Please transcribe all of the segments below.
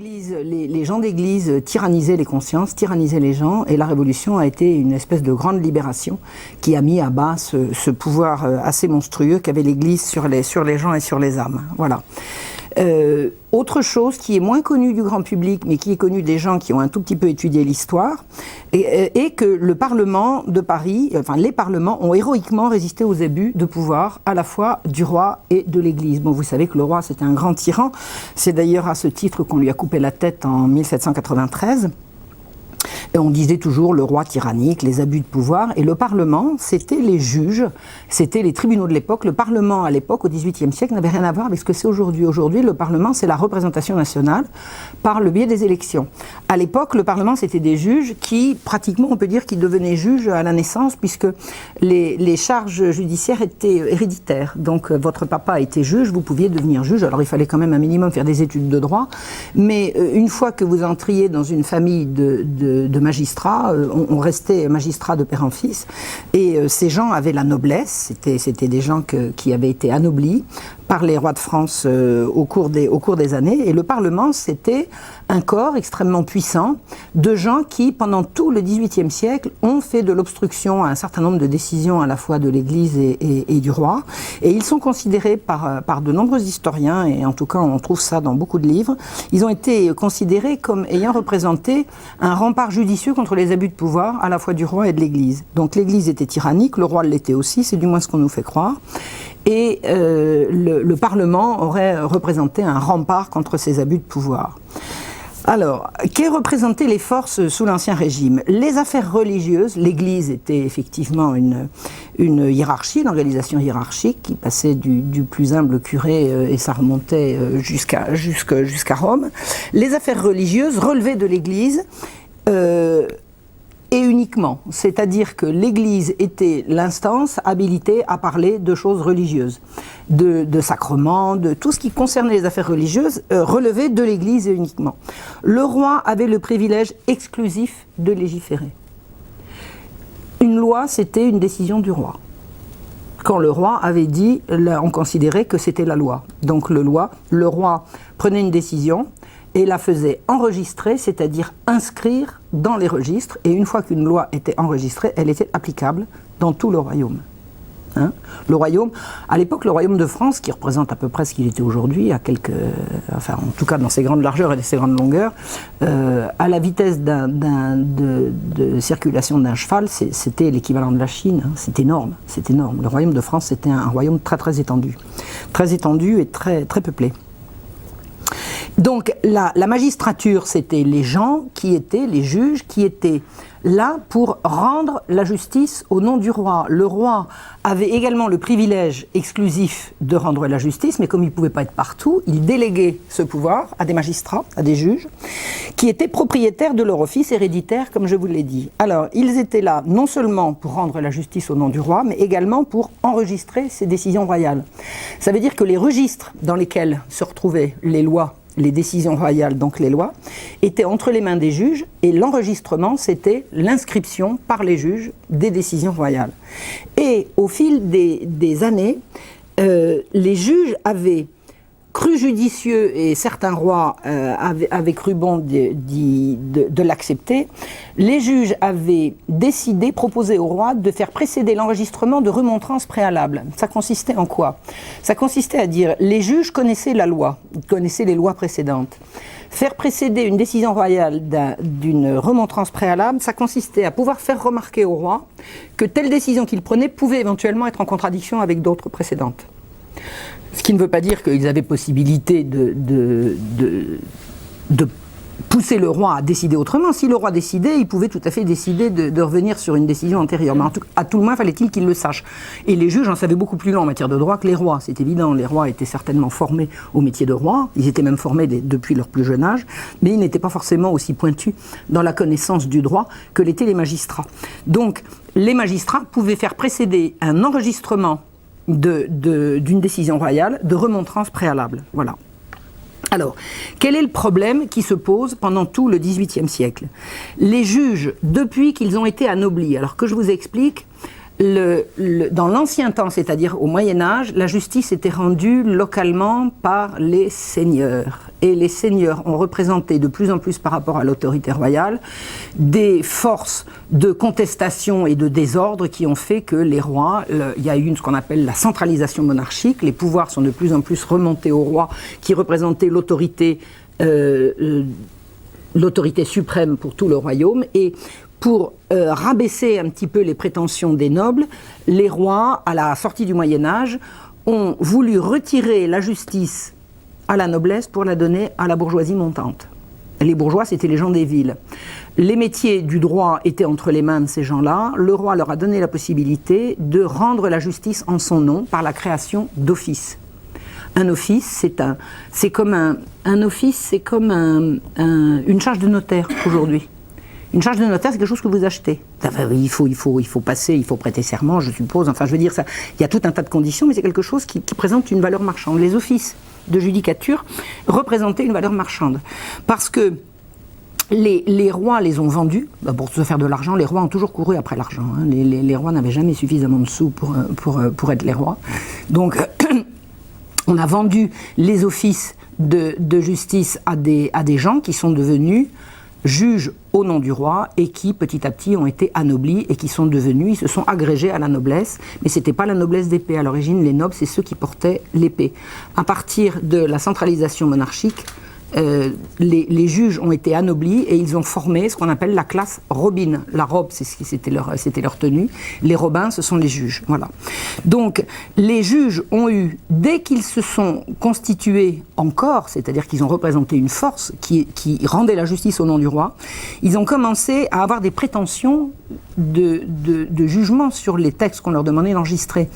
Les gens d'église tyrannisaient les consciences, tyrannisaient les gens, et la Révolution a été une espèce de grande libération qui a mis à bas ce pouvoir assez monstrueux qu'avait l'église sur les gens et sur les âmes. Voilà. Autre chose qui est moins connue du grand public, mais qui est connue des gens qui ont un tout petit peu étudié l'histoire, est que le Parlement de Paris, enfin les parlements, ont héroïquement résisté aux abus de pouvoir, à la fois du roi et de l'Église. Bon, vous savez que le roi, c'était un grand tyran. C'est d'ailleurs à ce titre qu'on lui a coupé la tête en 1793. Et on disait toujours le roi tyrannique, les abus de pouvoir, et le Parlement, c'était les juges, c'était les tribunaux de l'époque. Le Parlement, à l'époque, au XVIIIe siècle, n'avait rien à voir avec ce que c'est aujourd'hui. Aujourd'hui, le Parlement, c'est la représentation nationale par le biais des élections. À l'époque, le Parlement, c'était des juges qui, pratiquement, on peut dire qu'ils devenaient juges à la naissance, puisque les charges judiciaires étaient héréditaires. Donc, votre papa était juge, vous pouviez devenir juge. Alors, il fallait quand même un minimum faire des études de droit, mais une fois que vous entriez dans une famille de magistrats, on restait magistrat de père en fils, et ces gens avaient la noblesse, c'était des gens qui avaient été anoblis par les rois de France au cours des années, et le Parlement, c'était un corps extrêmement puissant de gens qui, pendant tout le XVIIIe siècle, ont fait de l'obstruction à un certain nombre de décisions à la fois de l'Église et du roi, et ils sont considérés par de nombreux historiens, et en tout cas on trouve ça dans beaucoup de livres, ils ont été considérés comme ayant représenté un rempart judicieux contre les abus de pouvoir à la fois du roi et de l'Église. Donc l'Église était tyrannique, le roi l'était aussi, c'est du moins ce qu'on nous fait croire, et le Parlement aurait représenté un rempart contre ces abus de pouvoir. Alors, qu'aient représenté les forces sous l'Ancien Régime? Les affaires religieuses, l'Église était effectivement une hiérarchie, une organisation hiérarchique qui passait du plus humble curé et ça remontait jusqu'à Rome. Les affaires religieuses relevaient de l'Église et uniquement, c'est-à-dire que l'Église était l'instance habilitée à parler de choses religieuses, de sacrements, de tout ce qui concernait les affaires religieuses relevait de l'Église et uniquement. Le roi avait le privilège exclusif de légiférer. Une loi, c'était une décision du roi. Quand le roi avait dit, là, on considérait que c'était la loi. Donc le roi prenait une décision et la faisait enregistrer, c'est-à-dire inscrire dans les registres, et une fois qu'une loi était enregistrée, elle était applicable dans tout le royaume. Le royaume, à l'époque, le royaume de France, qui représente à peu près ce qu'il était aujourd'hui, en tout cas dans ses grandes largeurs et ses grandes longueurs, à la vitesse de circulation d'un cheval, c'était l'équivalent de la Chine, c'est énorme, c'est énorme. Le royaume de France, c'était un royaume très très étendu et très très peuplé. Donc la magistrature, c'était les gens qui étaient, les juges, qui étaient là pour rendre la justice au nom du roi. Le roi avait également le privilège exclusif de rendre la justice, mais comme il ne pouvait pas être partout, il déléguait ce pouvoir à des magistrats, à des juges, qui étaient propriétaires de leur office héréditaire, comme je vous l'ai dit. Alors, ils étaient là non seulement pour rendre la justice au nom du roi, mais également pour enregistrer ces décisions royales. Ça veut dire que les registres dans lesquels se retrouvaient les lois, les décisions royales, donc les lois, étaient entre les mains des juges, et l'enregistrement, c'était l'inscription par les juges des décisions royales. Et au fil des années, les juges avaient cru judicieux, et certains rois avaient cru bon de l'accepter, les juges avaient décidé, proposé au roi de faire précéder l'enregistrement de remontrances préalables. Ça consistait en quoi? Ça consistait à dire, les juges connaissaient la loi, connaissaient les lois précédentes. Faire précéder une décision royale d'une remontrance préalable, ça consistait à pouvoir faire remarquer au roi que telle décision qu'il prenait pouvait éventuellement être en contradiction avec d'autres précédentes. Ce qui ne veut pas dire qu'ils avaient possibilité de pousser le roi à décider autrement. Si le roi décidait, il pouvait tout à fait décider de revenir sur une décision antérieure. Mais à tout le moins, fallait-il qu'il le sache. Et les juges en savaient beaucoup plus long en matière de droit que les rois, c'est évident. Les rois étaient certainement formés au métier de roi, ils étaient même formés depuis leur plus jeune âge, mais ils n'étaient pas forcément aussi pointus dans la connaissance du droit que l'étaient les magistrats. Donc, les magistrats pouvaient faire précéder un enregistrement d'une décision royale de remontrance préalable. Voilà. Alors, quel est le problème qui se pose pendant tout le XVIIIe siècle? Les juges, depuis qu'ils ont été anoblis, alors que je vous explique, Dans l'ancien temps, c'est-à-dire au Moyen-Âge, la justice était rendue localement par les seigneurs. Et les seigneurs ont représenté de plus en plus par rapport à l'autorité royale des forces de contestation et de désordre qui ont fait que les rois, il y a eu ce qu'on appelle la centralisation monarchique, les pouvoirs sont de plus en plus remontés aux rois qui représentaient l'autorité suprême pour tout le royaume. Et pour rabaisser un petit peu les prétentions des nobles, les rois, à la sortie du Moyen-Âge, ont voulu retirer la justice à la noblesse pour la donner à la bourgeoisie montante. Les bourgeois, c'était les gens des villes. Les métiers du droit étaient entre les mains de ces gens-là. Le roi leur a donné la possibilité de rendre la justice en son nom par la création d'offices. Un office, c'est comme une charge de notaire aujourd'hui. Une charge de notaire, c'est quelque chose que vous achetez. Enfin, il faut passer, il faut prêter serment, je suppose. Enfin, je veux dire, il y a tout un tas de conditions, mais c'est quelque chose qui présente une valeur marchande. Les offices de judicature représentaient une valeur marchande. Parce que les rois les ont vendus. Pour se faire de l'argent, les rois ont toujours couru après l'argent. Hein. Les rois n'avaient jamais suffisamment de sous pour être les rois. Donc, on a vendu les offices de justice à des gens qui sont devenus juges au nom du roi et qui petit à petit ont été anoblis et qui sont devenus, ils se sont agrégés à la noblesse, mais c'était pas la noblesse d'épée. À l'origine, les nobles, c'est ceux qui portaient l'épée. À partir de la centralisation monarchique, les juges ont été anoblis et ils ont formé ce qu'on appelle la classe robine. La robe, c'était leur tenue. Les robins, ce sont les juges. Voilà. Donc, les juges ont eu, dès qu'ils se sont constitués en corps, c'est-à-dire qu'ils ont représenté une force qui rendait la justice au nom du roi, ils ont commencé à avoir des prétentions de jugement sur les textes qu'on leur demandait d'enregistrer.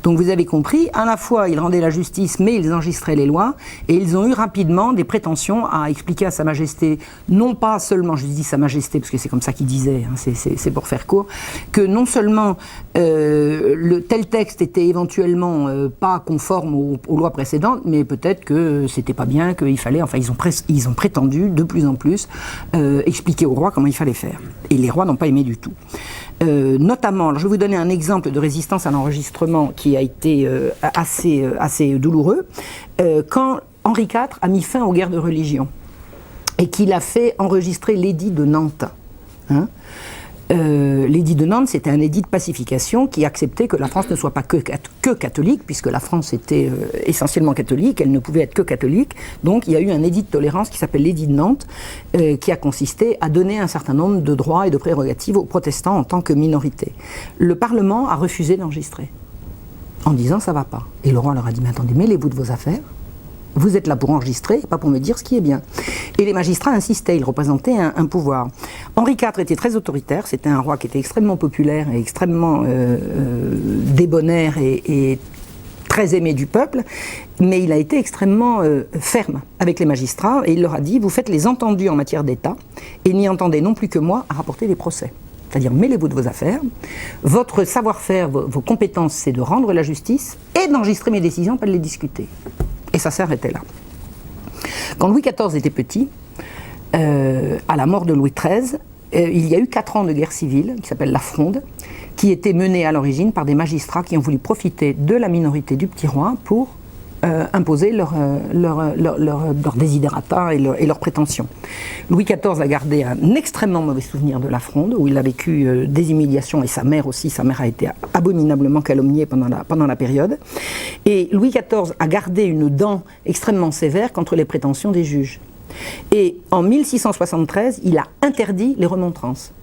Donc vous avez compris, à la fois ils rendaient la justice, mais ils enregistraient les lois, et ils ont eu rapidement des prétentions à expliquer à Sa Majesté, non pas seulement, je dis Sa Majesté parce que c'est comme ça qu'ils disaient, hein, c'est pour faire court, que non seulement le tel texte était éventuellement pas conforme aux lois précédentes, mais peut-être que c'était pas bien, qu'il fallait, enfin ils ont prétendu de plus en plus expliquer au roi comment il fallait faire. Et les rois n'ont pas aimé du tout. Notamment, alors je vais vous donner un exemple de résistance à l'enregistrement qui a été assez douloureux, quand Henri IV a mis fin aux guerres de religion et qu'il a fait enregistrer l'édit de Nantes. Hein. L'édit de Nantes, c'était un édit de pacification qui acceptait que la France ne soit pas que catholique, puisque la France était essentiellement catholique, elle ne pouvait être que catholique. Donc il y a eu un édit de tolérance qui s'appelle l'édit de Nantes, qui a consisté à donner un certain nombre de droits et de prérogatives aux protestants en tant que minorité. Le Parlement a refusé d'enregistrer, en disant ça va pas. Et le roi leur a dit, mais attendez, mêlez-vous de vos affaires. Vous êtes là pour enregistrer, pas pour me dire ce qui est bien. Et les magistrats insistaient, ils représentaient un pouvoir. Henri IV était très autoritaire, c'était un roi qui était extrêmement populaire et extrêmement débonnaire et très aimé du peuple, mais il a été extrêmement ferme avec les magistrats et il leur a dit, vous faites les entendus en matière d'État et n'y entendez non plus que moi à rapporter des procès. C'est-à-dire, mêlez-vous de vos affaires, votre savoir-faire, vos compétences, c'est de rendre la justice et d'enregistrer mes décisions, pas de les discuter. Et ça s'est arrêté là. Quand Louis XIV était petit, à la mort de Louis XIII, il y a eu 4 ans de guerre civile, qui s'appelle la Fronde, qui était menée à l'origine par des magistrats qui ont voulu profiter de la minorité du petit roi pour imposer leurs desiderata et leurs prétentions. Louis XIV a gardé un extrêmement mauvais souvenir de la Fronde, où il a vécu des humiliations, et sa mère aussi, sa mère a été abominablement calomniée pendant la période. Et Louis XIV a gardé une dent extrêmement sévère contre les prétentions des juges. Et en 1673, il a interdit les remontrances.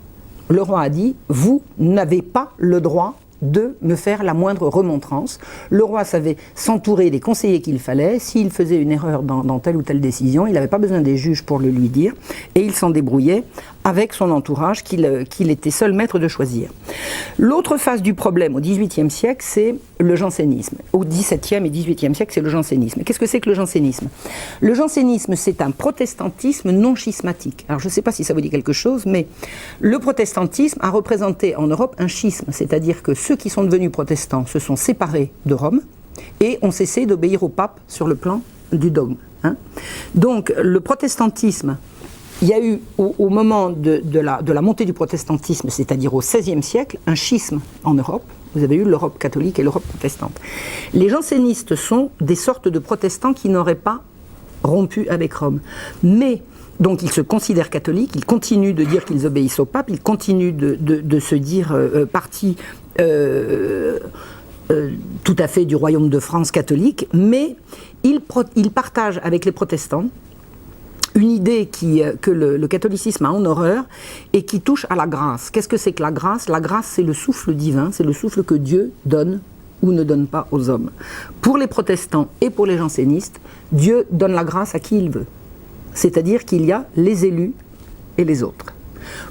Le roi a dit, vous n'avez pas le droit de me faire la moindre remontrance. Le roi savait s'entourer des conseillers qu'il fallait. S'il faisait une erreur dans telle ou telle décision, il n'avait pas besoin des juges pour le lui dire, et il s'en débrouillait avec son entourage qu'il était seul maître de choisir. L'autre face du problème au XVIIIe siècle, c'est le jansénisme. Au XVIIe et XVIIIe siècle, c'est le jansénisme. Qu'est-ce que c'est que le jansénisme ? Le jansénisme, c'est un protestantisme non schismatique. Alors je ne sais pas si ça vous dit quelque chose, mais le protestantisme a représenté en Europe un schisme, c'est-à-dire que ceux qui sont devenus protestants se sont séparés de Rome et ont cessé d'obéir au pape sur le plan du dogme. Hein. Donc le protestantisme, il y a eu au moment de la montée du protestantisme, c'est-à-dire au XVIe siècle, un schisme en Europe, Vous avez eu l'Europe catholique et l'Europe protestante. Les jansénistes sont des sortes de protestants qui n'auraient pas rompu avec Rome. Mais, donc ils se considèrent catholiques, ils continuent de dire qu'ils obéissent au pape, ils continuent de se dire partie tout à fait du royaume de France catholique, mais ils partagent avec les protestants une idée que le catholicisme a en horreur et qui touche à la grâce. Qu'est-ce que c'est que la grâce? La grâce, c'est le souffle divin, c'est le souffle que Dieu donne ou ne donne pas aux hommes. Pour les protestants et pour les jansénistes, Dieu donne la grâce à qui il veut. C'est-à-dire qu'il y a les élus et les autres.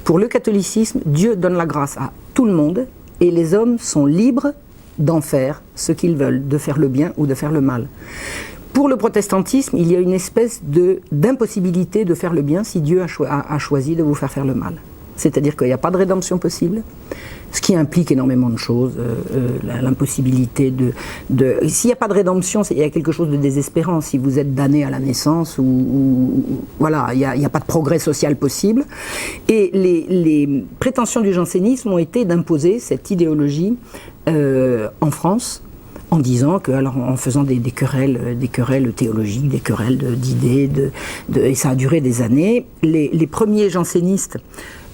Pour le catholicisme, Dieu donne la grâce à tout le monde et les hommes sont libres d'en faire ce qu'ils veulent, de faire le bien ou de faire le mal. Pour le protestantisme, il y a une espèce d'impossibilité de faire le bien si Dieu a choisi de vous faire le mal. C'est-à-dire qu'il n'y a pas de rédemption possible, ce qui implique énormément de choses, l'impossibilité S'il n'y a pas de rédemption, il y a quelque chose de désespérant. Si vous êtes damné à la naissance, voilà, il n'y a pas de progrès social possible. Et les prétentions du jansénisme ont été d'imposer cette idéologie en France, en disant que, alors en faisant des querelles théologiques, des querelles d'idées, et ça a duré des années. Les premiers jansénistes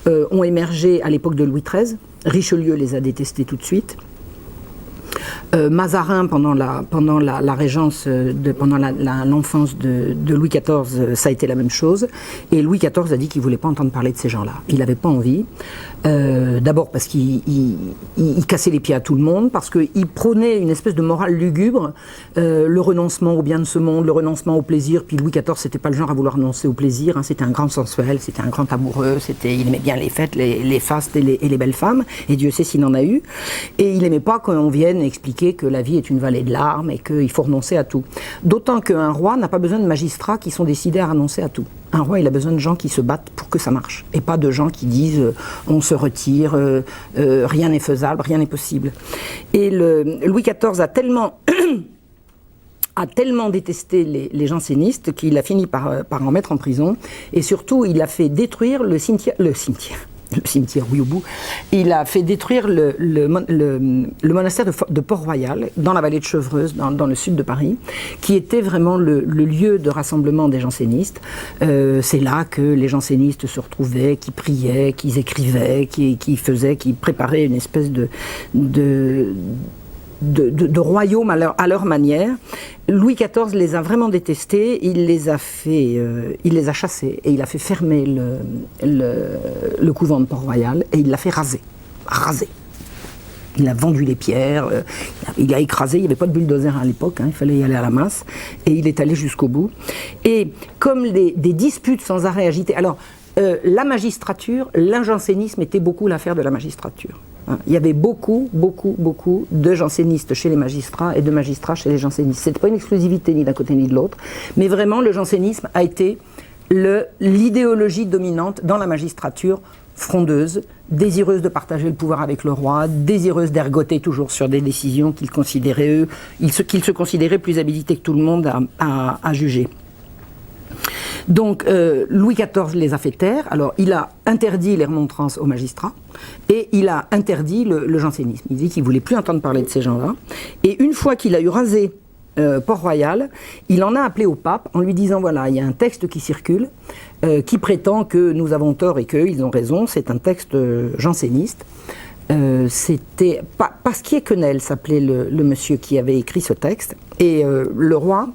ont émergé à l'époque de Louis XIII. Richelieu les a détestés tout de suite. Mazarin, pendant la régence, pendant l'enfance de Louis XIV, ça a été la même chose. Et Louis XIV a dit qu'il ne voulait pas entendre parler de ces gens-là. Il n'avait pas envie. D'abord parce qu'il cassait les pieds à tout le monde, parce qu'il prônait une espèce de morale lugubre, le renoncement au bien de ce monde, le renoncement au plaisir. Puis Louis XIV, c'était pas le genre à vouloir renoncer au plaisir, hein, c'était un grand sensuel, c'était un grand amoureux, il aimait bien les fêtes, les fastes et les belles femmes, et Dieu sait s'il en a eu. Et il n'aimait pas qu'on vienne expliquer que la vie est une vallée de larmes et qu'il faut renoncer à tout. D'autant qu'un roi n'a pas besoin de magistrats qui sont décidés à renoncer à tout. Un roi, il a besoin de gens qui se battent pour que ça marche, et pas de gens qui disent on se retire, rien n'est faisable, rien n'est possible. Et Louis XIV a tellement détesté les jansénistes qu'il a fini par en mettre en prison, et surtout il a fait détruire le cimetière, oui, au bout. Il a fait détruire le monastère de Port-Royal, dans la vallée de Chevreuse, dans le sud de Paris, qui était vraiment le lieu de rassemblement des jansénistes. C'est là que les jansénistes se retrouvaient, qui priaient, qui écrivaient, qui préparaient une espèce de royaume à leur manière. Louis XIV les a vraiment détestés, il les a chassés et il a fait fermer le couvent de Port-Royal et il l'a fait raser. Il a vendu les pierres, il a écrasé, il n'y avait pas de bulldozer à l'époque, hein, il fallait y aller à la masse, et il est allé jusqu'au bout. Et comme des disputes sans arrêt agitées, alors la magistrature, l'injansénisme était beaucoup l'affaire de la magistrature. Il y avait beaucoup de jansénistes chez les magistrats et de magistrats chez les jansénistes. Ce n'était pas une exclusivité ni d'un côté ni de l'autre, mais vraiment le jansénisme a été l'idéologie dominante dans la magistrature frondeuse, désireuse de partager le pouvoir avec le roi, désireuse d'ergoter toujours sur des décisions qu'ils se considéraient plus habilités que tout le monde à juger. Donc Louis XIV les a fait taire. Alors il a interdit les remontrances aux magistrats et il a interdit le jansénisme. Il dit qu'il ne voulait plus entendre parler de ces gens-là. Et une fois qu'il a eu rasé Port-Royal, il en a appelé au pape en lui disant voilà, il y a un texte qui circule qui prétend que nous avons tort et qu'eux ils ont raison, c'est un texte janséniste. C'était Pasquier-Quesnel s'appelait le monsieur qui avait écrit ce texte, et le roi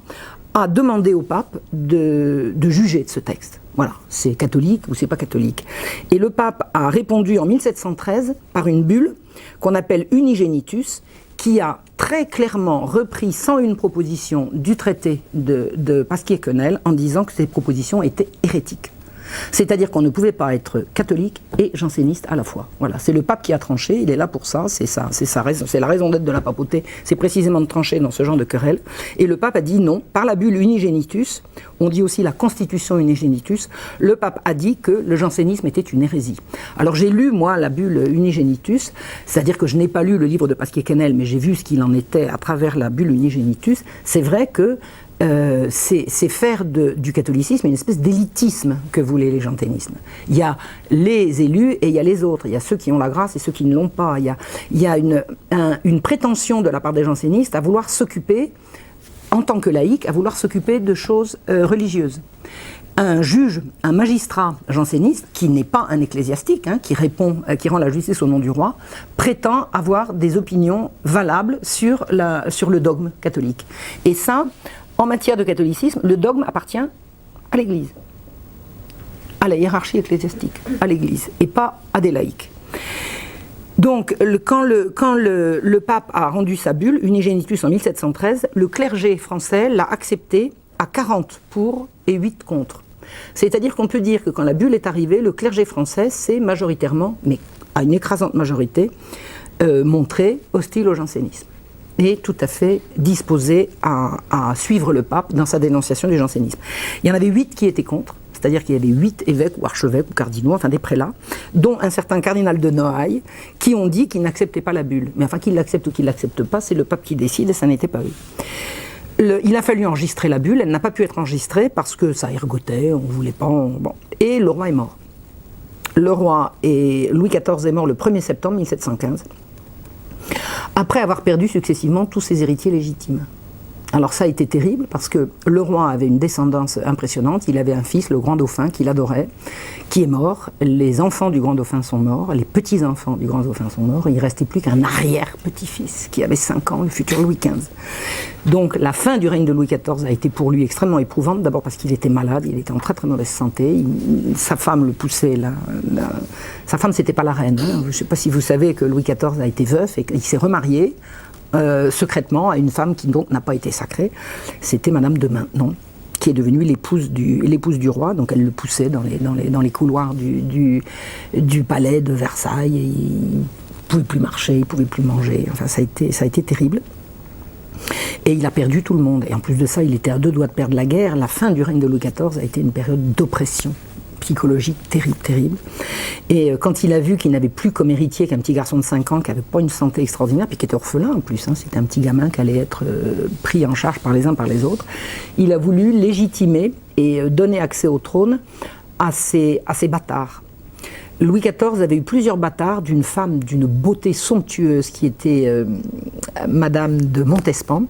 a demandé au pape de juger de ce texte. Voilà, c'est catholique ou c'est pas catholique. Et le pape a répondu en 1713 par une bulle qu'on appelle Unigenitus, qui a très clairement repris sans une proposition du traité de Pasquier-Quesnel en disant que ces propositions étaient hérétiques. C'est-à-dire qu'on ne pouvait pas être catholique et janséniste à la fois. Voilà, c'est le pape qui a tranché, il est là pour ça, c'est la raison d'être de la papauté, c'est précisément de trancher dans ce genre de querelle. Et le pape a dit non, par la bulle Unigenitus, on dit aussi la constitution Unigenitus, le pape a dit que le jansénisme était une hérésie. Alors j'ai lu, moi, la bulle Unigenitus, c'est-à-dire que je n'ai pas lu le livre de Pasquier-Quesnel, mais j'ai vu ce qu'il en était à travers la bulle Unigenitus. C'est vrai que c'est faire du catholicisme une espèce d'élitisme que voulait les jansénistes. Il y a les élus et il y a les autres. Il y a ceux qui ont la grâce et ceux qui ne l'ont pas. Il y a une prétention de la part des jansénistes à vouloir s'occuper, en tant que laïc, à vouloir s'occuper de choses religieuses. Un juge, un magistrat janséniste, qui n'est pas un ecclésiastique, qui rend la justice au nom du roi, prétend avoir des opinions valables sur le dogme catholique. Et ça, en matière de catholicisme, le dogme appartient à l'Église, à la hiérarchie ecclésiastique, à l'Église, et pas à des laïcs. Donc, quand le pape a rendu sa bulle, Unigenitus en 1713, le clergé français l'a accepté à 40 pour et 8 contre. C'est-à-dire qu'on peut dire que quand la bulle est arrivée, le clergé français s'est majoritairement, mais à une écrasante majorité, montré hostile au jansénisme et tout à fait disposé à suivre le pape dans sa dénonciation du jansénisme. Il y en avait 8 qui étaient contre, c'est-à-dire qu'il y avait 8 évêques ou archevêques ou cardinaux, enfin des prélats, dont un certain cardinal de Noailles, qui ont dit qu'ils n'acceptaient pas la bulle. Mais enfin, qu'ils l'acceptent ou qu'ils ne l'acceptent pas, c'est le pape qui décide et ça n'était pas eux. Il a fallu enregistrer la bulle, elle n'a pas pu être enregistrée parce que ça ergotait, on ne voulait pas... Bon. Et le roi est mort. Louis XIV est mort le 1er septembre 1715, après avoir perdu successivement tous ses héritiers légitimes. Alors ça a été terrible parce que le roi avait une descendance impressionnante, il avait un fils, le grand dauphin, qu'il adorait, qui est mort, les enfants du grand dauphin sont morts, les petits-enfants du grand dauphin sont morts, il ne restait plus qu'un arrière-petit-fils qui avait 5 ans, le futur Louis XV. Donc la fin du règne de Louis XIV a été pour lui extrêmement éprouvante, d'abord parce qu'il était malade, il était en très très mauvaise santé, sa femme le poussait, sa femme c'était pas la reine, je ne sais pas si vous savez que Louis XIV a été veuf et qu'il s'est remarié, secrètement à une femme qui donc n'a pas été sacrée, c'était Madame de Maintenon, qui est devenue l'épouse du roi, donc elle le poussait dans les couloirs du palais de Versailles, et il ne pouvait plus marcher, il ne pouvait plus manger, enfin ça a été terrible. Et il a perdu tout le monde, et en plus de ça il était à 2 doigts de perdre la guerre. La fin du règne de Louis XIV a été une période d'oppression psychologique terrible. Et quand il a vu qu'il n'avait plus comme héritier qu'un petit garçon de 5 ans qui n'avait pas une santé extraordinaire, puis qui était orphelin en plus, c'était un petit gamin qui allait être pris en charge par les uns par les autres, il a voulu légitimer et donner accès au trône à ces bâtards. Louis XIV avait eu plusieurs bâtards d'une femme d'une beauté somptueuse qui était Madame de Montespan.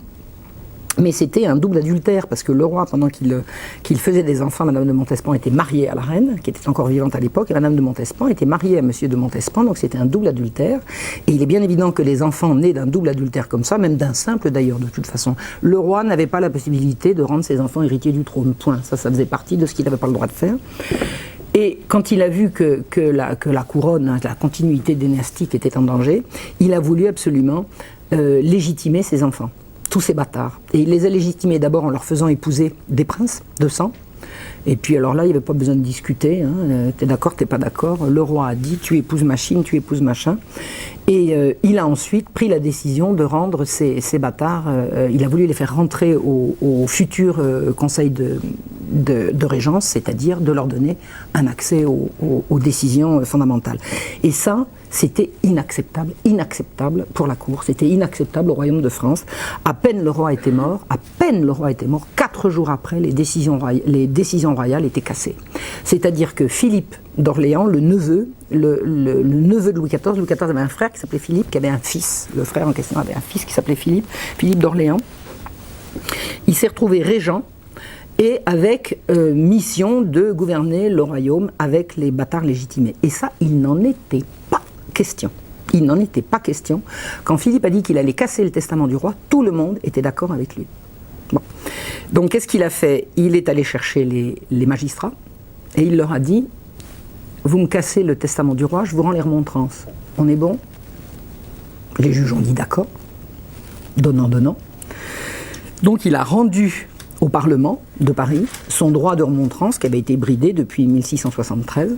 Mais c'était un double adultère, parce que le roi, pendant qu'il faisait des enfants, Madame de Montespan était mariée à la reine, qui était encore vivante à l'époque, et Madame de Montespan était mariée à Monsieur de Montespan, donc c'était un double adultère. Et il est bien évident que les enfants nés d'un double adultère comme ça, même d'un simple d'ailleurs, de toute façon, le roi n'avait pas la possibilité de rendre ses enfants héritiers du trône, point. Ça faisait partie de ce qu'il n'avait pas le droit de faire. Et quand il a vu que la couronne, la continuité dynastique était en danger, il a voulu absolument légitimer ses enfants. Tous ces bâtards. Et il les a légitimés d'abord en leur faisant épouser des princes de sang. Et puis alors là, il n'y avait pas besoin de discuter. T'es d'accord, t'es pas d'accord. Le roi a dit, tu épouses machine, tu épouses machin. Et il a ensuite pris la décision de rendre ces bâtards, il a voulu les faire rentrer au futur conseil de régence, c'est-à-dire de leur donner un accès aux décisions fondamentales. Et ça, c'était inacceptable pour la cour, c'était inacceptable au royaume de France. À peine le roi était mort, 4 jours après, les décisions royales étaient cassées. C'est-à-dire que Philippe d'Orléans, le neveu de Louis XIV, Louis XIV avait un frère qui s'appelait Philippe, qui avait un fils, le frère en question avait un fils qui s'appelait Philippe d'Orléans. Il s'est retrouvé régent, et avec mission de gouverner le royaume avec les bâtards légitimés. Et ça, il n'en était pas question. Il n'en était pas question. Quand Philippe a dit qu'il allait casser le testament du roi, tout le monde était d'accord avec lui. Bon. Donc qu'est-ce qu'il a fait? Il est allé chercher les magistrats et il leur a dit « Vous me cassez le testament du roi, je vous rends les remontrances. On est bon ?» Les juges ont dit « D'accord. » Donnant. Donc il a rendu au Parlement de Paris son droit de remontrance qui avait été bridé depuis 1673.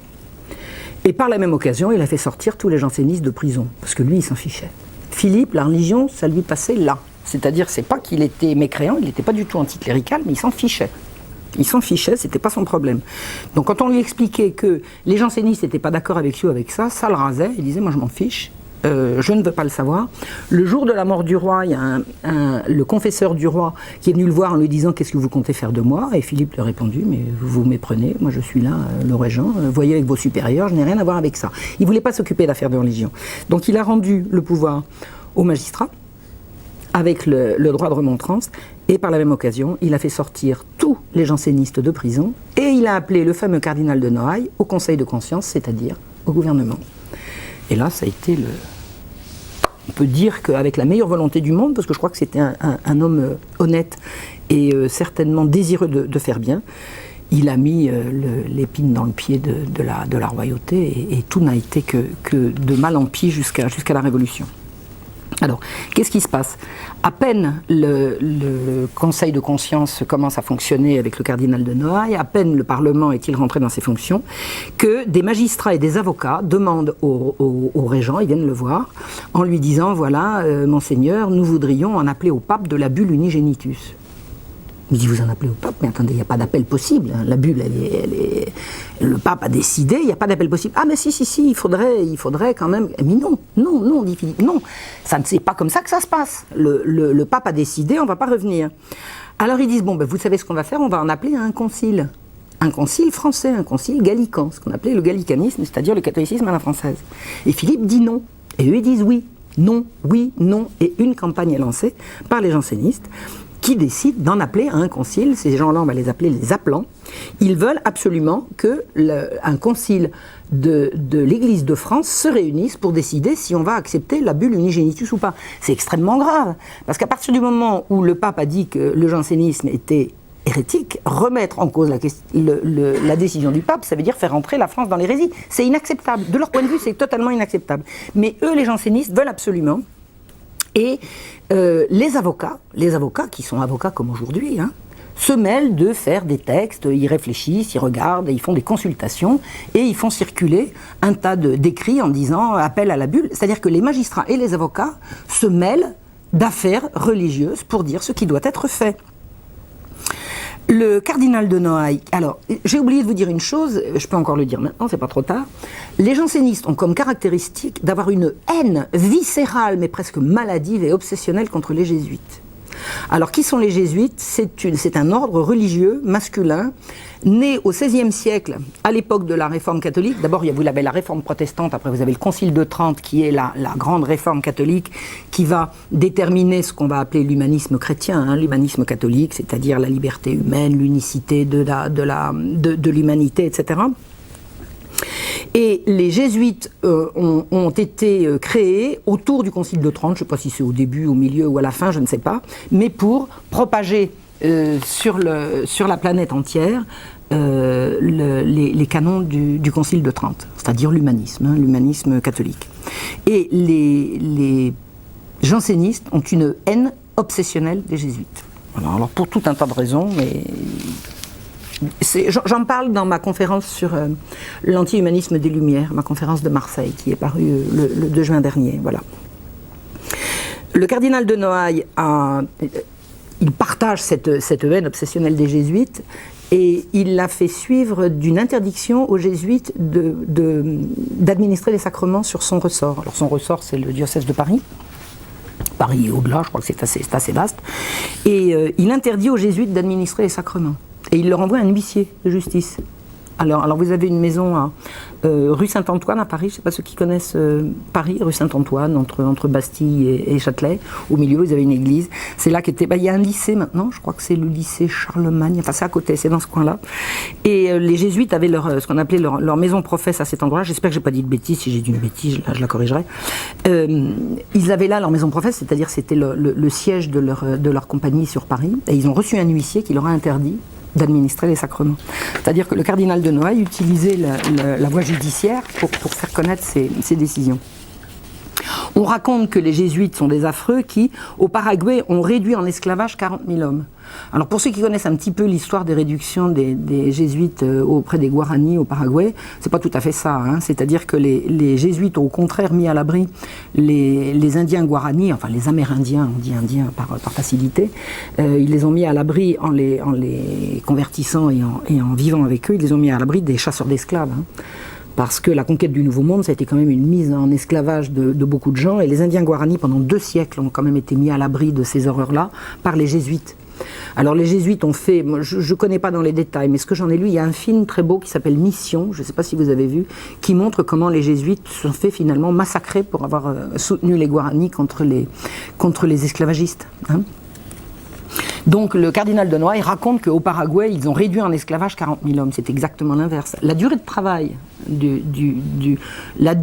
Et par la même occasion, il a fait sortir tous les jansénistes de prison, parce que lui, il s'en fichait. Philippe, la religion, ça lui passait là. C'est-à-dire, c'est pas qu'il était mécréant, il n'était pas du tout anticlérical, mais il s'en fichait. Il s'en fichait, c'était pas son problème. Donc quand on lui expliquait que les jansénistes n'étaient pas d'accord avec lui avec ça, ça le rasait, il disait, moi je m'en fiche, je ne veux pas le savoir. Le jour de la mort du roi, il y a le confesseur du roi qui est venu le voir en lui disant qu'est-ce que vous comptez faire de moi, et Philippe lui a répondu mais vous vous méprenez, moi je suis là, le régent, voyez avec vos supérieurs, je n'ai rien à voir avec ça. Il ne voulait pas s'occuper d'affaires de religion. Donc il a rendu le pouvoir aux magistrats avec le droit de remontrance, et par la même occasion, il a fait sortir tous les jansénistes de prison, et il a appelé le fameux cardinal de Noailles au conseil de conscience, c'est-à-dire au gouvernement. Et là, ça a été on peut dire qu'avec la meilleure volonté du monde, parce que je crois que c'était un homme honnête et certainement désireux de faire bien, il a mis l'épine dans le pied de la royauté, et tout n'a été que de mal en pis jusqu'à la Révolution. Alors, qu'est-ce qui se passe? À peine le Conseil de conscience commence à fonctionner avec le cardinal de Noailles, à peine le Parlement est-il rentré dans ses fonctions, que des magistrats et des avocats demandent au régent, ils viennent le voir, en lui disant, voilà, Monseigneur, nous voudrions en appeler au pape de la bulle Unigenitus. Il dit, vous en appelez au pape? Mais attendez, il n'y a pas d'appel possible. Hein. La bulle, le pape a décidé, il n'y a pas d'appel possible. Ah, mais si, il faudrait quand même... Mais non, dit Philippe, non. Ça ne c'est pas comme ça que ça se passe. Le pape a décidé, on ne va pas revenir. Alors ils disent, bon, ben, vous savez ce qu'on va faire? On va en appeler un concile. Un concile français, un concile gallican, ce qu'on appelait le gallicanisme, c'est-à-dire le catholicisme à la française. Et Philippe dit non. Et eux, ils disent oui. Non, oui, non. Et une campagne est lancée par les jansénistes, qui décident d'en appeler à un concile. Ces gens-là, on va les appeler les appelants. Ils veulent absolument qu'un concile de l'Église de France se réunisse pour décider si on va accepter la bulle Unigenitus ou pas. C'est extrêmement grave, parce qu'à partir du moment où le pape a dit que le jansénisme était hérétique, remettre en cause la décision du pape, ça veut dire faire entrer la France dans l'hérésie. C'est inacceptable. De leur point de vue, c'est totalement inacceptable. Mais eux, les jansénistes, veulent absolument. Et les avocats qui sont avocats comme aujourd'hui, hein, se mêlent de faire des textes, ils réfléchissent, ils regardent, ils font des consultations et ils font circuler un tas d'écrits en disant appel à la bulle. C'est-à-dire que les magistrats et les avocats se mêlent d'affaires religieuses pour dire ce qui doit être fait. Le cardinal de Noailles, alors j'ai oublié de vous dire une chose, je peux encore le dire maintenant, c'est pas trop tard. Les jansénistes ont comme caractéristique d'avoir une haine viscérale mais presque maladive et obsessionnelle contre les jésuites. Alors, qui sont les jésuites? C'est un ordre religieux masculin né au XVIe siècle, à l'époque de la réforme catholique. D'abord, vous avez la réforme protestante, après vous avez le Concile de Trente, qui est la grande réforme catholique, qui va déterminer ce qu'on va appeler l'humanisme chrétien, hein, l'humanisme catholique, c'est-à-dire la liberté humaine, l'unicité de l'humanité, etc. Et les jésuites ont été créés autour du Concile de Trente, je ne sais pas si c'est au début, au milieu ou à la fin, je ne sais pas, mais pour propager sur la planète entière les canons du Concile de Trente, c'est-à-dire l'humanisme, hein, l'humanisme catholique. Et les jansénistes ont une haine obsessionnelle des jésuites. Alors pour tout un tas de raisons, mais... J'en parle dans ma conférence sur l'anti-humanisme des Lumières, ma conférence de Marseille, qui est parue le 2 juin dernier. Voilà. Le cardinal de Noailles, il partage cette haine obsessionnelle des jésuites, et il l'a fait suivre d'une interdiction aux jésuites d'administrer les sacrements sur son ressort. Alors son ressort, c'est le diocèse de Paris. Paris et au-delà, je crois que c'est assez vaste. Et il interdit aux jésuites d'administrer les sacrements. Et il leur envoie un huissier de justice. Alors vous avez une maison à rue Saint-Antoine à Paris, je ne sais pas ceux qui connaissent Paris, rue Saint-Antoine, entre Bastille et Châtelet. Au milieu, vous avez une église. C'est là qu'était... il y a un lycée maintenant, je crois que c'est le lycée Charlemagne, enfin c'est à côté, c'est dans ce coin-là. Et les jésuites avaient ce qu'on appelait leur maison professe à cet endroit. J'espère que je n'ai pas dit de bêtises, si j'ai dit une bêtise, là, je la corrigerai. Ils avaient là leur maison professe, c'est-à-dire c'était le siège de leur compagnie sur Paris. Et ils ont reçu un huissier qui leur a interdit d'administrer les sacrements. C'est-à-dire que le cardinal de Noailles utilisait la voie judiciaire pour faire connaître ses décisions. On raconte que les jésuites sont des affreux qui, au Paraguay, ont réduit en esclavage 40 000 hommes. Alors pour ceux qui connaissent un petit peu l'histoire des réductions des jésuites auprès des Guaranis au Paraguay, c'est pas tout à fait ça, hein. C'est-à-dire que les jésuites ont au contraire mis à l'abri les Indiens Guaranis, enfin les Amérindiens, on dit Indiens par facilité, ils les ont mis à l'abri en les convertissant et en vivant avec eux, ils les ont mis à l'abri des chasseurs d'esclaves, hein. parce que la conquête du Nouveau Monde, ça a été quand même une mise en esclavage de beaucoup de gens, et les Indiens Guarani, pendant 2 siècles, ont quand même été mis à l'abri de ces horreurs-là par les Jésuites. Alors les Jésuites ont fait, moi, je ne connais pas dans les détails, mais ce que j'en ai lu, il y a un film très beau qui s'appelle Mission, je ne sais pas si vous avez vu, qui montre comment les Jésuites se sont fait finalement massacrer pour avoir soutenu les Guaranis contre les esclavagistes. Hein. Donc le cardinal de Noailles raconte qu'au Paraguay, ils ont réduit en esclavage 40 000 hommes, c'est exactement l'inverse. La durée de travail, la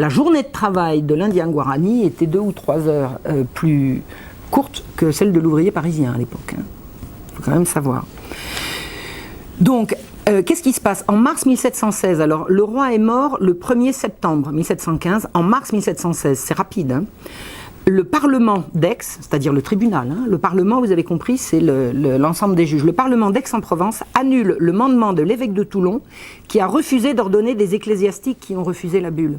journée de travail de l'Indien Guarani était 2 ou 3 heures plus courte que celle de l'ouvrier parisien à l'époque. Il faut quand même savoir. Donc, qu'est-ce qui se passe? En mars 1716, alors le roi est mort le 1er septembre 1715, en mars 1716, c'est rapide. Hein. Le Parlement d'Aix, c'est-à-dire le tribunal, hein, le Parlement, vous avez compris, c'est l'ensemble des juges. Le Parlement d'Aix-en-Provence annule le mandement de l'évêque de Toulon qui a refusé d'ordonner des ecclésiastiques qui ont refusé la bulle.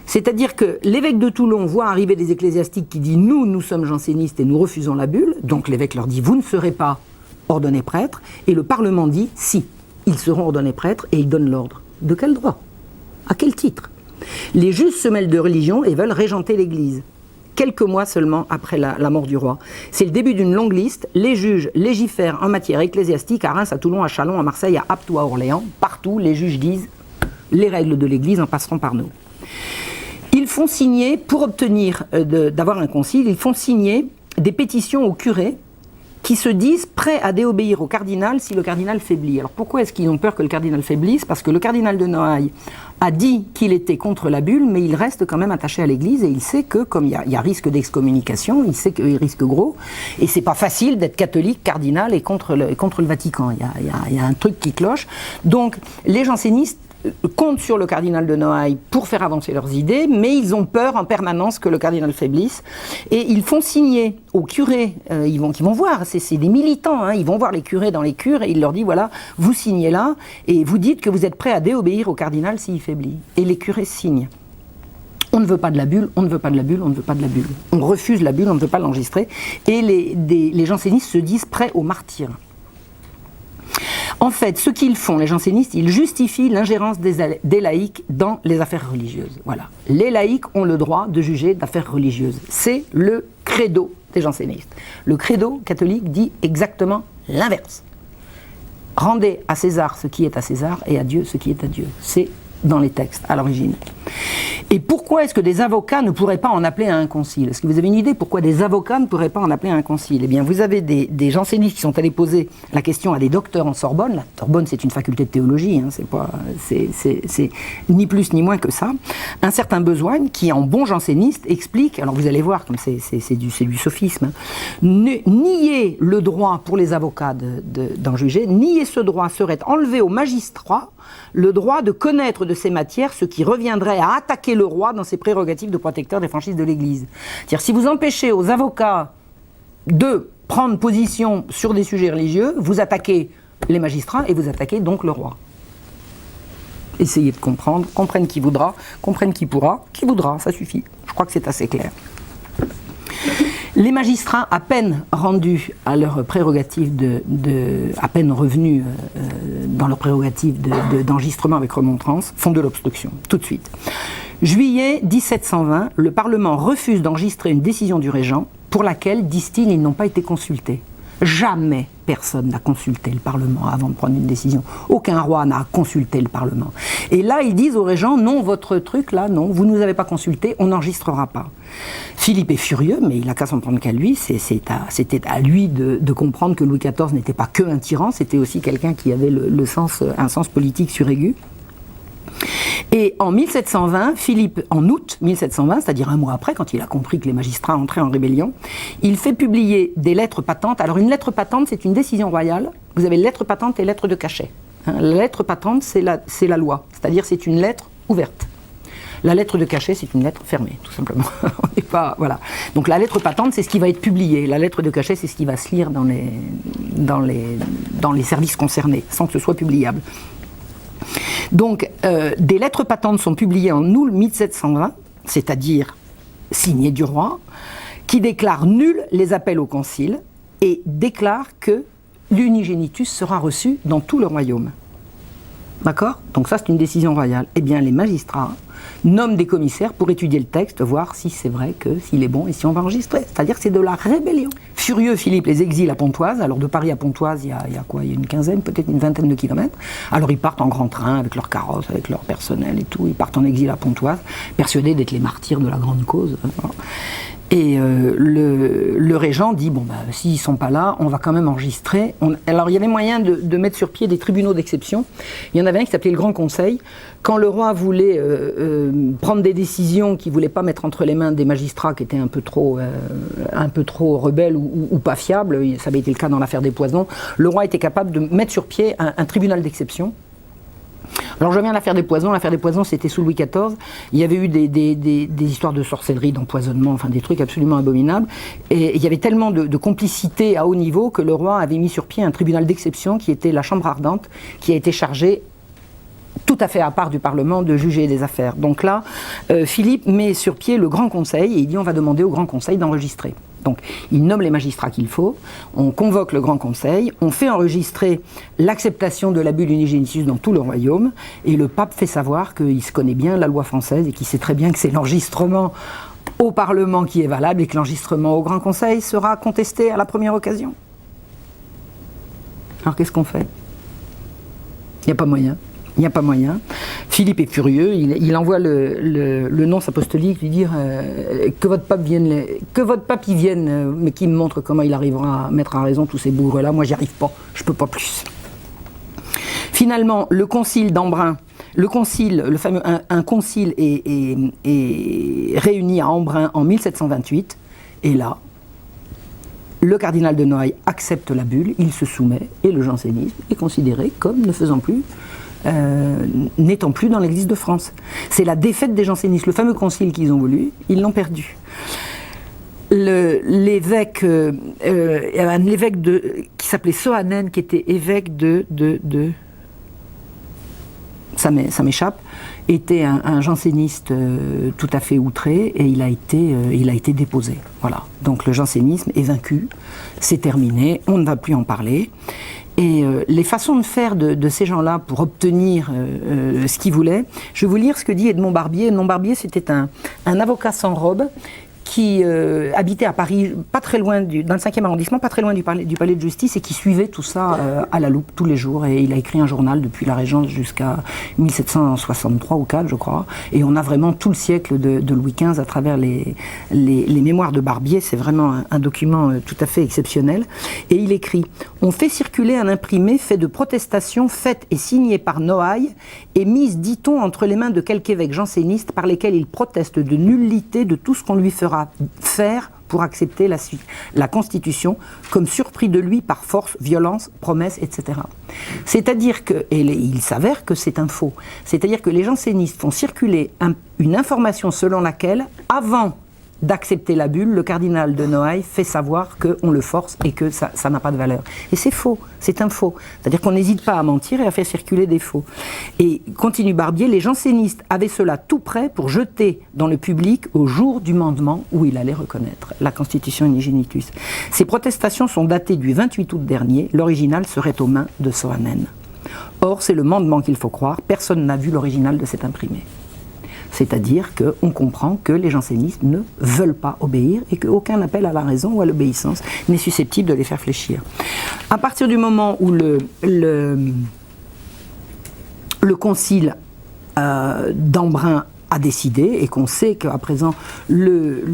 C'est-à-dire que l'évêque de Toulon voit arriver des ecclésiastiques qui disent « nous sommes jansénistes et nous refusons la bulle », donc l'évêque leur dit « vous ne serez pas ordonnés prêtres », et le Parlement dit « si, ils seront ordonnés prêtres » et il donne l'ordre. De quel droit? À quel titre? Les juges se mêlent de religion et veulent régenter l'Église. Quelques mois seulement après la mort du roi. C'est le début d'une longue liste. Les juges légifèrent en matière ecclésiastique à Reims, à Toulon, à Châlons, à Marseille, à Apt ou à Orléans. Partout, les juges disent « les règles de l'Église en passeront par nous ». Ils font signer, pour obtenir d'avoir un concile, ils font signer des pétitions aux curés qui se disent prêts à déobéir au cardinal si le cardinal faiblit. Alors pourquoi est-ce qu'ils ont peur que le cardinal faiblisse? Parce que le cardinal de Noailles a dit qu'il était contre la bulle, mais il reste quand même attaché à l'Église et il sait que, comme il y a risque d'excommunication, il sait qu'il risque gros, et c'est pas facile d'être catholique, cardinal et contre le Vatican. Il y a un truc qui cloche. Donc les jansénistes comptent sur le cardinal de Noailles pour faire avancer leurs idées, mais ils ont peur en permanence que le cardinal faiblisse. Et ils font signer aux curés, qui vont voir, c'est des militants, hein, ils vont voir les curés dans les cures et ils leur disent, voilà, vous signez là, et vous dites que vous êtes prêts à déobéir au cardinal s'il faiblit. Et les curés signent. On ne veut pas de la bulle, on ne veut pas de la bulle, on ne veut pas de la bulle. On refuse la bulle, on ne veut pas l'enregistrer. Et les jansénistes se disent prêts au martyre. En fait, ce qu'ils font, les jansénistes, ils justifient l'ingérence des laïcs dans les affaires religieuses. Voilà. Les laïcs ont le droit de juger d'affaires religieuses. C'est le credo des jansénistes. Le credo catholique dit exactement l'inverse. Rendez à César ce qui est à César et à Dieu ce qui est à Dieu. C'est dans les textes, à l'origine. Et pourquoi est-ce que des avocats ne pourraient pas en appeler à un concile? Est-ce que vous avez une idée pourquoi des avocats ne pourraient pas en appeler à un concile? Eh bien, vous avez des jansénistes qui sont allés poser la question à des docteurs en Sorbonne. La Sorbonne, c'est une faculté de théologie, hein, c'est ni plus ni moins que ça. Un certain Besoigne, qui en bon janséniste explique, alors vous allez voir comme c'est du sophisme, hein, nier le droit pour les avocats d'en juger, nier ce droit serait enlever aux magistrats le droit de connaître de ces matières ce qui reviendrait à attaquer le roi dans ses prérogatives de protecteur des franchises de l'Église. C'est-à-dire, si vous empêchez aux avocats de prendre position sur des sujets religieux, vous attaquez les magistrats et vous attaquez donc le roi. Essayez de comprendre, comprenne qui voudra, comprenne qui pourra, qui voudra, ça suffit. Je crois que c'est assez clair. Les magistrats, à peine rendus à leur prérogative à peine revenus dans leur prérogative d'enregistrement avec remontrance, font de l'obstruction, tout de suite. Juillet 1720, le Parlement refuse d'enregistrer une décision du régent pour laquelle, disent-ils, ils n'ont pas été consultés. Jamais personne n'a consulté le Parlement avant de prendre une décision. Aucun roi n'a consulté le Parlement. Et là, ils disent au régent, non, votre truc, là, non, vous ne nous avez pas consulté, on n'enregistrera pas. Philippe est furieux, mais il n'a qu'à s'en prendre qu'à lui. C'était à lui de comprendre que Louis XIV n'était pas que un tyran, c'était aussi quelqu'un qui avait un sens politique suraigu. Et en 1720, Philippe, en août 1720, c'est-à-dire un mois après, quand il a compris que les magistrats entraient en rébellion, il fait publier des lettres patentes. Alors une lettre patente, c'est une décision royale. Vous avez lettre patente et lettre de cachet. Hein, la lettre patente, c'est la loi, c'est-à-dire c'est une lettre ouverte. La lettre de cachet, c'est une lettre fermée, tout simplement. On n'est pas, voilà. Donc la lettre patente, c'est ce qui va être publié. La lettre de cachet, c'est ce qui va se lire dans les services concernés, sans que ce soit publiable. Donc, des lettres patentes sont publiées en août 1720, c'est-à-dire signées du roi, qui déclarent nuls les appels au concile et déclarent que l'unigénitus sera reçu dans tout le royaume. D'accord? Donc ça, c'est une décision royale. Eh bien, les magistrats nomment des commissaires pour étudier le texte, voir si c'est vrai, s'il est bon et si on va enregistrer. C'est-à-dire que c'est de la rébellion. Furieux, Philippe les exile à Pontoise. Alors de Paris à Pontoise, il y a quoi? Il y a une quinzaine, peut-être une vingtaine de kilomètres. Alors ils partent en grand train, avec leur carrosse, avec leur personnel et tout. Ils partent en exil à Pontoise, persuadés d'être les martyrs de la grande cause. Et le régent dit, bon, bah, s'ils ne sont pas là, on va quand même enregistrer. Alors, il y avait moyen de mettre sur pied des tribunaux d'exception. Il y en avait un qui s'appelait le Grand Conseil. Quand le roi voulait prendre des décisions qu'il ne voulait pas mettre entre les mains des magistrats qui étaient un peu trop rebelles ou pas fiables, ça avait été le cas dans l'affaire des Poisons, le roi était capable de mettre sur pied un tribunal d'exception. Alors je reviens à l'affaire des Poisons. L'affaire des Poisons, c'était sous Louis XIV. Il y avait eu des histoires de sorcellerie, d'empoisonnement, enfin des trucs absolument abominables. Et il y avait tellement de complicité à haut niveau que le roi avait mis sur pied un tribunal d'exception qui était la Chambre ardente, qui a été chargée tout à fait à part du Parlement de juger des affaires. Donc là, Philippe met sur pied le Grand Conseil et il dit on va demander au Grand Conseil d'enregistrer. Donc, il nomme les magistrats qu'il faut, on convoque le Grand Conseil, on fait enregistrer l'acceptation de la bulle Unigenitus dans tout le royaume, et le pape fait savoir qu'il se connaît bien la loi française et qu'il sait très bien que c'est l'enregistrement au Parlement qui est valable et que l'enregistrement au Grand Conseil sera contesté à la première occasion. Alors, qu'est-ce qu'on fait? Il n'y a pas moyen. Il n'y a pas moyen. Philippe est furieux, il envoie le nonce apostolique lui dire que votre pape y vienne, mais qu'il me montre comment il arrivera à mettre à raison tous ces bougres-là. Moi, j'y arrive pas, je peux pas plus. Finalement, le concile d'Embrun, un concile est réuni à Embrun en 1728, et là, le cardinal de Noailles accepte la bulle, il se soumet, et le jansénisme est considéré comme n'étant plus dans l'Église de France. C'est la défaite des jansénistes. Le fameux concile qu'ils ont voulu, ils l'ont perdu. L'évêque qui s'appelait Soanen, qui était évêque ça m'échappe, était un janséniste tout à fait outré et il a été déposé. Voilà. Donc le jansénisme est vaincu, c'est terminé, on ne va plus en parler. Et les façons de faire de ces gens-là pour obtenir ce qu'ils voulaient, je vais vous lire ce que dit Edmond Barbier. Edmond Barbier, c'était un avocat sans robe qui habitait à Paris, pas très loin dans le 5e arrondissement, pas très loin du palais de justice, et qui suivait tout ça à la loupe tous les jours. Et il a écrit un journal depuis la Régence jusqu'à 1763 ou 4, je crois. Et on a vraiment tout le siècle de Louis XV à travers les mémoires de Barbier. C'est vraiment un document tout à fait exceptionnel. Et il écrit « On fait circuler un imprimé fait de protestations faites et signées par Noailles et mises, dit-on, entre les mains de quelque évêque janséniste par lesquels il proteste de nullité de tout ce qu'on lui fera faire pour accepter la Constitution comme surpris de lui par force, violence, promesse, etc. » C'est-à-dire que, et il s'avère que c'est un faux, c'est-à-dire que les jansénistes font circuler une information selon laquelle, avant d'accepter la bulle, le cardinal de Noailles fait savoir qu'on le force et que ça n'a pas de valeur. Et c'est faux, c'est un faux. C'est-à-dire qu'on n'hésite pas à mentir et à faire circuler des faux. Et continue Barbier, les jansénistes avaient cela tout prêt pour jeter dans le public au jour du mandement où il allait reconnaître la Constitution Unigenitus. Ces protestations sont datées du 28 août dernier, l'original serait aux mains de Soanen. Or, c'est le mandement qu'il faut croire, personne n'a vu l'original de cet imprimé. C'est-à-dire qu'on comprend que les jansénistes ne veulent pas obéir et qu'aucun appel à la raison ou à l'obéissance n'est susceptible de les faire fléchir. À partir du moment où le concile d'Embrun a décidé et qu'on sait qu'à présent l'Église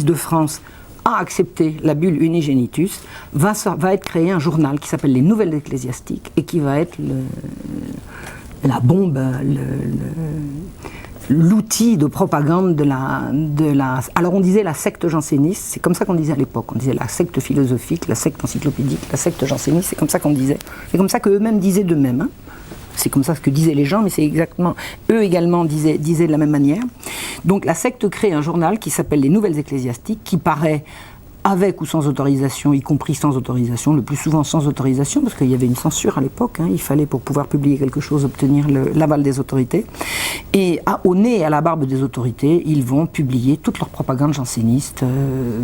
de France a accepté la bulle Unigenitus, va être créé un journal qui s'appelle Les Nouvelles Ecclésiastiques et qui va être la bombe, l'outil de propagande de la... Alors on disait la secte janséniste, c'est comme ça qu'on disait à l'époque, on disait la secte philosophique, la secte encyclopédique, la secte janséniste, c'est comme ça qu'on disait. C'est comme ça qu'eux-mêmes disaient d'eux-mêmes. Hein. C'est comme ça ce que disaient les gens, mais c'est exactement... Eux également disaient de la même manière. Donc la secte crée un journal qui s'appelle Les Nouvelles Ecclésiastiques, qui paraît avec ou sans autorisation, y compris sans autorisation, le plus souvent sans autorisation, parce qu'il y avait une censure à l'époque, il fallait pour pouvoir publier quelque chose obtenir l'aval des autorités. Et au nez et à la barbe des autorités, ils vont publier toute leur propagande janséniste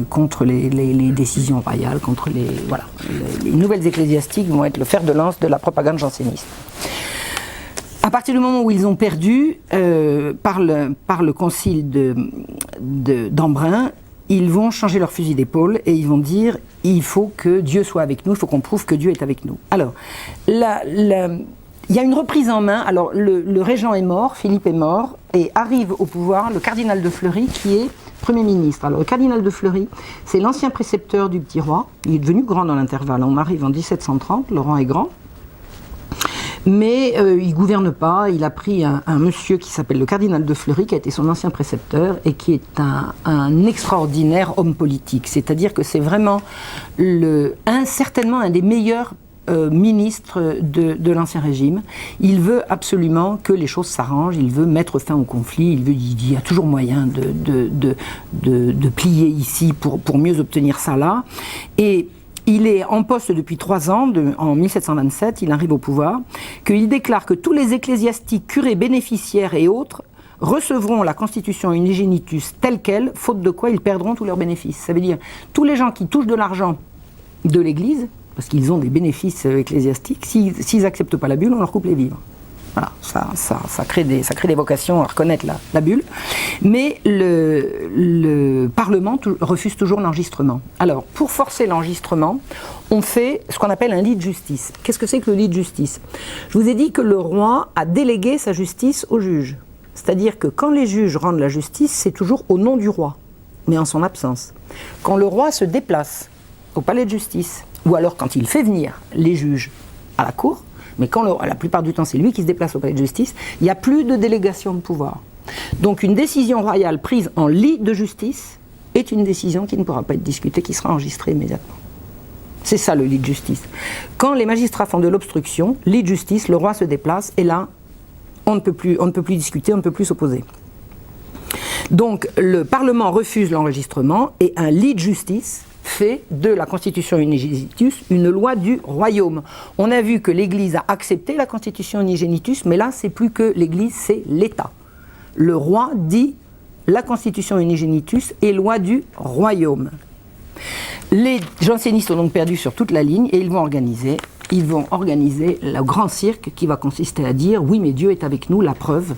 contre les décisions royales, contre les nouvelles ecclésiastiques vont être le fer de lance de la propagande janséniste. À partir du moment où ils ont perdu, par le concile d'Embrun, ils vont changer leur fusil d'épaule et ils vont dire il faut que Dieu soit avec nous, il faut qu'on prouve que Dieu est avec nous. Alors, il y a une reprise en main. Alors, le régent est mort, Philippe est mort, et arrive au pouvoir le cardinal de Fleury qui est Premier ministre. Alors, le cardinal de Fleury, c'est l'ancien précepteur du petit roi. Il est devenu grand dans l'intervalle. On arrive en 1730, le roi est grand. Mais il ne gouverne pas, il a pris un monsieur qui s'appelle le cardinal de Fleury, qui a été son ancien précepteur, et qui est un extraordinaire homme politique. C'est-à-dire que c'est vraiment certainement un des meilleurs ministres de l'Ancien Régime. Il veut absolument que les choses s'arrangent, il veut mettre fin au conflit, il y a toujours moyen de plier ici pour mieux obtenir ça là. Et il est en poste depuis 3 ans, en 1727, il arrive au pouvoir, qu'il déclare que tous les ecclésiastiques, curés, bénéficiaires et autres recevront la constitution unigenitus telle qu'elle, faute de quoi ils perdront tous leurs bénéfices. Ça veut dire, tous les gens qui touchent de l'argent de l'Église, parce qu'ils ont des bénéfices ecclésiastiques, s'ils n'acceptent pas la bulle, on leur coupe les vivres. Voilà, ça crée des vocations à reconnaître la bulle. Mais le Parlement refuse toujours l'enregistrement. Alors, pour forcer l'enregistrement, on fait ce qu'on appelle un lit de justice. Qu'est-ce que c'est que le lit de justice ? Je vous ai dit que le roi a délégué sa justice aux juges. C'est-à-dire que quand les juges rendent la justice, c'est toujours au nom du roi, mais en son absence. Quand le roi se déplace au palais de justice, ou alors quand il fait venir les juges à la cour, mais quand la plupart du temps c'est lui qui se déplace au palais de justice, il n'y a plus de délégation de pouvoir. Donc une décision royale prise en lit de justice est une décision qui ne pourra pas être discutée, qui sera enregistrée immédiatement. C'est ça le lit de justice. Quand les magistrats font de l'obstruction, lit de justice, le roi se déplace et là, on ne peut plus discuter, on ne peut plus s'opposer. Donc le Parlement refuse l'enregistrement et un lit de justice fait de la Constitution unigenitus une loi du royaume. On a vu que l'Église a accepté la Constitution unigenitus, mais là, c'est plus que l'Église, c'est l'État. Le roi dit la Constitution unigenitus est loi du royaume. Les jansénistes ont donc perdu sur toute la ligne et ils vont organiser le grand cirque qui va consister à dire oui, mais Dieu est avec nous, la preuve.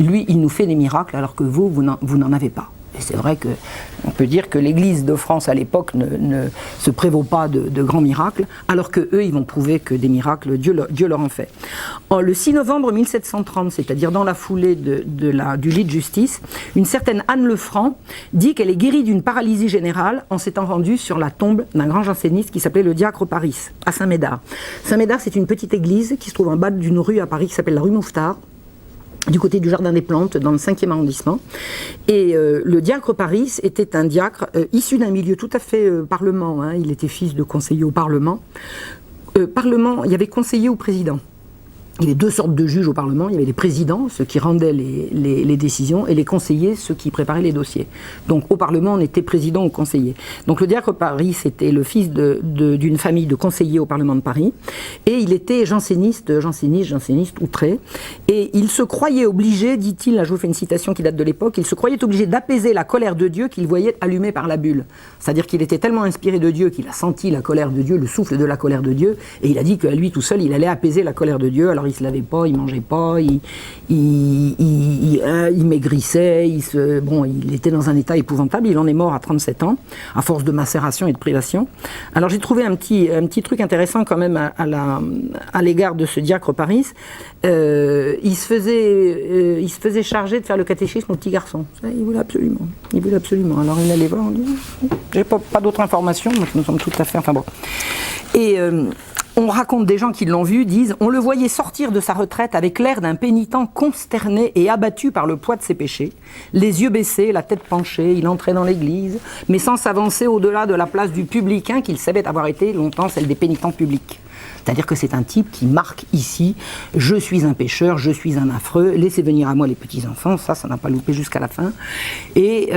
Lui, il nous fait des miracles alors que vous n'en avez pas. Et c'est vrai qu'on peut dire que l'Église de France à l'époque ne se prévaut pas de grands miracles, alors qu'eux, ils vont prouver que des miracles, Dieu leur en fait. Le 6 novembre 1730, c'est-à-dire dans la foulée du lit de justice, une certaine Anne Lefranc dit qu'elle est guérie d'une paralysie générale en s'étant rendue sur la tombe d'un grand janséniste qui s'appelait le diacre Paris, à Saint-Médard. Saint-Médard, c'est une petite église qui se trouve en bas d'une rue à Paris qui s'appelle la rue Mouffetard, du côté du Jardin des Plantes, dans le 5e arrondissement. Et le diacre Paris était un diacre issu d'un milieu tout à fait parlement. Il était fils de conseiller au Parlement. Il y avait conseiller ou président. Il y avait 2 sortes de juges au Parlement. Il y avait les présidents, ceux qui rendaient les décisions, et les conseillers, ceux qui préparaient les dossiers. Donc au Parlement, on était président ou conseiller. Donc le diacre Paris était le fils d'une famille de conseillers au Parlement de Paris, et il était janséniste outré, et il se croyait obligé, dit-il, là je vous fais une citation qui date de l'époque, il se croyait obligé d'apaiser la colère de Dieu qu'il voyait allumée par la bulle. C'est-à-dire qu'il était tellement inspiré de Dieu qu'il a senti la colère de Dieu, le souffle de la colère de Dieu, et il a dit qu'à lui tout seul, il allait apaiser la colère de Dieu. Alors il se lavait pas, il mangeait pas, il maigrissait, il était dans un état épouvantable. Il en est mort à 37 ans, à force de macération et de privation. Alors j'ai trouvé un petit truc intéressant quand même à l'égard de ce diacre Paris. Il se faisait charger de faire le catéchisme aux petits garçons. Il voulait absolument. Alors il allait voir, on dit, j'ai pas d'autres informations, donc nous sommes tout à fait, enfin bon. Et on raconte, des gens qui l'ont vu disent « On le voyait sortir de sa retraite avec l'air d'un pénitent consterné et abattu par le poids de ses péchés. Les yeux baissés, la tête penchée, il entrait dans l'église, mais sans s'avancer au-delà de la place du publicain qu'il savait avoir été longtemps celle des pénitents publics. » C'est-à-dire que c'est un type qui marque ici, je suis un pécheur, je suis un affreux, laissez venir à moi les petits-enfants, ça n'a pas loupé jusqu'à la fin. Et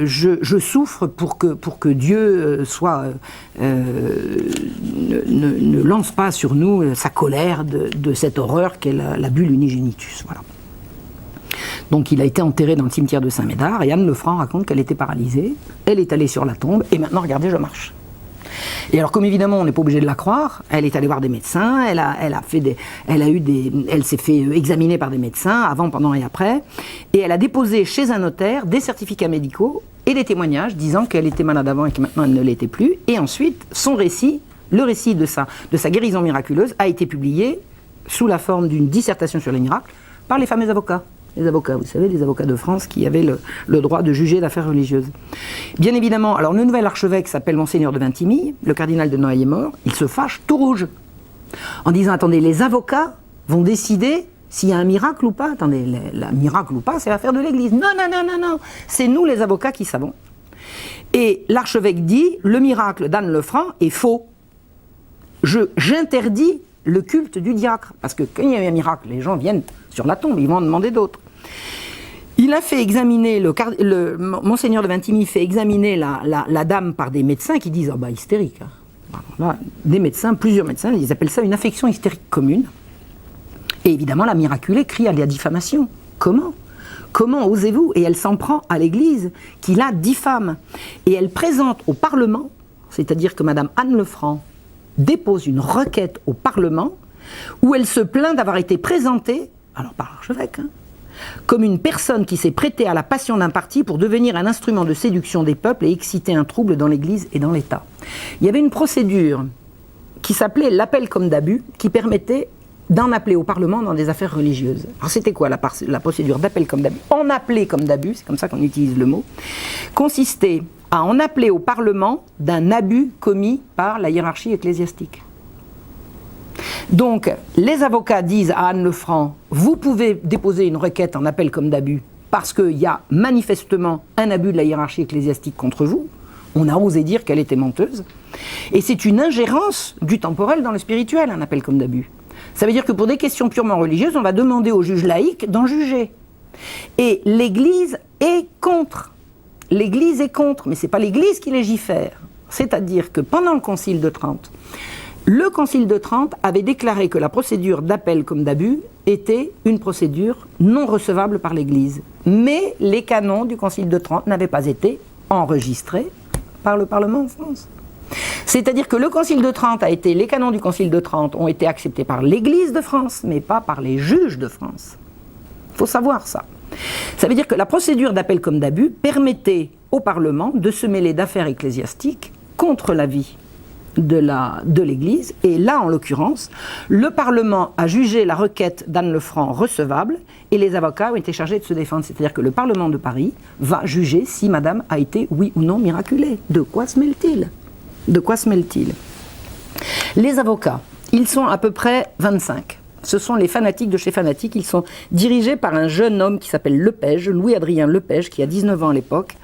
je souffre pour que Dieu ne lance pas sur nous sa colère de cette horreur qu'est la bulle unigenitus. Voilà. Donc il a été enterré dans le cimetière de Saint-Médard, et Anne Lefranc raconte qu'elle était paralysée, elle est allée sur la tombe, et maintenant regardez, je marche. Et alors, comme évidemment, on n'est pas obligé de la croire, elle est allée voir des médecins, elle s'est fait examiner par des médecins, avant, pendant et après, et elle a déposé chez un notaire des certificats médicaux et des témoignages disant qu'elle était malade avant et que maintenant elle ne l'était plus. Et ensuite, son récit, le récit de sa guérison miraculeuse, a été publié sous la forme d'une dissertation sur les miracles par les fameux avocats. Les avocats, vous savez, les avocats de France qui avaient le droit de juger d'affaires religieuses. Bien évidemment, alors le nouvel archevêque s'appelle Monseigneur de Vintimille, le cardinal de Noailles est mort, il se fâche tout rouge, en disant, attendez, les avocats vont décider s'il y a un miracle ou pas. Attendez, le miracle ou pas, c'est l'affaire de l'Église. Non, c'est nous les avocats qui savons. Et l'archevêque dit, le miracle d'Anne Lefranc est faux. J'interdis le culte du diacre, parce que quand il y a un miracle, les gens viennent sur la tombe, ils vont en demander d'autres. Il a fait examiner, Monseigneur de Vintimille fait examiner la dame par des médecins qui disent, hystérique. Hein. Là, des médecins, plusieurs médecins, ils appellent ça une affection hystérique commune. Et évidemment, la miraculée crie à la diffamation. Comment osez-vous? Et elle s'en prend à l'Église qui la diffame. Et elle présente au Parlement, c'est-à-dire que Madame Anne Lefranc dépose une requête au Parlement où elle se plaint d'avoir été présentée, alors par l'archevêque, comme une personne qui s'est prêtée à la passion d'un parti pour devenir un instrument de séduction des peuples et exciter un trouble dans l'Église et dans l'État. Il y avait une procédure qui s'appelait l'appel comme d'abus, qui permettait d'en appeler au Parlement dans des affaires religieuses. Alors c'était quoi la procédure d'appel comme d'abus? En appeler comme d'abus, c'est comme ça qu'on utilise le mot, consistait à en appeler au Parlement d'un abus commis par la hiérarchie ecclésiastique. Donc, les avocats disent à Anne Lefranc, vous pouvez déposer une requête en appel comme d'abus parce qu'il y a manifestement un abus de la hiérarchie ecclésiastique contre vous. On a osé dire qu'elle était menteuse. Et c'est une ingérence du temporel dans le spirituel, un appel comme d'abus. Ça veut dire que pour des questions purement religieuses, on va demander aux juges laïcs d'en juger. Et l'Église est contre. L'Église est contre, mais ce n'est pas l'Église qui légifère. C'est-à-dire que pendant le Concile de Trente, le Concile de Trente avait déclaré que la procédure d'appel comme d'abus était une procédure non recevable par l'Église. Mais les canons du Concile de Trente n'avaient pas été enregistrés par le Parlement en France. C'est-à-dire que le Concile de Trente les canons du Concile de Trente ont été acceptés par l'Église de France, mais pas par les juges de France. Il faut savoir ça. Ça veut dire que la procédure d'appel comme d'abus permettait au Parlement de se mêler d'affaires ecclésiastiques contre l'avis de l'Église, et là en l'occurrence, le Parlement a jugé la requête d'Anne Lefranc recevable et les avocats ont été chargés de se défendre. C'est-à-dire que le Parlement de Paris va juger si Madame a été oui ou non miraculée. De quoi se mêle-t-il? Les avocats, ils sont à peu près 25. Ce sont les fanatiques de chez Fanatiques. Ils sont dirigés par un jeune homme qui s'appelle Lepage, Louis-Adrien Lepage, qui a 19 ans à l'époque.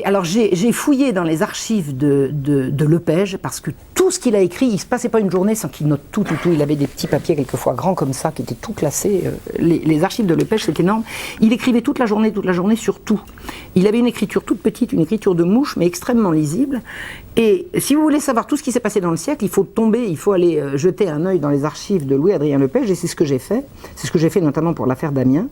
Alors j'ai fouillé dans les archives de Lepage, parce que tout ce qu'il a écrit, il ne se passait pas une journée sans qu'il note tout. Il avait des petits papiers quelquefois grands comme ça, qui étaient tout classés. Les archives de Lepage, c'est énorme. Il écrivait toute la journée sur tout. Il avait une écriture toute petite, une écriture de mouche, mais extrêmement lisible. Et si vous voulez savoir tout ce qui s'est passé dans le siècle, il faut aller jeter un œil dans les archives de Louis-Adrien Lepage, et c'est ce que j'ai fait. C'est ce que j'ai fait notamment pour l'affaire d'Amiens.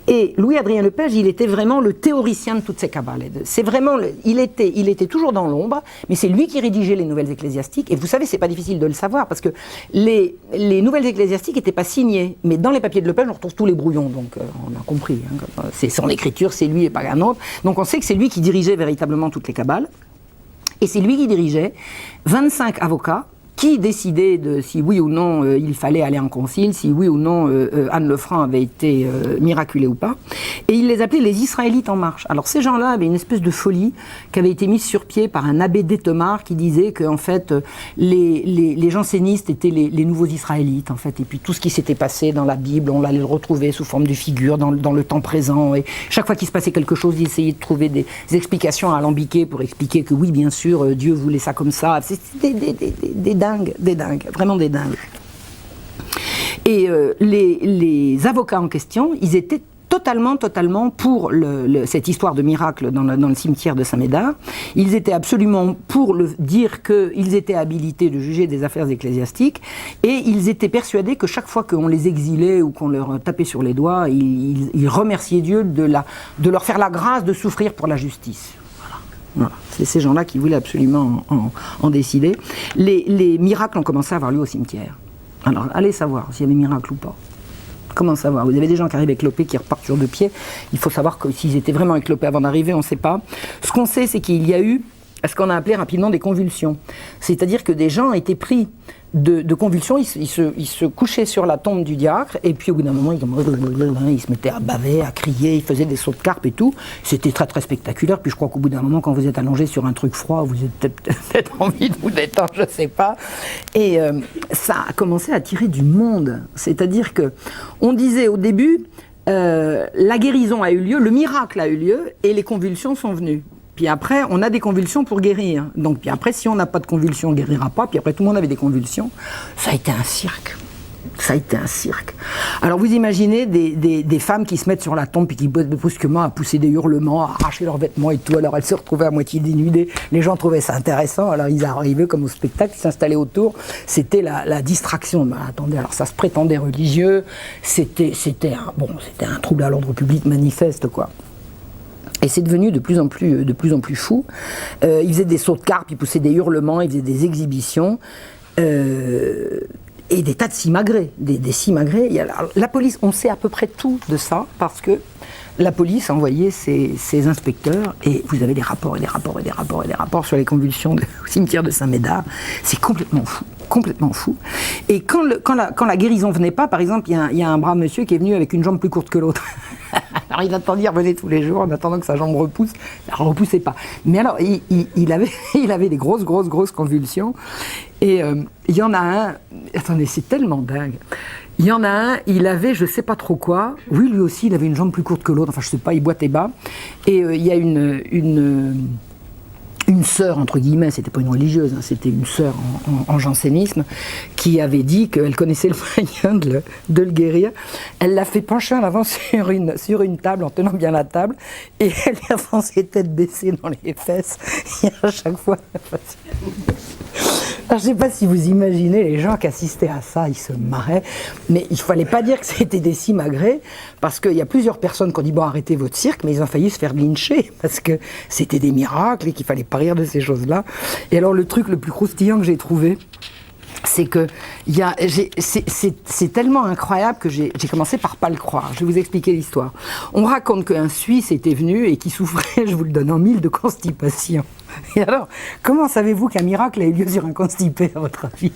Et Louis-Adrien Lepage, il était vraiment le théoricien de toutes ces cabales. C'est vraiment, il était toujours dans l'ombre, mais c'est lui qui rédigeait les nouvelles ecclésiastiques. Et vous savez, c'est pas difficile de le savoir, parce que les nouvelles ecclésiastiques n'étaient pas signées. Mais dans les papiers de Lepage, on retrouve tous les brouillons, donc on a compris. C'est son écriture, c'est lui et pas un autre. Donc on sait que c'est lui qui dirigeait véritablement toutes les cabales. Et c'est lui qui dirigeait 25 avocats qui décidaient de si oui ou non il fallait aller en concile, si oui ou non Anne Lefranc avait été miraculée ou pas. Et il les appelait les Israélites en marche. Alors ces gens-là avaient une espèce de folie qui avait été mise sur pied par un abbé d'Ettemar qui disait que en fait les jansénistes étaient les nouveaux Israélites en fait. Et puis tout ce qui s'était passé dans la Bible, on allait le retrouver sous forme de figures dans le temps présent. Et chaque fois qu'il se passait quelque chose, ils essayaient de trouver des explications alambiquées pour expliquer que oui, bien sûr, Dieu voulait ça comme ça. C'était des dingueries dingues, vraiment des dingues. Et les avocats en question, ils étaient totalement pour cette histoire de miracle dans le cimetière de Saint-Médard. Ils étaient absolument pour dire qu'ils étaient habilités de juger des affaires ecclésiastiques, et ils étaient persuadés que chaque fois qu'on les exilait ou qu'on leur tapait sur les doigts, ils remerciaient Dieu de leur faire la grâce de souffrir pour la justice. Voilà. C'est ces gens-là qui voulaient absolument en décider. Les miracles ont commencé à avoir lieu au cimetière. Alors, allez savoir s'il y a des miracles ou pas. Comment savoir? Vous avez des gens qui arrivent éclopés, qui repartent sur deux pieds. Il faut savoir que s'ils étaient vraiment éclopés avant d'arriver, on ne sait pas. Ce qu'on sait, c'est qu'il y a eu ce qu'on a appelé rapidement des convulsions. C'est-à-dire que des gens étaient pris de convulsions, ils se couchaient sur la tombe du diacre, et puis au bout d'un moment, ils se mettaient à baver, à crier, ils faisaient des sauts de carpe et tout. C'était très très spectaculaire. Puis je crois qu'au bout d'un moment, quand vous êtes allongé sur un truc froid, vous avez peut-être envie de vous détendre, je ne sais pas. Et ça a commencé à attirer du monde. C'est-à-dire que on disait au début, la guérison a eu lieu, le miracle a eu lieu, et les convulsions sont venues. Puis après, on a des convulsions pour guérir. Donc, puis après, si on n'a pas de convulsions, on ne guérira pas. Puis après, tout le monde avait des convulsions. Ça a été un cirque. Ça a été un cirque. Alors, vous imaginez des femmes qui se mettent sur la tombe puis qui brusquement à pousser des hurlements, à arracher leurs vêtements et tout. Alors, elles se retrouvaient à moitié dénudées. Les gens trouvaient ça intéressant. Alors, ils arrivaient comme au spectacle, ils s'installaient autour. C'était la distraction. Ben, attendez, alors ça se prétendait religieux. C'était un trouble à l'ordre public manifeste, quoi. Et c'est devenu de plus en plus fou. Ils faisaient des sauts de carpe, ils poussaient des hurlements, ils faisaient des exhibitions. Et des tas de simagrées, des simagrées. La police, on sait à peu près tout de ça, parce que la police a envoyé ses inspecteurs, et vous avez des rapports sur les convulsions au cimetière de Saint-Médard. C'est complètement fou. Et quand la guérison venait pas, par exemple, il y a un brave monsieur qui est venu avec une jambe plus courte que l'autre. Alors il attendait, il revenait tous les jours en attendant que sa jambe repousse. Elle ne repoussait pas. Mais alors, il avait des grosses convulsions. Et il y en a un, attendez, c'est tellement dingue. Il y en a un, il avait je sais pas trop quoi. Oui, lui aussi, il avait une jambe plus courte que l'autre. Enfin, je sais pas, il boitait bas. Et il y a une sœur, entre guillemets, c'était pas une religieuse, hein, c'était une sœur en jansénisme, qui avait dit qu'elle connaissait le moyen de le guérir. Elle l'a fait pencher en avant sur une table, en tenant bien la table, et elle lui a foncé tête baissée dans les fesses. Et à chaque fois, alors, je ne sais pas si vous imaginez les gens qui assistaient à ça, ils se marraient, mais il ne fallait pas dire que c'était des simagrées, parce qu'il y a plusieurs personnes qui ont dit bon, arrêtez votre cirque, mais ils ont failli se faire lyncher, parce que c'était des miracles et qu'il ne fallait pas rire de ces choses-là. Et alors le truc le plus croustillant que j'ai trouvé, c'est que c'est tellement incroyable que j'ai commencé par pas le croire. Je vais vous expliquer l'histoire. On raconte qu'un Suisse était venu et qui souffrait, je vous le donne en mille, de constipation. Et alors, comment savez-vous qu'un miracle a eu lieu sur un constipé, à votre avis?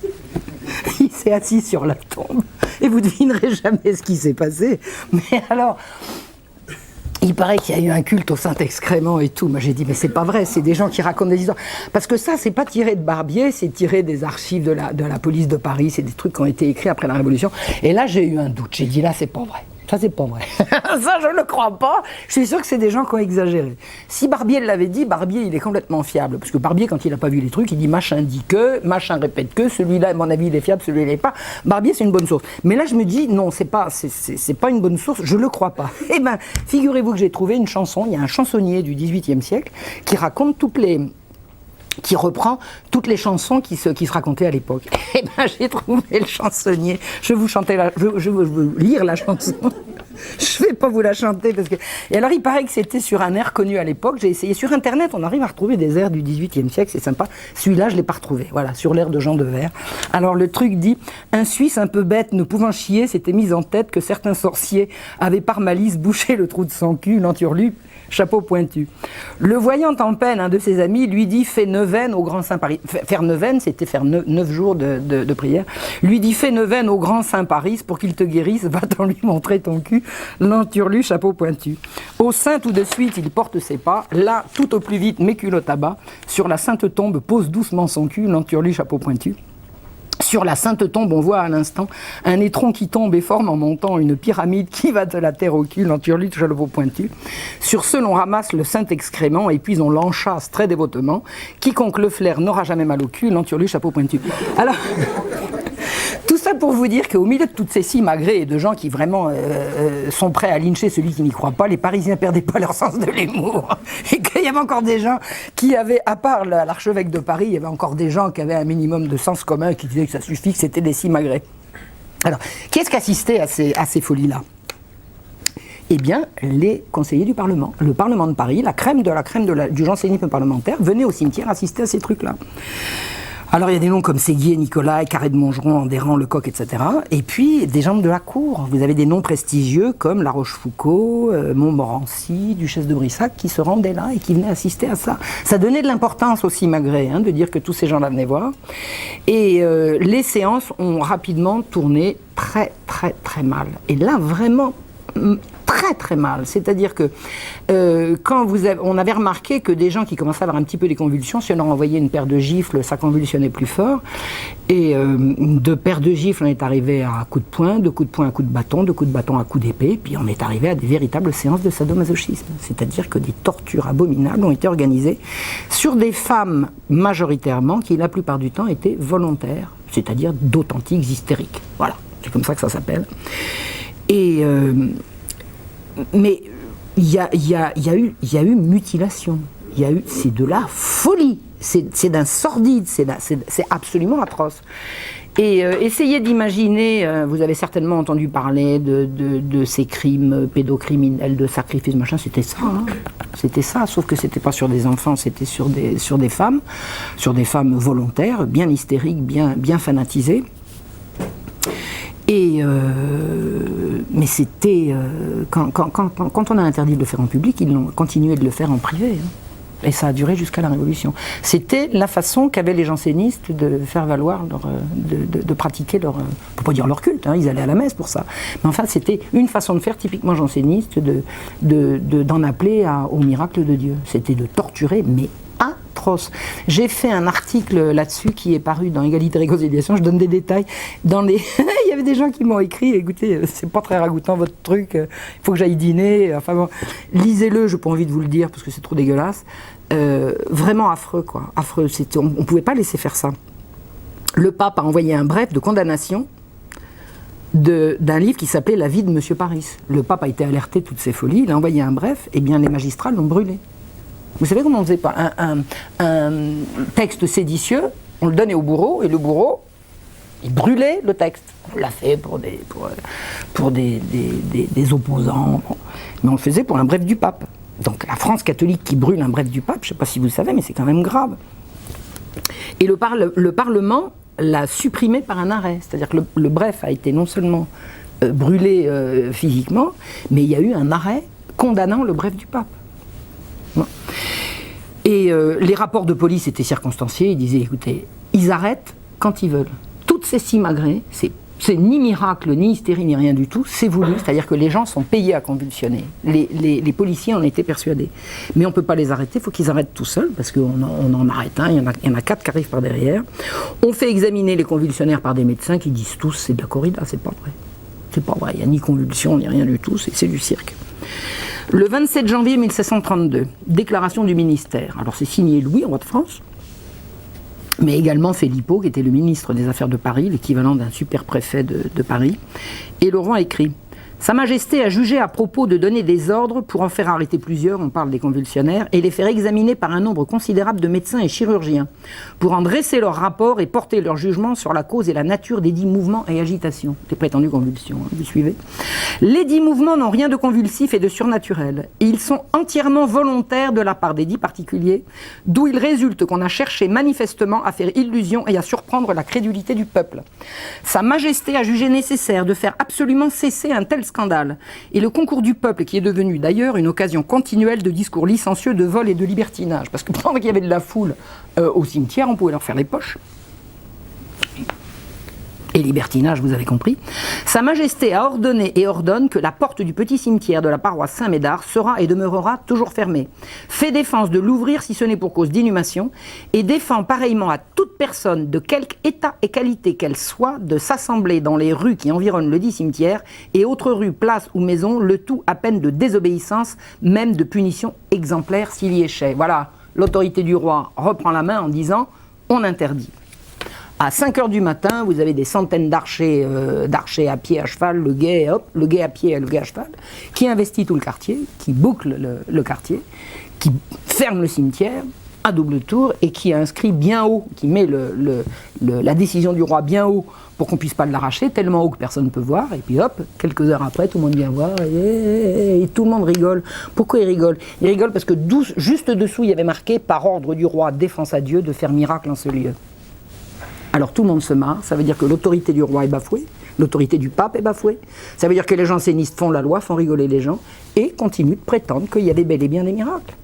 Il s'est assis sur la tombe et vous devinerez jamais ce qui s'est passé. Mais alors, il paraît qu'il y a eu un culte au Saint-Excrément et tout. Moi, j'ai dit, mais c'est pas vrai, c'est des gens qui racontent des histoires. Parce que ça, c'est pas tiré de Barbier, c'est tiré des archives de la police de Paris, c'est des trucs qui ont été écrits après la Révolution. Et là, j'ai eu un doute. J'ai dit, là, c'est pas vrai. Ça, c'est pas vrai. Ça, je ne le crois pas. Je suis sûr que c'est des gens qui ont exagéré. Si Barbier l'avait dit, Barbier, il est complètement fiable. Parce que Barbier, quand il n'a pas vu les trucs, il dit machin dit que, machin répète que, celui-là, à mon avis, il est fiable, celui-là, il n'est pas. Barbier, c'est une bonne source. Mais là, je me dis, non, c'est pas une bonne source, je le crois pas. Eh ben, figurez-vous que j'ai trouvé une chanson, il y a un chansonnier du XVIIIe siècle qui raconte qui reprend toutes les chansons qui se racontaient à l'époque. Eh ben, j'ai trouvé le chansonnier. Je vais vous lire la chanson. Je vais pas vous la chanter parce que. Et alors, il paraît que c'était sur un air connu à l'époque. J'ai essayé sur Internet. On arrive à retrouver des airs du XVIIIe siècle. C'est sympa. Celui-là, je l'ai pas retrouvé. Voilà, sur l'air de Jean Devers. Alors, le truc dit un Suisse un peu bête, ne pouvant chier, s'était mis en tête que certains sorciers avaient par malice bouché le trou de son cul, l'enturlupe, chapeau pointu. Le voyant en peine, un de ses amis lui dit fais neuvaine au grand Saint Paris. Faire neuvaine, c'était faire 9 jours de prière. Lui dit fais neuvaine au grand Saint Paris pour qu'il te guérisse, va-t'en lui montrer ton cul, l'enturlu, chapeau pointu. Au sein tout de suite, il porte ses pas, là, tout au plus vite, mes culottes à bas, sur la sainte tombe pose doucement son cul, l'enturlu, chapeau pointu. Sur la Sainte Tombe, on voit à l'instant un étron qui tombe et forme en montant une pyramide qui va de la terre au cul, en turlute, chevaux pointus. Sur ce, l'on ramasse le saint excrément et puis on l'enchasse très dévotement. Quiconque le flaire n'aura jamais mal au cul, l'enturlu, chapeau pointu. Alors, tout ça pour vous dire qu'au milieu de toutes ces simagrées et de gens qui vraiment sont prêts à lyncher celui qui n'y croit pas, les Parisiens perdaient pas leur sens de l'humour. Et qu'il y avait encore des gens qui avaient, à part l'archevêque de Paris, il y avait encore des gens qui avaient un minimum de sens commun, qui disaient que ça suffit, que c'était des simagrées. Alors, qu'est-ce qu'assistait à ces folies-là ? Eh bien, les conseillers du Parlement, le Parlement de Paris, la crème du jansénisme parlementaire, venaient au cimetière assister à ces trucs-là. Alors il y a des noms comme Séguier, Nicolas, Carré de Montgeron, Andéran, Lecoq, etc. Et puis des gens de la cour. Vous avez des noms prestigieux comme La Rochefoucauld, Montmorency, Duchesse de Brissac qui se rendaient là et qui venaient assister à ça. Ça donnait de l'importance aussi, malgré, de dire que tous ces gens-là venaient voir. Et les séances ont rapidement tourné très très très mal. Et là vraiment très très mal, c'est-à-dire que quand on avait remarqué que des gens qui commençaient à avoir un petit peu des convulsions, si on leur envoyait une paire de gifles, ça convulsionnait plus fort, et de paires de gifles, on est arrivé à coups de poing, de coups de poing à coups de bâton à coups d'épée, puis on est arrivé à des véritables séances de sadomasochisme, c'est-à-dire que des tortures abominables ont été organisées sur des femmes majoritairement qui la plupart du temps étaient volontaires, c'est-à-dire d'authentiques hystériques. Voilà, c'est comme ça que ça s'appelle. Et mais il y a eu mutilation, c'est de la folie, c'est d'un sordide, c'est absolument atroce. Et essayez d'imaginer, vous avez certainement entendu parler de ces crimes pédocriminels, de sacrifices, machin, c'était ça, sauf que c'était pas sur des enfants, c'était sur des femmes volontaires, bien hystériques, bien fanatisées. Et mais c'était quand on a interdit de le faire en public, ils l'ont continué de le faire en privé, et ça a duré jusqu'à la Révolution. C'était la façon qu'avaient les jansénistes de faire valoir de pratiquer leur, on peut pas dire leur culte, ils allaient à la messe pour ça, mais enfin c'était une façon de faire typiquement janséniste, d'en appeler au miracle de Dieu. C'était de torturer, mais atroce. J'ai fait un article là-dessus qui est paru dans Égalité et Réconciliation, je donne des détails. Il y avait des gens qui m'ont écrit, écoutez, c'est pas très ragoûtant votre truc, il faut que j'aille dîner, enfin bon, lisez-le, j'ai pas envie de vous le dire parce que c'est trop dégueulasse. Vraiment affreux, quoi. Affreux, on pouvait pas laisser faire ça. Le pape a envoyé un bref de condamnation d'un livre qui s'appelait La vie de Monsieur Paris. Le pape a été alerté de toutes ces folies, il a envoyé un bref, et bien les magistrats l'ont brûlé. Vous savez comment on faisait pas un texte séditieux, on le donnait au bourreau, et le bourreau, il brûlait le texte. On l'a fait pour des opposants, mais on le faisait pour un bref du pape. Donc la France catholique qui brûle un bref du pape, je ne sais pas si vous le savez, mais c'est quand même grave. Et le Parlement l'a supprimé par un arrêt, c'est-à-dire que le bref a été non seulement brûlé physiquement, mais il y a eu un arrêt condamnant le bref du pape. Et les rapports de police étaient circonstanciés, ils disaient, écoutez, ils arrêtent quand ils veulent. Toutes ces simagrées, c'est ni miracle, ni hystérie, ni rien du tout, c'est voulu, c'est-à-dire que les gens sont payés à convulsionner. Les policiers en étaient persuadés. Mais on ne peut pas les arrêter, il faut qu'ils arrêtent tout seuls, parce qu'on en arrête un, il y en a 4 qui arrivent par derrière. On fait examiner les convulsionnaires par des médecins qui disent tous, c'est de la corrida, c'est pas vrai. C'est pas vrai, il n'y a ni convulsion, ni rien du tout, c'est du cirque. Le 27 janvier 1732, déclaration du ministère. Alors c'est signé Louis, roi de France, mais également Philippot, qui était le ministre des Affaires de Paris, l'équivalent d'un super-préfet de Paris. Et le roi écrit « Sa Majesté a jugé à propos de donner des ordres pour en faire arrêter plusieurs, on parle des convulsionnaires, et les faire examiner par un nombre considérable de médecins et chirurgiens, pour en dresser leur rapport et porter leur jugement sur la cause et la nature des dits mouvements et agitations. » Des prétendues convulsions, vous suivez ? Les dits mouvements n'ont rien de convulsif et de surnaturel, et ils sont entièrement volontaires de la part des dits particuliers, d'où il résulte qu'on a cherché manifestement à faire illusion et à surprendre la crédulité du peuple. Sa Majesté a jugé nécessaire de faire absolument cesser un tel scandale, et le concours du peuple, qui est devenu d'ailleurs une occasion continuelle de discours licencieux, de vol et de libertinage, parce que pendant qu'il y avait de la foule au cimetière, on pouvait leur faire les poches. et libertinage, vous avez compris, Sa Majesté a ordonné et ordonne que la porte du petit cimetière de la paroisse Saint-Médard sera et demeurera toujours fermée. Fait défense de l'ouvrir si ce n'est pour cause d'inhumation et défend pareillement à toute personne de quelque état et qualité qu'elle soit de s'assembler dans les rues qui environnent le dit cimetière et autres rues, places ou maisons, le tout à peine de désobéissance, même de punition exemplaire s'il y échait. Voilà, l'autorité du roi reprend la main en disant « on interdit ». À 5 h du matin, vous avez des centaines d'archers à pied, à cheval, le guet à pied et le guet à cheval, qui investit tout le quartier, qui boucle le quartier, qui ferme le cimetière à double tour et qui inscrit bien haut, qui met la décision du roi bien haut pour qu'on ne puisse pas l'arracher, tellement haut que personne ne peut voir, et puis hop, quelques heures après, tout le monde vient voir, et tout le monde rigole. Pourquoi il rigole? Il rigole parce que juste dessous, il y avait marqué « Par ordre du roi, défense à Dieu de faire miracle en ce lieu ». Alors tout le monde se marre, ça veut dire que l'autorité du roi est bafouée, l'autorité du pape est bafouée, ça veut dire que les jansénistes font la loi, font rigoler les gens, et continuent de prétendre qu'il y avait bel et bien des miracles.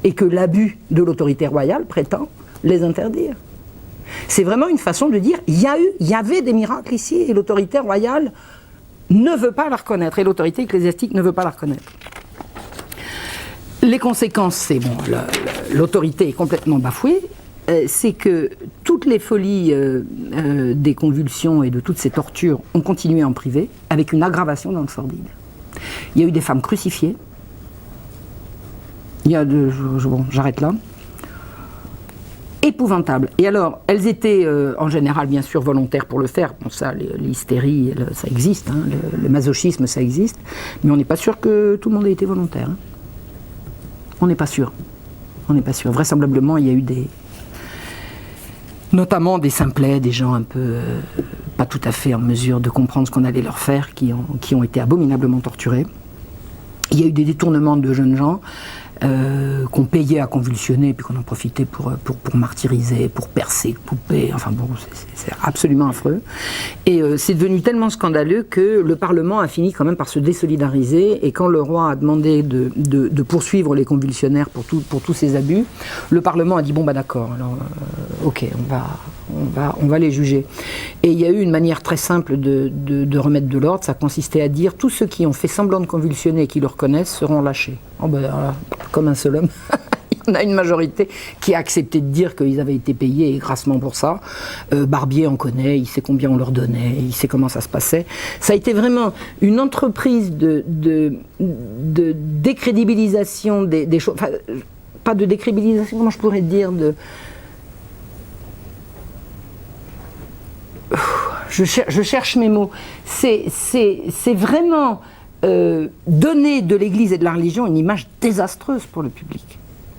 Et que l'abus de l'autorité royale prétend les interdire. C'est vraiment une façon de dire, il y avait des miracles ici, et l'autorité royale ne veut pas la reconnaître, et l'autorité ecclésiastique ne veut pas la reconnaître. Les conséquences, c'est bon, l'autorité est complètement bafouée, c'est que toutes les folies des convulsions et de toutes ces tortures ont continué en privé, avec une aggravation dans le sordide. Il y a eu des femmes crucifiées, bon, j'arrête là, épouvantables. Et alors, elles étaient en général bien sûr volontaires pour le faire, bon ça, l'hystérie, ça existe, hein, le masochisme, ça existe, mais on n'est pas sûr que tout le monde ait été volontaire. Hein. On n'est pas sûr. On n'est pas sûr. Vraisemblablement, il y a eu notamment des simplets, des gens un peu pas tout à fait en mesure de comprendre ce qu'on allait leur faire, qui ont été abominablement torturés. Il y a eu des détournements de jeunes gens qu'on payait à convulsionner, puis qu'on en profitait pour martyriser, pour percer, couper, enfin bon, c'est absolument affreux. Et c'est devenu tellement scandaleux que le Parlement a fini quand même par se désolidariser, et quand le roi a demandé de poursuivre les convulsionnaires pour tous ces abus, le Parlement a dit bon bah d'accord, alors ok, on va les juger. Et il y a eu une manière très simple de remettre de l'ordre, ça consistait à dire tous ceux qui ont fait semblant de convulsionner et qui le reconnaissent seront lâchés. Oh ben, voilà, comme un seul homme. On a une majorité qui a accepté de dire qu'ils avaient été payés grassement pour ça. Barbier en connaît, il sait combien on leur donnait, il sait comment ça se passait. Ça a été vraiment une entreprise de décrédibilisation des choses, enfin, pas de décrédibilisation, comment je pourrais dire, je cherche mes mots. C'est vraiment donner de l'Église et de la religion une image désastreuse pour le public.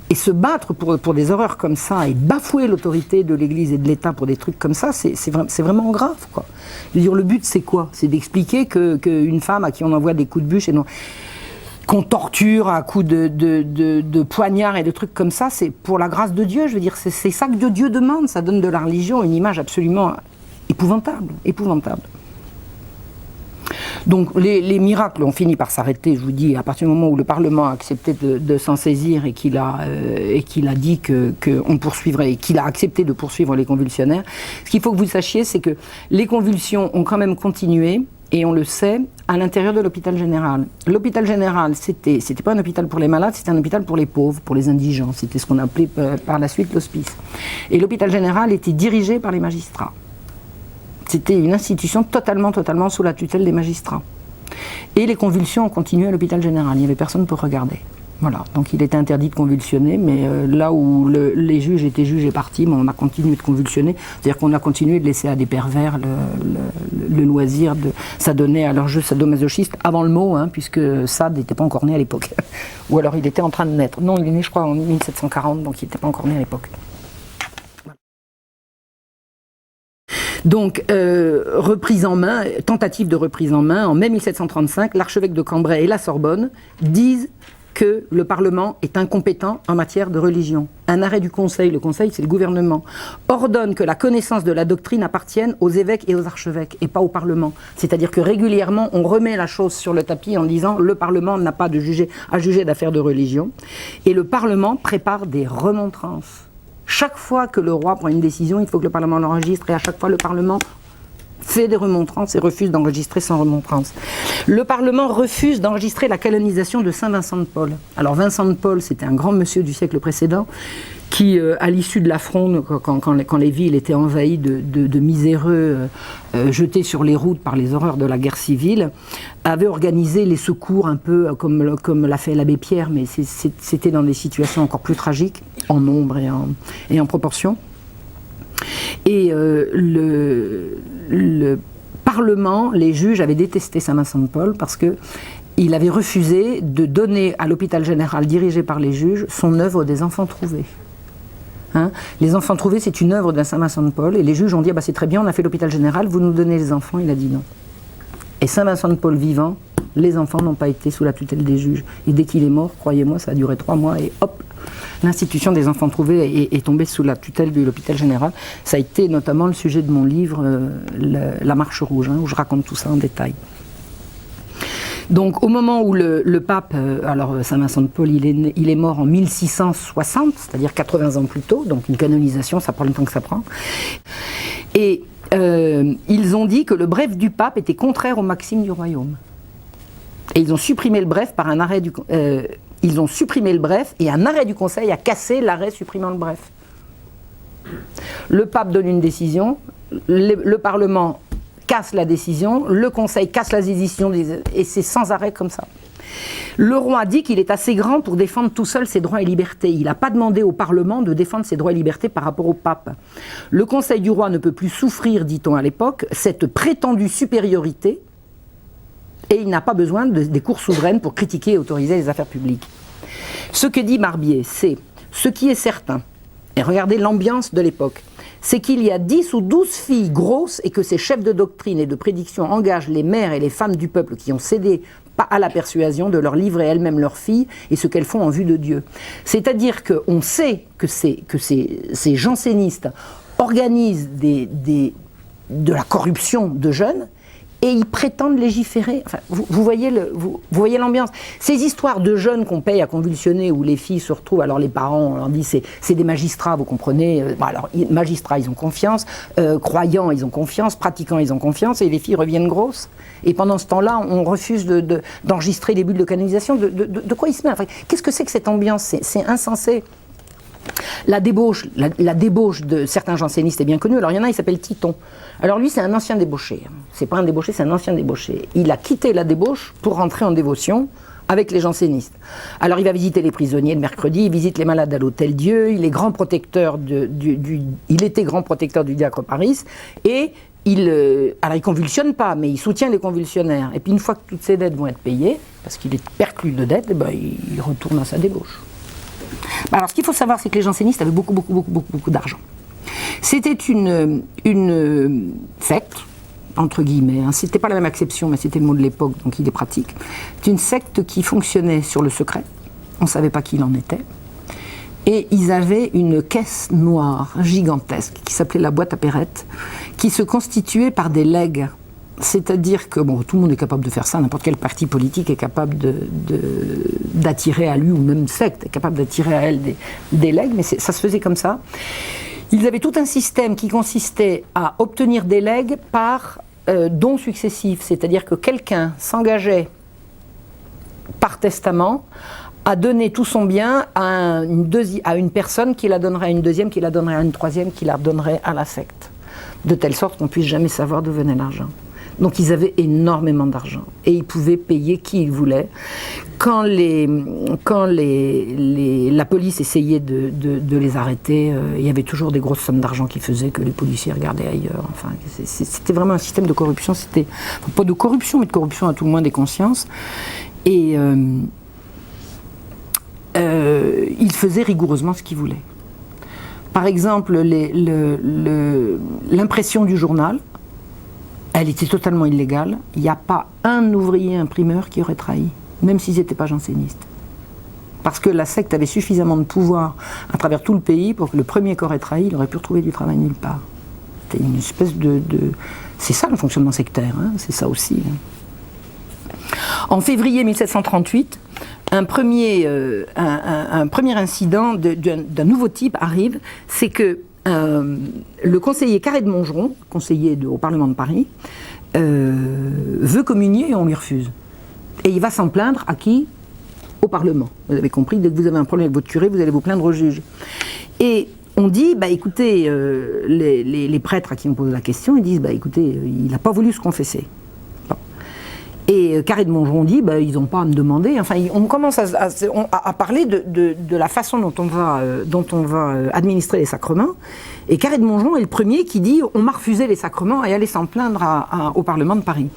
Et se battre pour des horreurs comme ça, et bafouer l'autorité de l'Église et de l'État pour des trucs comme ça, c'est vraiment grave, quoi. Je veux dire, le but, c'est quoi? C'est d'expliquer qu'une femme à qui on envoie des coups de bûche et qu'on torture à coups de poignards et de trucs comme ça, c'est pour la grâce de Dieu. Je veux dire, c'est ça que Dieu demande. Ça donne de la religion une image absolument épouvantable. Donc les miracles ont fini par s'arrêter, je vous dis, à partir du moment où le Parlement a accepté de s'en saisir et qu'il a dit qu'on poursuivrait, et qu'il a accepté de poursuivre les convulsionnaires. Ce qu'il faut que vous sachiez, c'est que les convulsions ont quand même continué, et on le sait, à l'intérieur de l'hôpital général. L'hôpital général, c'était pas un hôpital pour les malades, c'était un hôpital pour les pauvres, pour les indigents. C'était ce qu'on appelait par la suite l'hospice. Et l'hôpital général était dirigé par les magistrats. C'était une institution totalement sous la tutelle des magistrats. Et les convulsions ont continué à l'hôpital général, il n'y avait personne pour regarder. Voilà, donc il était interdit de convulsionner, mais là où les juges étaient juges et partis, on a continué de convulsionner, c'est-à-dire qu'on a continué de laisser à des pervers le loisir de s'adonner à leur jeu sadomasochiste avant le mot, hein, puisque Sade n'était pas encore né à l'époque. Ou alors il était en train de naître. Non, il est né je crois en 1740, donc il n'était pas encore né à l'époque. Donc, reprise en main, tentative de reprise en main, en mai 1735, l'archevêque de Cambrai et la Sorbonne disent que le Parlement est incompétent en matière de religion. Un arrêt du Conseil, le Conseil c'est le gouvernement, ordonne que la connaissance de la doctrine appartienne aux évêques et aux archevêques, et pas au Parlement. C'est-à-dire que régulièrement, on remet la chose sur le tapis en disant le Parlement n'a pas à juger d'affaires de religion, et le Parlement prépare des remontrances. Chaque fois que le roi prend une décision, il faut que le Parlement l'enregistre, et à chaque fois le Parlement fait des remontrances et refuse d'enregistrer sans remontrance. Le Parlement refuse d'enregistrer la canonisation de Saint Vincent de Paul. Alors Vincent de Paul, c'était un grand monsieur du siècle précédent qui, à l'issue de la Fronde, quand les villes étaient envahies de miséreux jetés sur les routes par les horreurs de la guerre civile, avait organisé les secours un peu comme l'a fait l'abbé Pierre, mais c'était dans des situations encore plus tragiques, en nombre et en proportion. Et le Parlement, les juges avaient détesté Saint Vincent de Paul parce qu'il avait refusé de donner à l'hôpital général dirigé par les juges son œuvre des enfants trouvés. Hein, les enfants trouvés, c'est une œuvre d'un Saint Vincent de Paul, et les juges ont dit, c'est très bien, on a fait l'hôpital général, vous nous donnez les enfants. Il a dit non. Et Saint Vincent de Paul vivant, les enfants n'ont pas été sous la tutelle des juges. Et dès qu'il est mort, croyez-moi, ça a duré 3 mois, et hop, l'institution des enfants trouvés est tombée sous la tutelle de l'hôpital général. Ça a été notamment le sujet de mon livre, La Marche Rouge, où je raconte tout ça en détail. Donc au moment où le pape, alors Saint Vincent de Paul, il est mort en 1660, c'est-à-dire 80 ans plus tôt, donc une canonisation, ça prend le temps que ça prend. Et ils ont dit que le bref du pape était contraire aux maximes du royaume. Et ils ont supprimé le bref par un arrêt du... ils ont supprimé le bref et un arrêt du Conseil a cassé l'arrêt supprimant le bref. Le pape donne une décision, le Parlement casse la décision, le Conseil casse la décision, et c'est sans arrêt comme ça. Le roi dit qu'il est assez grand pour défendre tout seul ses droits et libertés. Il n'a pas demandé au Parlement de défendre ses droits et libertés par rapport au pape. Le Conseil du roi ne peut plus souffrir, dit-on à l'époque, cette prétendue supériorité, et il n'a pas besoin des cours souveraines pour critiquer et autoriser les affaires publiques. Ce que dit Barbier, c'est ce qui est certain, et regardez l'ambiance de l'époque, c'est qu'il y a 10 ou 12 filles grosses et que ces chefs de doctrine et de prédiction engagent les mères et les femmes du peuple qui ont cédé à la persuasion de leur livrer elles-mêmes leurs filles et ce qu'elles font en vue de Dieu. C'est-à-dire qu'on sait que ces jansénistes organisent de la corruption de jeunes, et ils prétendent légiférer. Enfin, vous voyez l'ambiance. Ces histoires de jeunes qu'on paye à convulsionner, où les filles se retrouvent, alors les parents, on leur dit c'est des magistrats, vous comprenez. Alors, magistrats, ils ont confiance, croyants, ils ont confiance, pratiquants, ils ont confiance, et les filles reviennent grosses. Et pendant ce temps-là, on refuse d'enregistrer les bulles de canonisation. De quoi ils se mêlent? Enfin, qu'est-ce que c'est que cette ambiance? C'est insensé. La débauche de certains jansénistes est bien connue. Alors il y en a, il s'appelle Titon. Alors lui, c'est un ancien débauché. C'est pas un débauché, c'est un ancien débauché. Il a quitté la débauche pour rentrer en dévotion avec les jansénistes. Alors il va visiter les prisonniers le mercredi, il visite les malades à l'Hôtel Dieu, il est grand protecteur il était grand protecteur du diacre Paris, et alors il convulsionne pas, mais il soutient les convulsionnaires. Et puis une fois que toutes ces dettes vont être payées, parce qu'il est perclus de dettes, il retourne à sa débauche. Alors, ce qu'il faut savoir, c'est que les jansénistes avaient beaucoup d'argent. C'était une secte, entre guillemets, c'était pas la même acception, mais c'était le mot de l'époque, donc il est pratique. C'est une secte qui fonctionnait sur le secret, on ne savait pas qui il en était, et ils avaient une caisse noire gigantesque qui s'appelait la boîte à Perrette, qui se constituait par des legs. C'est-à-dire que tout le monde est capable de faire ça, n'importe quel parti politique est capable d'attirer à lui, ou même secte est capable d'attirer à elle des legs, mais ça se faisait comme ça. Ils avaient tout un système qui consistait à obtenir des legs par dons successifs, c'est-à-dire que quelqu'un s'engageait par testament à donner tout son bien à une personne qui la donnerait à une deuxième, qui la donnerait à une troisième, qui la donnerait à la secte, de telle sorte qu'on ne puisse jamais savoir d'où venait l'argent. Donc ils avaient énormément d'argent et ils pouvaient payer qui ils voulaient. Quand la police essayait de les arrêter, il y avait toujours des grosses sommes d'argent qui faisaient que les policiers regardaient ailleurs. Enfin, c'était vraiment un système de corruption. C'était pas de corruption, mais de corruption à tout le moins des consciences. Et ils faisaient rigoureusement ce qu'ils voulaient. Par exemple, l'impression du journal, elle était totalement illégale. Il n'y a pas un ouvrier imprimeur qui aurait trahi, même s'ils n'étaient pas jansénistes. Parce que la secte avait suffisamment de pouvoir à travers tout le pays pour que le premier qui aurait trahi, il aurait pu retrouver du travail nulle part. C'était une espèce C'est ça le fonctionnement sectaire, c'est ça aussi. En février 1738, un premier incident d'un nouveau type arrive, c'est que le conseiller Carré de Montgeron, conseiller au Parlement de Paris, veut communier et on lui refuse. Et il va s'en plaindre à qui? Au Parlement. Vous avez compris, dès que vous avez un problème avec votre curé, vous allez vous plaindre au juge. Et on dit, écoutez, les prêtres à qui on pose la question, ils disent, écoutez, il n'a pas voulu se confesser. Bon. Et Carré de Montgeron dit, ils n'ont pas à me demander. Enfin, on commence à parler de la façon dont on va administrer les sacrements. Et Carré de Montgeron est le premier qui dit, on m'a refusé les sacrements et aller s'en plaindre au Parlement de Paris.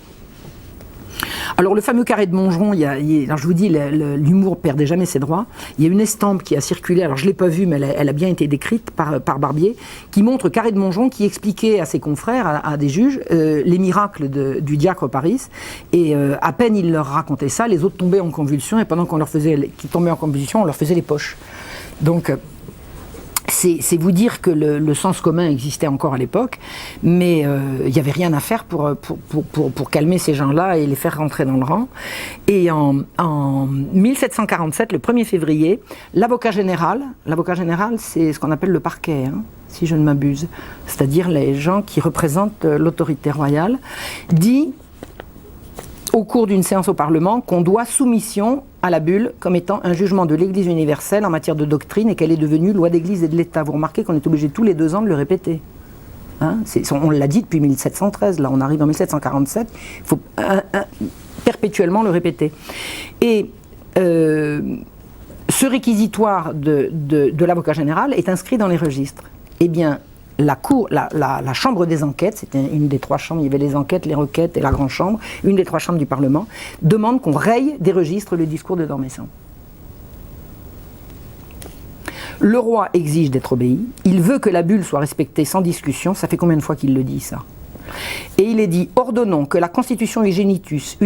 Alors le fameux Carré de Montgeron, alors je vous dis, l'humour perdait jamais ses droits. Il y a une estampe qui a circulé, alors je ne l'ai pas vue, mais elle a bien été décrite par Barbier, qui montre Carré de Montgeron qui expliquait à ses confrères, à des juges, les miracles du diacre Paris. Et à peine il leur racontait ça, les autres tombaient en convulsion, et pendant qu'ils tombaient en convulsion, on leur faisait les poches. Donc c'est vous dire que le sens commun existait encore à l'époque, mais il n'y avait rien à faire pour calmer ces gens-là et les faire rentrer dans le rang. Et en 1747, le 1er février, l'avocat général, c'est ce qu'on appelle le parquet, si je ne m'abuse, c'est-à-dire les gens qui représentent l'autorité royale, dit au cours d'une séance au Parlement qu'on doit soumission à la bulle comme étant un jugement de l'Église universelle en matière de doctrine et qu'elle est devenue loi d'Église et de l'État. Vous remarquez qu'on est obligé tous les 2 ans de le répéter. On l'a dit depuis 1713, là on arrive en 1747, il faut perpétuellement le répéter. Et ce réquisitoire de l'avocat général est inscrit dans les registres. Eh bien, la chambre des enquêtes, c'était une des 3 chambres, il y avait les enquêtes, les requêtes et la grande chambre, une des 3 chambres du Parlement, demande qu'on raye des registres le discours de D'Ormesson. Le roi exige d'être obéi, il veut que la bulle soit respectée sans discussion, ça fait combien de fois qu'il le dit ça? Et il est dit, ordonnons que la constitution unigenitus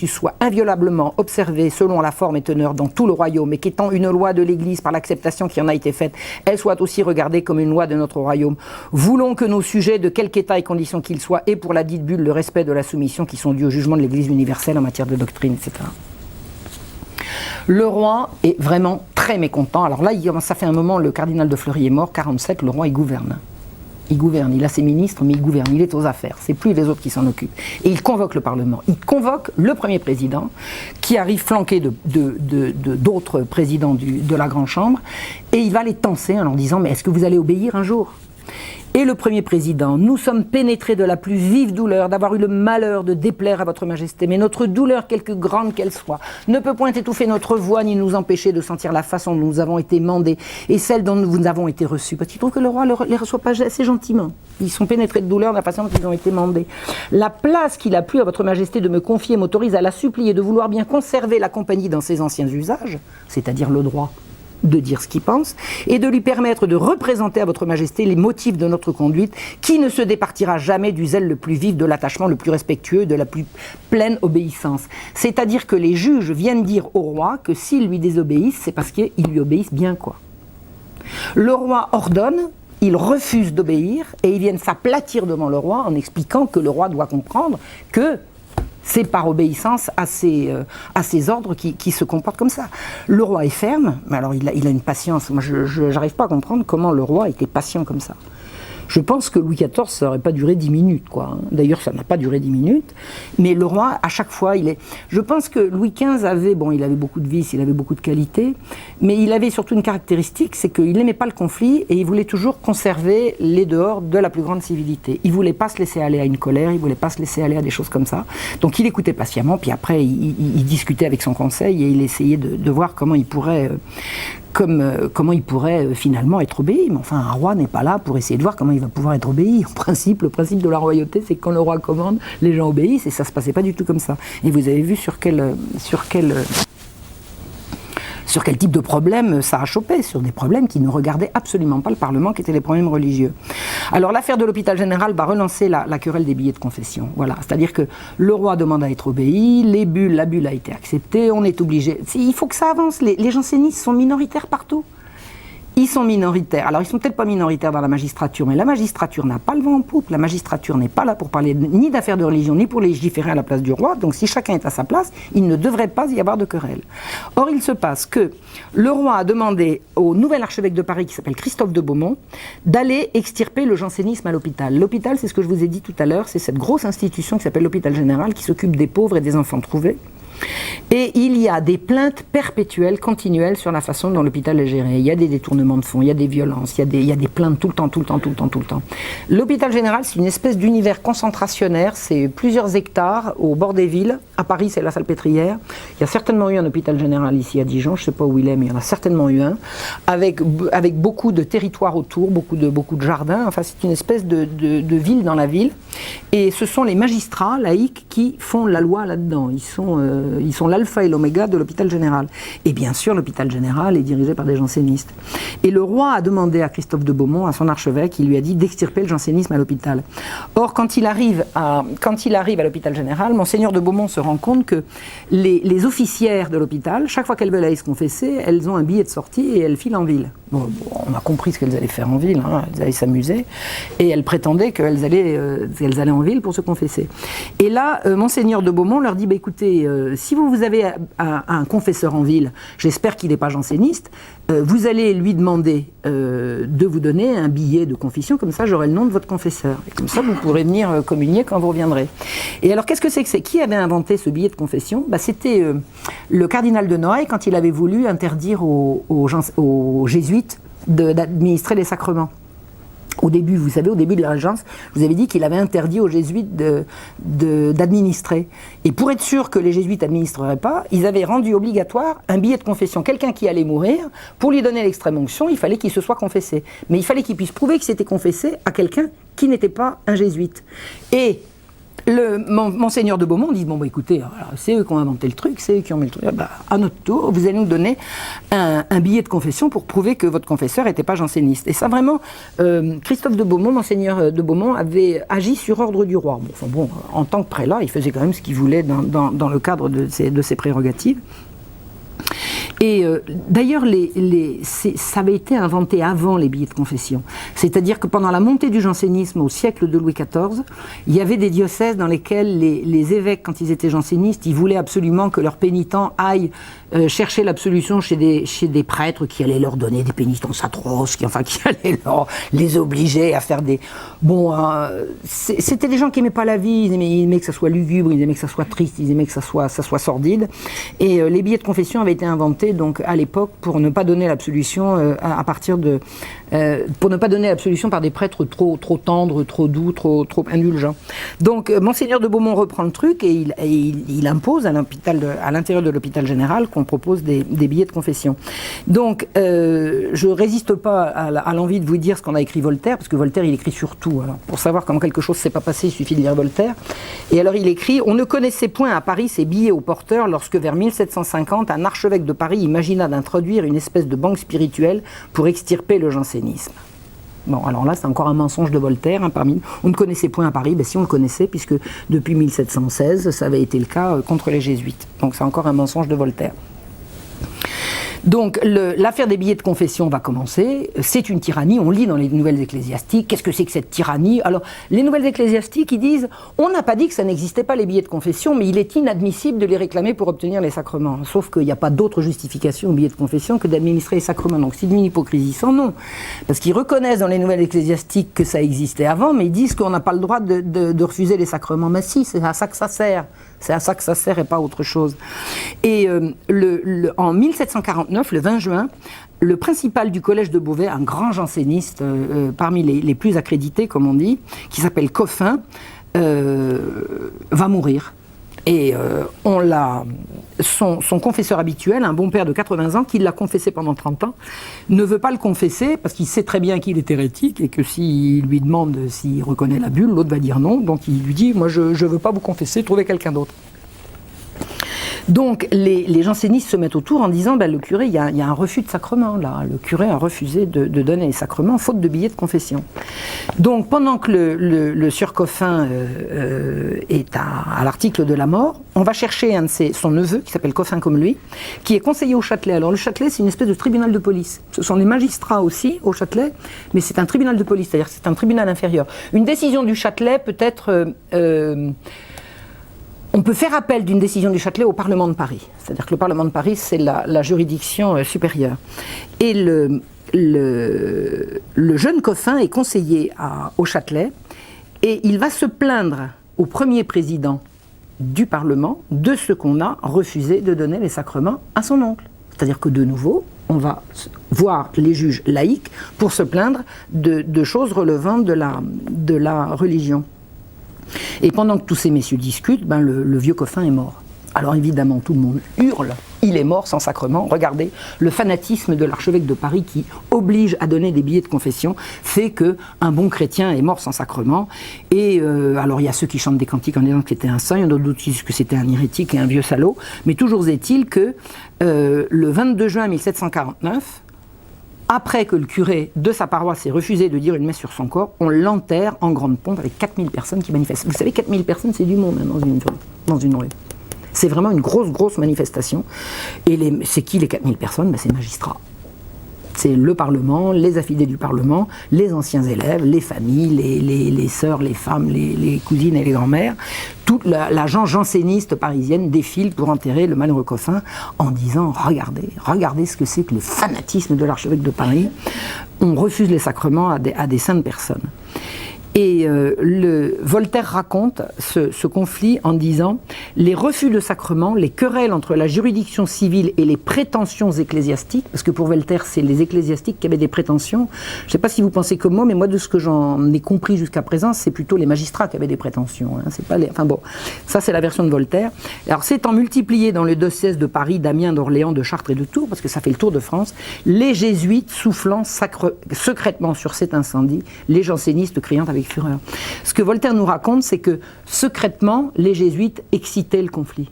soit inviolablement observée selon la forme et teneur dans tout le royaume, et qu'étant une loi de l'Église par l'acceptation qui en a été faite, elle soit aussi regardée comme une loi de notre royaume. Voulons que nos sujets, de quelque état et condition qu'ils soient, aient pour la dite bulle le respect de la soumission qui sont dus au jugement de l'Église universelle en matière de doctrine, etc. Le roi est vraiment très mécontent. Alors là, ça fait un moment, le cardinal de Fleury est mort, 47, le roi il gouverne. Il gouverne, il a ses ministres, mais il gouverne, il est aux affaires. C'est plus les autres qui s'en occupent. Et il convoque le Parlement. Il convoque le premier président, qui arrive flanqué d'autres présidents de la Grande Chambre, et il va les tancer en leur disant « Mais est-ce que vous allez obéir un jour ?» Et le premier président, nous sommes pénétrés de la plus vive douleur d'avoir eu le malheur de déplaire à votre majesté, mais notre douleur, quelque grande qu'elle soit, ne peut point étouffer notre voix ni nous empêcher de sentir la façon dont nous avons été mandés et celle dont nous avons été reçus. Parce qu'il trouve que le roi ne les reçoit pas assez gentiment. Ils sont pénétrés de douleur de la façon dont ils ont été mandés. La place qu'il a plu à votre majesté de me confier m'autorise à la supplier de vouloir bien conserver la compagnie dans ses anciens usages, c'est-à-dire le droit de dire ce qu'il pense, et de lui permettre de représenter à votre majesté les motifs de notre conduite, qui ne se départira jamais du zèle le plus vif, de l'attachement le plus respectueux, de la plus pleine obéissance. C'est-à-dire que les juges viennent dire au roi que s'ils lui désobéissent, c'est parce qu'ils lui obéissent bien, quoi. Le roi ordonne, ils refusent d'obéir, et ils viennent s'aplatir devant le roi en expliquant que le roi doit comprendre que c'est par obéissance à ses ordres qui se comportent comme ça. Le roi est ferme, mais alors il a une patience. Moi, je n'arrive pas à comprendre comment le roi était patient comme ça. Je pense que Louis XIV, ça n'aurait pas duré 10 minutes, quoi. D'ailleurs, ça n'a pas duré 10 minutes. Mais le roi, à chaque fois, je pense que Louis XV il avait beaucoup de vices, il avait beaucoup de qualités, mais il avait surtout une caractéristique, c'est qu'il n'aimait pas le conflit et il voulait toujours conserver les dehors de la plus grande civilité. Il ne voulait pas se laisser aller à une colère, il ne voulait pas se laisser aller à des choses comme ça. Donc il écoutait patiemment, puis après, il discutait avec son conseil et il essayait de voir comment il pourrait... comment il pourrait finalement être obéi. Mais enfin, un roi n'est pas là pour essayer de voir comment il va pouvoir être obéi. En principe, le principe de la royauté, c'est que quand le roi commande, les gens obéissent, et ça se passait pas du tout comme ça. Et vous avez vu sur quel type de problème ça a chopé, sur des problèmes qui ne regardaient absolument pas le Parlement, qui étaient les problèmes religieux. Alors l'affaire de l'hôpital général va relancer la querelle des billets de confession. Voilà, c'est-à-dire que le roi demande à être obéi, la bulle a été acceptée, on est obligé. Il faut que ça avance, les jansénistes sont minoritaires partout. Ils sont minoritaires. Alors, ils sont peut-être pas minoritaires dans la magistrature, mais la magistrature n'a pas le vent en poupe. La magistrature n'est pas là pour parler ni d'affaires de religion, ni pour légiférer à la place du roi. Donc, si chacun est à sa place, il ne devrait pas y avoir de querelle. Or, il se passe que le roi a demandé au nouvel archevêque de Paris, qui s'appelle Christophe de Beaumont, d'aller extirper le jansénisme à l'hôpital. L'hôpital, c'est ce que je vous ai dit tout à l'heure, c'est cette grosse institution qui s'appelle l'hôpital général, qui s'occupe des pauvres et des enfants trouvés. Et il y a des plaintes perpétuelles, continuelles sur la façon dont l'hôpital est géré. Il y a des détournements de fonds, il y a des violences, il y a des plaintes tout le temps. L'hôpital général, c'est une espèce d'univers concentrationnaire, c'est plusieurs hectares au bord des villes. À Paris, c'est la Salpêtrière. Il y a certainement eu un hôpital général ici à Dijon, je ne sais pas où il est, mais il y en a certainement eu un, avec beaucoup de territoires autour, beaucoup de jardins. Enfin, c'est une espèce de ville dans la ville. Et ce sont les magistrats laïcs qui font la loi là-dedans. Ils sont l'alpha et l'oméga de l'hôpital général. Et bien sûr, l'hôpital général est dirigé par des jansénistes. Et le roi a demandé à Christophe de Beaumont, à son archevêque, il lui a dit d'extirper le jansénisme à l'hôpital. Or, quand il arrive à l'hôpital général, Monseigneur de Beaumont se rend compte que les officières de l'hôpital, chaque fois qu'elles veulent aller se confesser, elles ont un billet de sortie et elles filent en ville. Bon, on a compris ce qu'elles allaient faire en ville, hein, elles allaient s'amuser, et elles prétendaient qu'elles allaient en ville pour se confesser. Et là, Monseigneur de Beaumont leur dit, écoutez, si vous avez un confesseur en ville, j'espère qu'il n'est pas janséniste, vous allez lui demander de vous donner un billet de confession, comme ça j'aurai le nom de votre confesseur. Et comme ça vous pourrez venir communier quand vous reviendrez. Et alors qu'est-ce que c'est? Qui avait inventé ce billet de confession? C'était le cardinal de Noailles, quand il avait voulu interdire aux jésuites d'administrer les sacrements. Au début, vous savez, au début de la Régence, je vous avais dit qu'il avait interdit aux jésuites d'administrer. Et pour être sûr que les jésuites n'administreraient pas, ils avaient rendu obligatoire un billet de confession. Quelqu'un qui allait mourir, pour lui donner l'extrême-onction, il fallait qu'il se soit confessé. Mais il fallait qu'il puisse prouver qu'il s'était confessé à quelqu'un qui n'était pas un jésuite. Et Monseigneur de Beaumont dit, écoutez, c'est eux qui ont inventé le truc, c'est eux qui ont mis le truc, à notre tour, vous allez nous donner un billet de confession pour prouver que votre confesseur n'était pas janséniste. Et ça vraiment, Christophe de Beaumont, Monseigneur de Beaumont, avait agi sur ordre du roi. En tant que prélat, il faisait quand même ce qu'il voulait dans le cadre de ses prérogatives. Et d'ailleurs, ça avait été inventé avant les billets de confession. C'est-à-dire que pendant la montée du jansénisme au siècle de Louis XIV, il y avait des diocèses dans lesquels les évêques, quand ils étaient jansénistes, ils voulaient absolument que leurs pénitents aillent chercher l'absolution chez des prêtres qui allaient leur donner des pénitences atroces, qui allaient les obliger à faire des... c'était des gens qui n'aimaient pas la vie, ils aimaient que ça soit lugubre, ils aimaient que ça soit triste, ils aimaient que ça soit sordide. Et les billets de confession avaient été inventés donc à l'époque pour ne pas donner l'absolution pour ne pas donner l'absolution par des prêtres trop tendres, trop doux, trop indulgents. Donc Monseigneur de Beaumont reprend le truc et il impose à l'intérieur de l'hôpital général qu'on propose des billets de confession. Donc je résiste pas à l'envie de vous dire ce qu'en a écrit Voltaire, parce que Voltaire il écrit sur tout. Alors, pour savoir comment quelque chose s'est pas passé, il suffit de lire Voltaire. Et alors il écrit: on ne connaissait point à Paris ces billets aux porteurs lorsque vers 1750 un archevêque de Paris imagina d'introduire une espèce de banque spirituelle pour extirper le jansénisme. Bon, alors là, c'est encore un mensonge de Voltaire. On ne connaissait point à Paris. Si on le connaissait, puisque depuis 1716, ça avait été le cas contre les jésuites. Donc c'est encore un mensonge de Voltaire. Donc l'affaire des billets de confession va commencer, c'est une tyrannie, on lit dans les nouvelles ecclésiastiques, qu'est-ce que c'est que cette tyrannie? Alors les nouvelles ecclésiastiques, ils disent, on n'a pas dit que ça n'existait pas les billets de confession, mais il est inadmissible de les réclamer pour obtenir les sacrements. Sauf qu'il n'y a pas d'autre justification aux billets de confession que d'administrer les sacrements. Donc c'est une hypocrisie sans nom, parce qu'ils reconnaissent dans les nouvelles ecclésiastiques que ça existait avant, mais ils disent qu'on n'a pas le droit de refuser les sacrements. Mais si, c'est à ça que ça sert. C'est à ça que ça sert et pas autre chose. Et en 1749, le 20 juin, le principal du collège de Beauvais, un grand janséniste parmi les plus accrédités, comme on dit, qui s'appelle Coffin, va mourir. Et son confesseur habituel, un bon père de 80 ans, qui l'a confessé pendant 30 ans, ne veut pas le confesser parce qu'il sait très bien qu'il est hérétique et que s'il lui demande s'il reconnaît la bulle, l'autre va dire non. Donc il lui dit, moi je ne veux pas vous confesser, trouvez quelqu'un d'autre. Donc les jansénistes se mettent autour en disant le curé, il y a un refus de sacrement là. Le curé a refusé de donner les sacrements faute de billets de confession. Donc pendant que le sieur Coffin est à l'article de la mort, on va chercher son neveu qui s'appelle Coffin comme lui, qui est conseiller au Châtelet. Alors le Châtelet, c'est une espèce de tribunal de police. Ce sont des magistrats aussi au Châtelet, mais c'est un tribunal de police, c'est-à-dire que c'est un tribunal inférieur. Une décision du Châtelet peut être on peut faire appel d'une décision du Châtelet au Parlement de Paris. C'est-à-dire que le Parlement de Paris, c'est la juridiction supérieure. Et le jeune Coffin est conseiller au Châtelet et il va se plaindre au premier président du Parlement de ce qu'on a refusé de donner les sacrements à son oncle. C'est-à-dire que de nouveau, on va voir les juges laïcs pour se plaindre de choses relevant de la religion. Et pendant que tous ces messieurs discutent, le vieux Coffin est mort. Alors évidemment, tout le monde hurle, il est mort sans sacrement. Regardez, le fanatisme de l'archevêque de Paris qui oblige à donner des billets de confession fait qu'un bon chrétien est mort sans sacrement. Et alors il y a ceux qui chantent des cantiques en disant que c'était un saint, il y en a d'autres qui disent que c'était un hérétique et un vieux salaud. Mais toujours est-il que le 22 juin 1749, après que le curé de sa paroisse ait refusé de dire une messe sur son corps, on l'enterre en grande pompe avec 4000 personnes qui manifestent. Vous savez, 4000 personnes, c'est du monde dans une rue. C'est vraiment une grosse manifestation. Et c'est qui les 4000 personnes ? C'est les magistrats. C'est le Parlement, les affidés du Parlement, les anciens élèves, les familles, les sœurs, les femmes, les cousines et les grands-mères. Toute la janséniste parisienne défile pour enterrer le malheureux Coffin en disant « Regardez ce que c'est que le fanatisme de l'archevêque de Paris. On refuse les sacrements à des saintes personnes. » Et Voltaire raconte ce conflit en disant « Les refus de sacrement, les querelles entre la juridiction civile et les prétentions ecclésiastiques », parce que pour Voltaire, c'est les ecclésiastiques qui avaient des prétentions. Je ne sais pas si vous pensez comme moi, mais moi, de ce que j'en ai compris jusqu'à présent, c'est plutôt les magistrats qui avaient des prétentions. C'est pas enfin bon, ça c'est la version de Voltaire. Alors s'étant multiplié dans le diocèse de Paris, d'Amiens, d'Orléans, de Chartres et de Tours, parce que ça fait le tour de France, les jésuites soufflant secrètement sur cet incendie, les jansénistes criant avec fureur. Ce que Voltaire nous raconte, c'est que secrètement, les jésuites excitaient le conflit.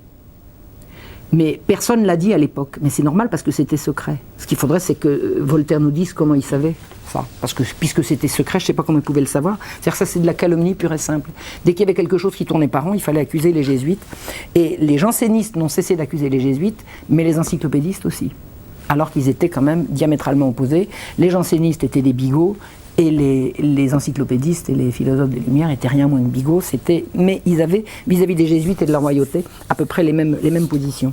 Mais personne ne l'a dit à l'époque. Mais c'est normal parce que c'était secret. Ce qu'il faudrait, c'est que Voltaire nous dise comment il savait ça. Parce que puisque c'était secret, je ne sais pas comment il pouvait le savoir. C'est-à-dire que ça, c'est de la calomnie pure et simple. Dès qu'il y avait quelque chose qui tournait par rond, il fallait accuser les jésuites. Et les jansénistes n'ont cessé d'accuser les jésuites, mais les encyclopédistes aussi. Alors qu'ils étaient quand même diamétralement opposés. Les jansénistes étaient des bigots. Et les encyclopédistes et les philosophes des Lumières étaient rien moins que bigots, mais ils avaient, vis-à-vis des jésuites et de leur royauté, à peu près les mêmes positions.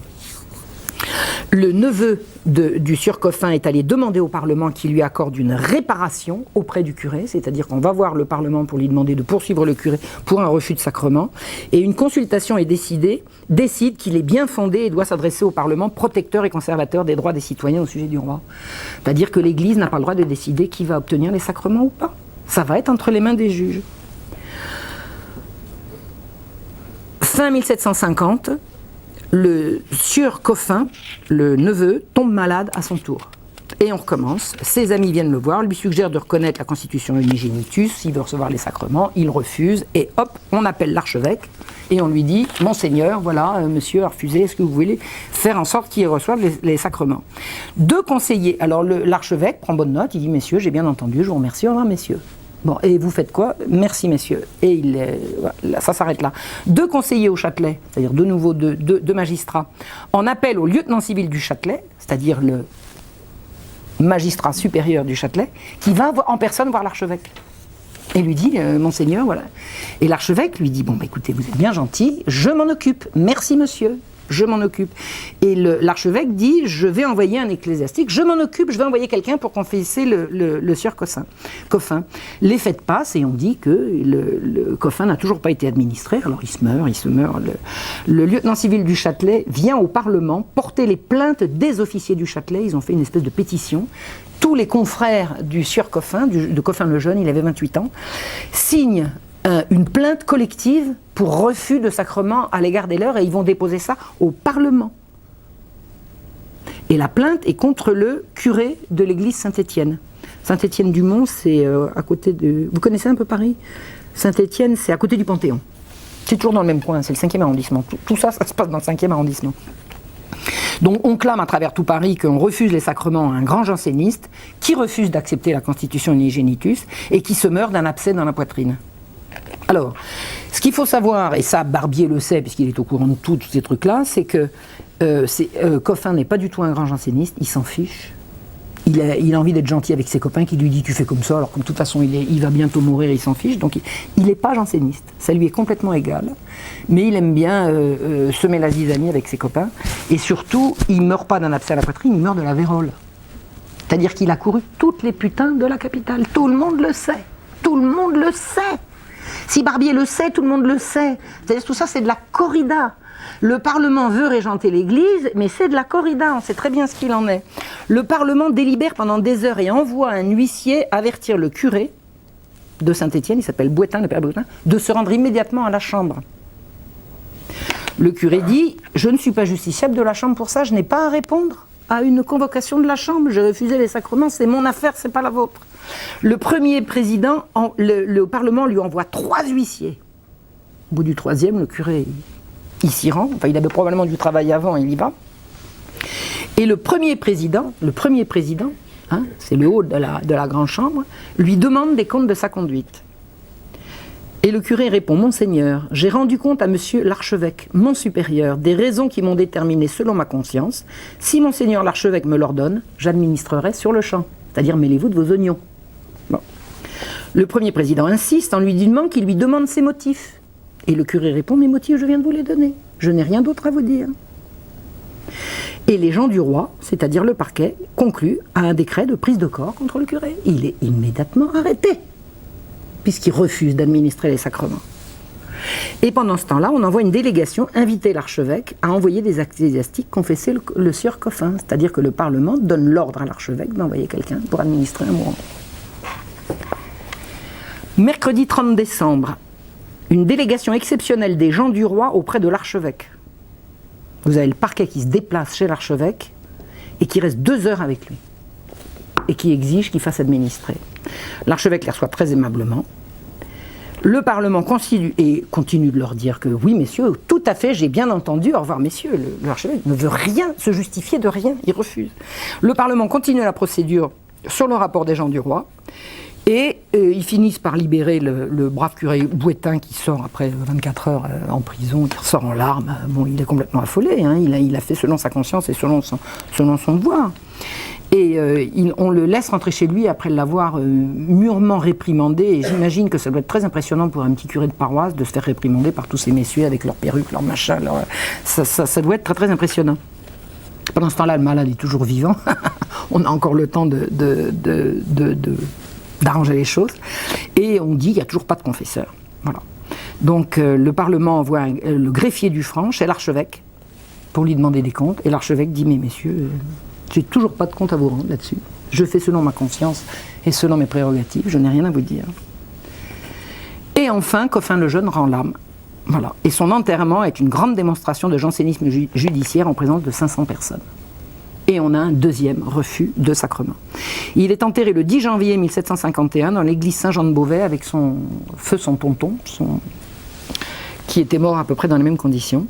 Le neveu du sieur Coffin est allé demander au Parlement qu'il lui accorde une réparation auprès du curé, c'est-à-dire qu'on va voir le Parlement pour lui demander de poursuivre le curé pour un refus de sacrement, et une consultation décide qu'il est bien fondé et doit s'adresser au Parlement protecteur et conservateur des droits des citoyens au sujet du roi. C'est-à-dire que l'Église n'a pas le droit de décider qui va obtenir les sacrements ou pas. Ça va être entre les mains des juges. Fin 1750, le sieur Coffin, le neveu, tombe malade à son tour. Et on recommence. Ses amis viennent le voir, lui suggèrent de reconnaître la constitution unigenitus, s'il veut recevoir les sacrements, il refuse, et hop, on appelle l'archevêque, et on lui dit, Monseigneur, voilà, monsieur a refusé, est-ce que vous voulez faire en sorte qu'il reçoive les sacrements ? Deux conseillers, alors l'archevêque prend bonne note, il dit, messieurs, j'ai bien entendu, je vous remercie, au revoir, messieurs. Bon, et vous faites quoi ? Merci, messieurs. Et voilà, ça s'arrête là. Deux conseillers au Châtelet, c'est-à-dire de nouveau deux magistrats, en appellent au lieutenant civil du Châtelet, c'est-à-dire le magistrat supérieur du Châtelet, qui va en personne voir l'archevêque. Et lui dit, Monseigneur, voilà. Et l'archevêque lui dit, bon, écoutez, vous êtes bien gentil, je m'en occupe. Merci, monsieur. Je m'en occupe. Et l'archevêque dit, je vais envoyer un ecclésiastique, je m'en occupe, je vais envoyer quelqu'un pour confesser le sieur Coffin. Les fêtes passent et on dit que le Coffin n'a toujours pas été administré, alors il se meurt. Le lieutenant civil du Châtelet vient au Parlement porter les plaintes des officiers du Châtelet, ils ont fait une espèce de pétition. Tous les confrères du sieur Coffin, de Coffin le Jeune, il avait 28 ans, signent une plainte collective pour refus de sacrement à l'égard des leurs et ils vont déposer ça au Parlement. Et la plainte est contre le curé de l'église Saint-Étienne. Saint-Étienne-du-Mont, c'est à côté de... Vous connaissez un peu Paris ? Saint-Étienne, c'est à côté du Panthéon. C'est toujours dans le même coin, c'est le 5e arrondissement. Tout ça, ça se passe dans le 5e arrondissement. Donc on clame à travers tout Paris qu'on refuse les sacrements à un grand janséniste qui refuse d'accepter la constitution unigenitus et qui se meurt d'un abcès dans la poitrine. Alors, ce qu'il faut savoir, et ça Barbier le sait puisqu'il est au courant de tous ces trucs-là, c'est que Coffin n'est pas du tout un grand janséniste, il s'en fiche. Il a envie d'être gentil avec ses copains qui lui disent tu fais comme ça, alors que de toute façon il va bientôt mourir, il s'en fiche, donc il n'est pas janséniste, ça lui est complètement égal, mais il aime bien semer la zizanie avec ses copains, et surtout il ne meurt pas d'un abcès à la poitrine, il meurt de la vérole. C'est-à-dire qu'il a couru toutes les putains de la capitale, tout le monde le sait, tout le monde le sait. Si Barbier le sait, tout le monde le sait. C'est-à-dire tout ça c'est de la corrida. Le Parlement veut régenter l'Église, mais c'est de la corrida, on sait très bien ce qu'il en est. Le Parlement délibère pendant des heures et envoie un huissier avertir le curé de Saint-Étienne, il s'appelle Bouetin, le père Bouetin, de se rendre immédiatement à la chambre. Le curé dit « Je ne suis pas justiciable de la chambre pour ça, je n'ai pas à répondre à une convocation de la chambre, j'ai refusé les sacrements, c'est mon affaire, c'est pas la vôtre. » Le premier président, le Parlement lui envoie 3 huissiers. Au bout du 3e, le curé... il s'y rend, enfin il avait probablement du travail avant, il y va. Et le premier président, hein, c'est le haut de la grande chambre, lui demande des comptes de sa conduite. Et le curé répond, Monseigneur, j'ai rendu compte à monsieur l'archevêque, mon supérieur, des raisons qui m'ont déterminé selon ma conscience. Si Monseigneur l'archevêque me l'ordonne, j'administrerai sur le champ, c'est-à-dire mêlez-vous de vos oignons. Bon. Le premier président insiste en lui disant qu'il lui demande ses motifs. Et le curé répond, mes motifs, je viens de vous les donner. Je n'ai rien d'autre à vous dire. Et les gens du roi, c'est-à-dire le parquet, concluent à un décret de prise de corps contre le curé. Il est immédiatement arrêté, puisqu'il refuse d'administrer les sacrements. Et pendant ce temps-là, on envoie une délégation inviter l'archevêque à envoyer des ecclésiastiques confesser le sieur Coffin. C'est-à-dire que le Parlement donne l'ordre à l'archevêque d'envoyer quelqu'un pour administrer un mourant. Mercredi 30 décembre, une délégation exceptionnelle des gens du roi auprès de l'archevêque. Vous avez le parquet qui se déplace chez l'archevêque et qui reste 2 heures avec lui et qui exige qu'il fasse administrer. L'archevêque les reçoit très aimablement. Le Parlement continue de leur dire que oui, messieurs, tout à fait, j'ai bien entendu, au revoir, messieurs. L'archevêque ne veut rien se justifier de rien, il refuse. Le Parlement continue la procédure sur le rapport des gens du roi. Et ils finissent par libérer le brave curé Bouetin qui sort après 24 heures en prison, qui ressort en larmes. Bon, il est complètement affolé, hein. Il a fait selon sa conscience et selon son devoir. Et on le laisse rentrer chez lui après l'avoir mûrement réprimandé. Et j'imagine que ça doit être très impressionnant pour un petit curé de paroisse de se faire réprimander par tous ces messieurs avec leurs perruques, leurs machins. Ça doit être très très impressionnant. Pendant ce temps-là, le malade est toujours vivant. On a encore le temps d'arranger les choses, et on dit qu'il n'y a toujours pas de confesseur. Voilà. Donc le Parlement envoie le greffier du Franc chez l'archevêque pour lui demander des comptes, et l'archevêque dit, mais messieurs, j'ai toujours pas de compte à vous rendre là-dessus. Je fais selon ma conscience et selon mes prérogatives, je n'ai rien à vous dire. Et enfin, Coffin le Jeune rend l'âme. Voilà. Et son enterrement est une grande démonstration de jansénisme judiciaire en présence de 500 personnes. Et on a un 2e refus de sacrement. Il est enterré le 10 janvier 1751 dans l'église Saint-Jean de Beauvais avec son tonton, qui était mort à peu près dans les mêmes conditions.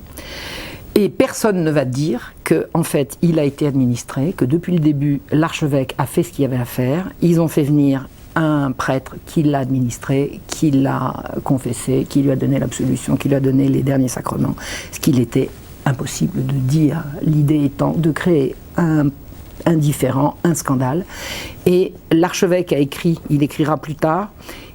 Et personne ne va dire qu'en fait il a été administré, que depuis le début l'archevêque a fait ce qu'il y avait à faire. Ils ont fait venir un prêtre qui l'a administré, qui l'a confessé, qui lui a donné l'absolution, qui lui a donné les derniers sacrements, ce qu'il était impossible de dire, l'idée étant de créer un différend, un scandale. Et l'archevêque a écrit, il écrira plus tard,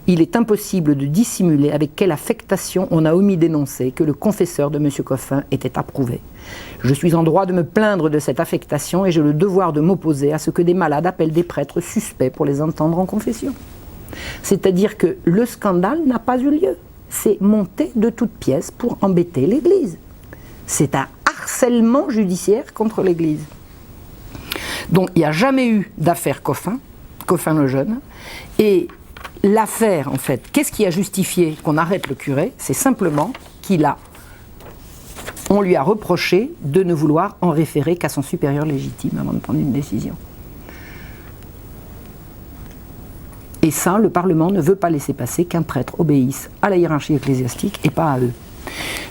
il est impossible de dissimuler avec quelle affectation on a omis d'énoncer que le confesseur de M. Coffin était approuvé. Je suis en droit de me plaindre de cette affectation et j'ai le devoir de m'opposer à ce que des malades appellent des prêtres suspects pour les entendre en confession. C'est-à-dire que le scandale n'a pas eu lieu. C'est monté de toutes pièces pour embêter l'Église. C'est un harcèlement judiciaire contre l'Église. Donc il n'y a jamais eu d'affaire Coffin le Jeune, et l'affaire, en fait, qu'est-ce qui a justifié qu'on arrête le curé? C'est simplement on lui a reproché de ne vouloir en référer qu'à son supérieur légitime avant de prendre une décision. Et ça, le Parlement ne veut pas laisser passer qu'un prêtre obéisse à la hiérarchie ecclésiastique et pas à eux.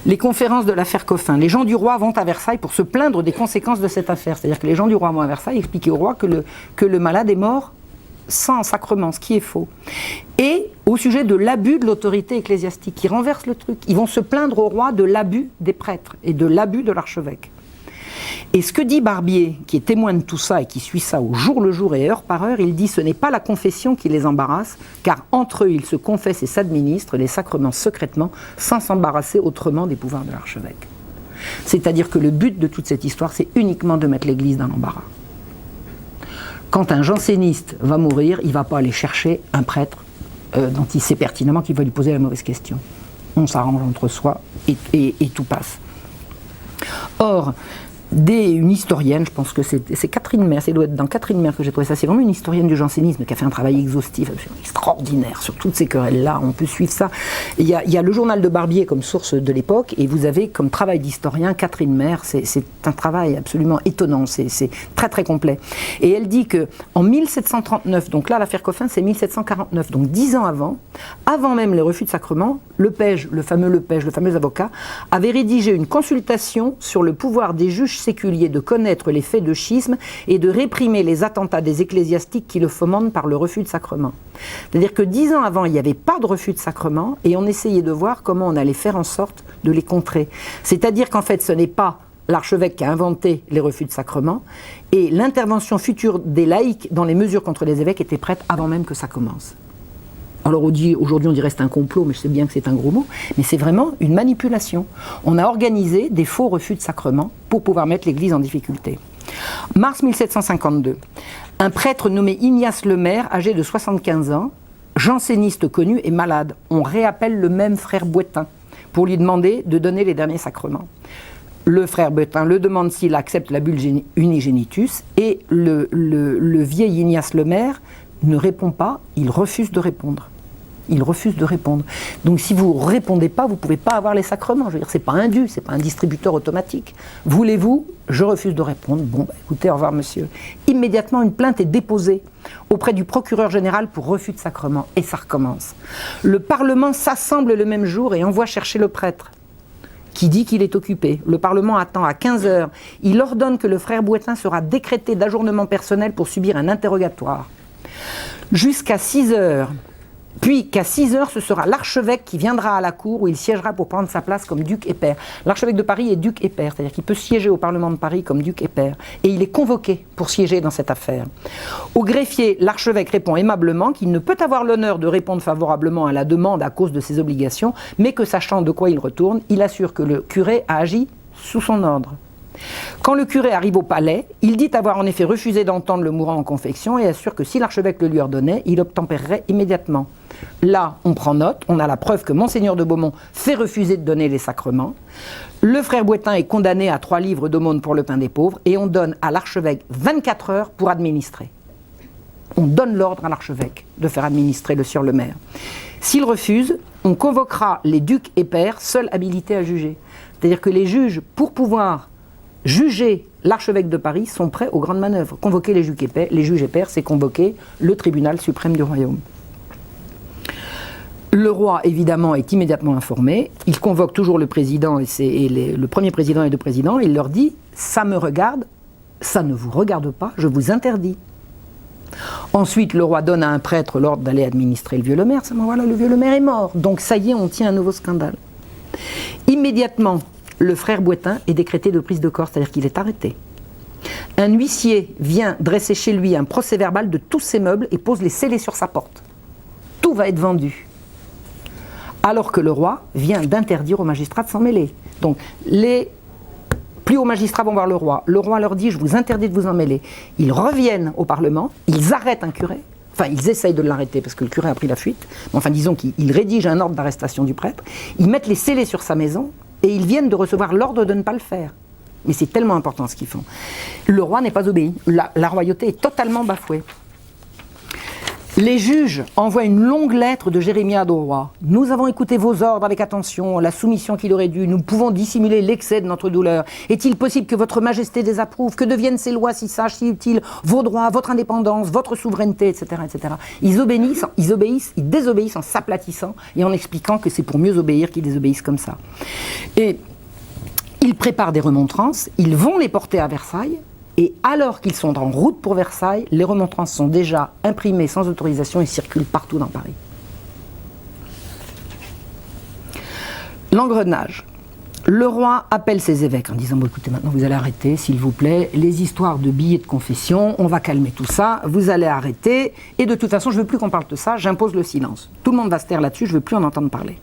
Les conférences de l'affaire Coffin. Les gens du roi vont à Versailles pour se plaindre des conséquences de cette affaire. C'est-à-dire que les gens du roi vont à Versailles expliquer au roi que le malade est mort sans sacrement, ce qui est faux. Et au sujet de l'abus de l'autorité ecclésiastique, qui renverse le truc. Ils vont se plaindre au roi de l'abus des prêtres et de l'abus de l'archevêque. Et ce que dit Barbier, qui est témoin de tout ça et qui suit ça au jour le jour et heure par heure, il dit « Ce n'est pas la confession qui les embarrasse, car entre eux ils se confessent et s'administrent les sacrements secrètement, sans s'embarrasser autrement des pouvoirs de l'archevêque. » C'est-à-dire que le but de toute cette histoire, c'est uniquement de mettre l'Église dans l'embarras. Quand un janséniste va mourir, il ne va pas aller chercher un prêtre dont il sait pertinemment qu'il va lui poser la mauvaise question. On s'arrange entre soi et tout passe. Or, une historienne, je pense que c'est Catherine Maire, ça doit être dans Catherine Maire que j'ai trouvé ça, c'est vraiment une historienne du jansénisme qui a fait un travail exhaustif, extraordinaire sur toutes ces querelles-là, on peut suivre ça. Il y a le journal de Barbier comme source de l'époque, et vous avez comme travail d'historien Catherine Maire, c'est un travail absolument étonnant, c'est très très complet. Et elle dit que en 1739, donc là l'affaire Coffin c'est 1749, donc 10 ans avant même les refus de sacrement, Lepage, le fameux avocat, avait rédigé une consultation sur le pouvoir des juges séculier de connaître les faits de schisme et de réprimer les attentats des ecclésiastiques qui le fomentent par le refus de sacrement. C'est-à-dire que 10 ans avant, il n'y avait pas de refus de sacrement et on essayait de voir comment on allait faire en sorte de les contrer. C'est-à-dire qu'en fait, ce n'est pas l'archevêque qui a inventé les refus de sacrement et l'intervention future des laïcs dans les mesures contre les évêques était prête avant même que ça commence. Alors aujourd'hui on dirait c'est un complot, mais je sais bien que c'est un gros mot, mais c'est vraiment une manipulation. On a organisé des faux refus de sacrement pour pouvoir mettre l'Église en difficulté. Mars 1752, un prêtre nommé Ignace Lemaire, âgé de 75 ans, janséniste connu et malade. On réappelle le même frère Bouétain pour lui demander de donner les derniers sacrements. Le frère Bouétain le demande s'il accepte la bulle unigenitus et le vieil Ignace Lemaire ne répond pas, il refuse de répondre. Il refuse de répondre. Donc si vous ne répondez pas, vous ne pouvez pas avoir les sacrements. Je veux dire, ce n'est pas un dû, ce n'est pas un distributeur automatique. Voulez-vous? Je refuse de répondre. Bon, écoutez, au revoir monsieur. Immédiatement, une plainte est déposée auprès du procureur général pour refus de sacrement. Et ça recommence. Le Parlement s'assemble le même jour et envoie chercher le prêtre, qui dit qu'il est occupé. Le Parlement attend à 15h. Il ordonne que le frère Bouétain sera décrété d'ajournement personnel pour subir un interrogatoire. Jusqu'à 6h. Puis qu'à 6h, ce sera l'archevêque qui viendra à la cour où il siégera pour prendre sa place comme duc et pair. L'archevêque de Paris est duc et pair, c'est-à-dire qu'il peut siéger au Parlement de Paris comme duc et pair. Et il est convoqué pour siéger dans cette affaire. Au greffier, l'archevêque répond aimablement qu'il ne peut avoir l'honneur de répondre favorablement à la demande à cause de ses obligations, mais que sachant de quoi il retourne, il assure que le curé a agi sous son ordre. Quand le curé arrive au palais, il dit avoir en effet refusé d'entendre le mourant en confection et assure que si l'archevêque le lui ordonnait, il obtempérerait immédiatement. Là, on prend note, on a la preuve que Monseigneur de Beaumont fait refuser de donner les sacrements. Le frère Bouétain est condamné à 3 livres d'aumône pour le pain des pauvres et on donne à l'archevêque 24 heures pour administrer. On donne l'ordre à l'archevêque de faire administrer le sieur Lemaire. S'il refuse, on convoquera les ducs et pairs, seuls habilités à juger. C'est-à-dire que les juges, pour pouvoir juger l'archevêque de Paris, sont prêts aux grandes manœuvres. Convoquer les juges et pairs, c'est convoquer le tribunal suprême du royaume. Le roi, évidemment, est immédiatement informé. Il convoque toujours le président le premier président et les 2 présidents. Il leur dit « ça me regarde, ça ne vous regarde pas, je vous interdis ». Ensuite, le roi donne à un prêtre l'ordre d'aller administrer le vieux Lemaire. Voilà, le vieux Lemaire est mort. Donc ça y est, on tient un nouveau scandale. Immédiatement, le frère Bouétain est décrété de prise de corps, c'est-à-dire qu'il est arrêté. Un huissier vient dresser chez lui un procès-verbal de tous ses meubles et pose les scellés sur sa porte. Tout va être vendu. Alors que le roi vient d'interdire aux magistrats de s'en mêler. Donc, les plus hauts magistrats vont voir le roi. Le roi leur dit « je vous interdis de vous en mêler ». Ils reviennent au Parlement, ils arrêtent un curé. Enfin, ils essayent de l'arrêter parce que le curé a pris la fuite. Mais enfin, disons qu'ils rédigent un ordre d'arrestation du prêtre. Ils mettent les scellés sur sa maison. Et ils viennent de recevoir l'ordre de ne pas le faire. Mais c'est tellement important ce qu'ils font. Le roi n'est pas obéi. La royauté est totalement bafouée. Les juges envoient une longue lettre de Jérémiade au roi. « Nous avons écouté vos ordres avec attention, la soumission qu'il aurait dû. Nous pouvons dissimuler l'excès de notre douleur. Est-il possible que votre majesté désapprouve, que deviennent ces lois si sages, si utiles, vos droits, votre indépendance, votre souveraineté, etc. etc. » Ils désobéissent en s'aplatissant et en expliquant que c'est pour mieux obéir qu'ils désobéissent comme ça. Et ils préparent des remontrances, ils vont les porter à Versailles. Et alors qu'ils sont en route pour Versailles, les remontrances sont déjà imprimées sans autorisation et circulent partout dans Paris. L'engrenage. Le roi appelle ses évêques en disant « Bon, écoutez, maintenant vous allez arrêter, s'il vous plaît, les histoires de billets de confession, on va calmer tout ça, vous allez arrêter, et de toute façon, je ne veux plus qu'on parle de ça, j'impose le silence. Tout le monde va se taire là-dessus, je ne veux plus en entendre parler. »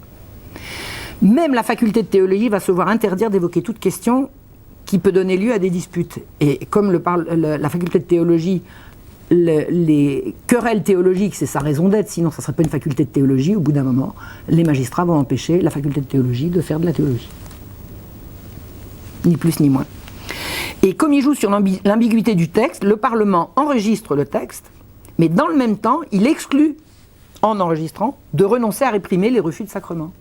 Même la faculté de théologie va se voir interdire d'évoquer toute question qui peut donner lieu à des disputes. Et comme la faculté de théologie, les querelles théologiques, c'est sa raison d'être, sinon ça ne serait pas une faculté de théologie, au bout d'un moment, les magistrats vont empêcher la faculté de théologie de faire de la théologie. Ni plus ni moins. Et comme il joue sur l'ambiguïté du texte, le Parlement enregistre le texte, mais dans le même temps, il exclut, en enregistrant, de renoncer à réprimer les refus de sacrement.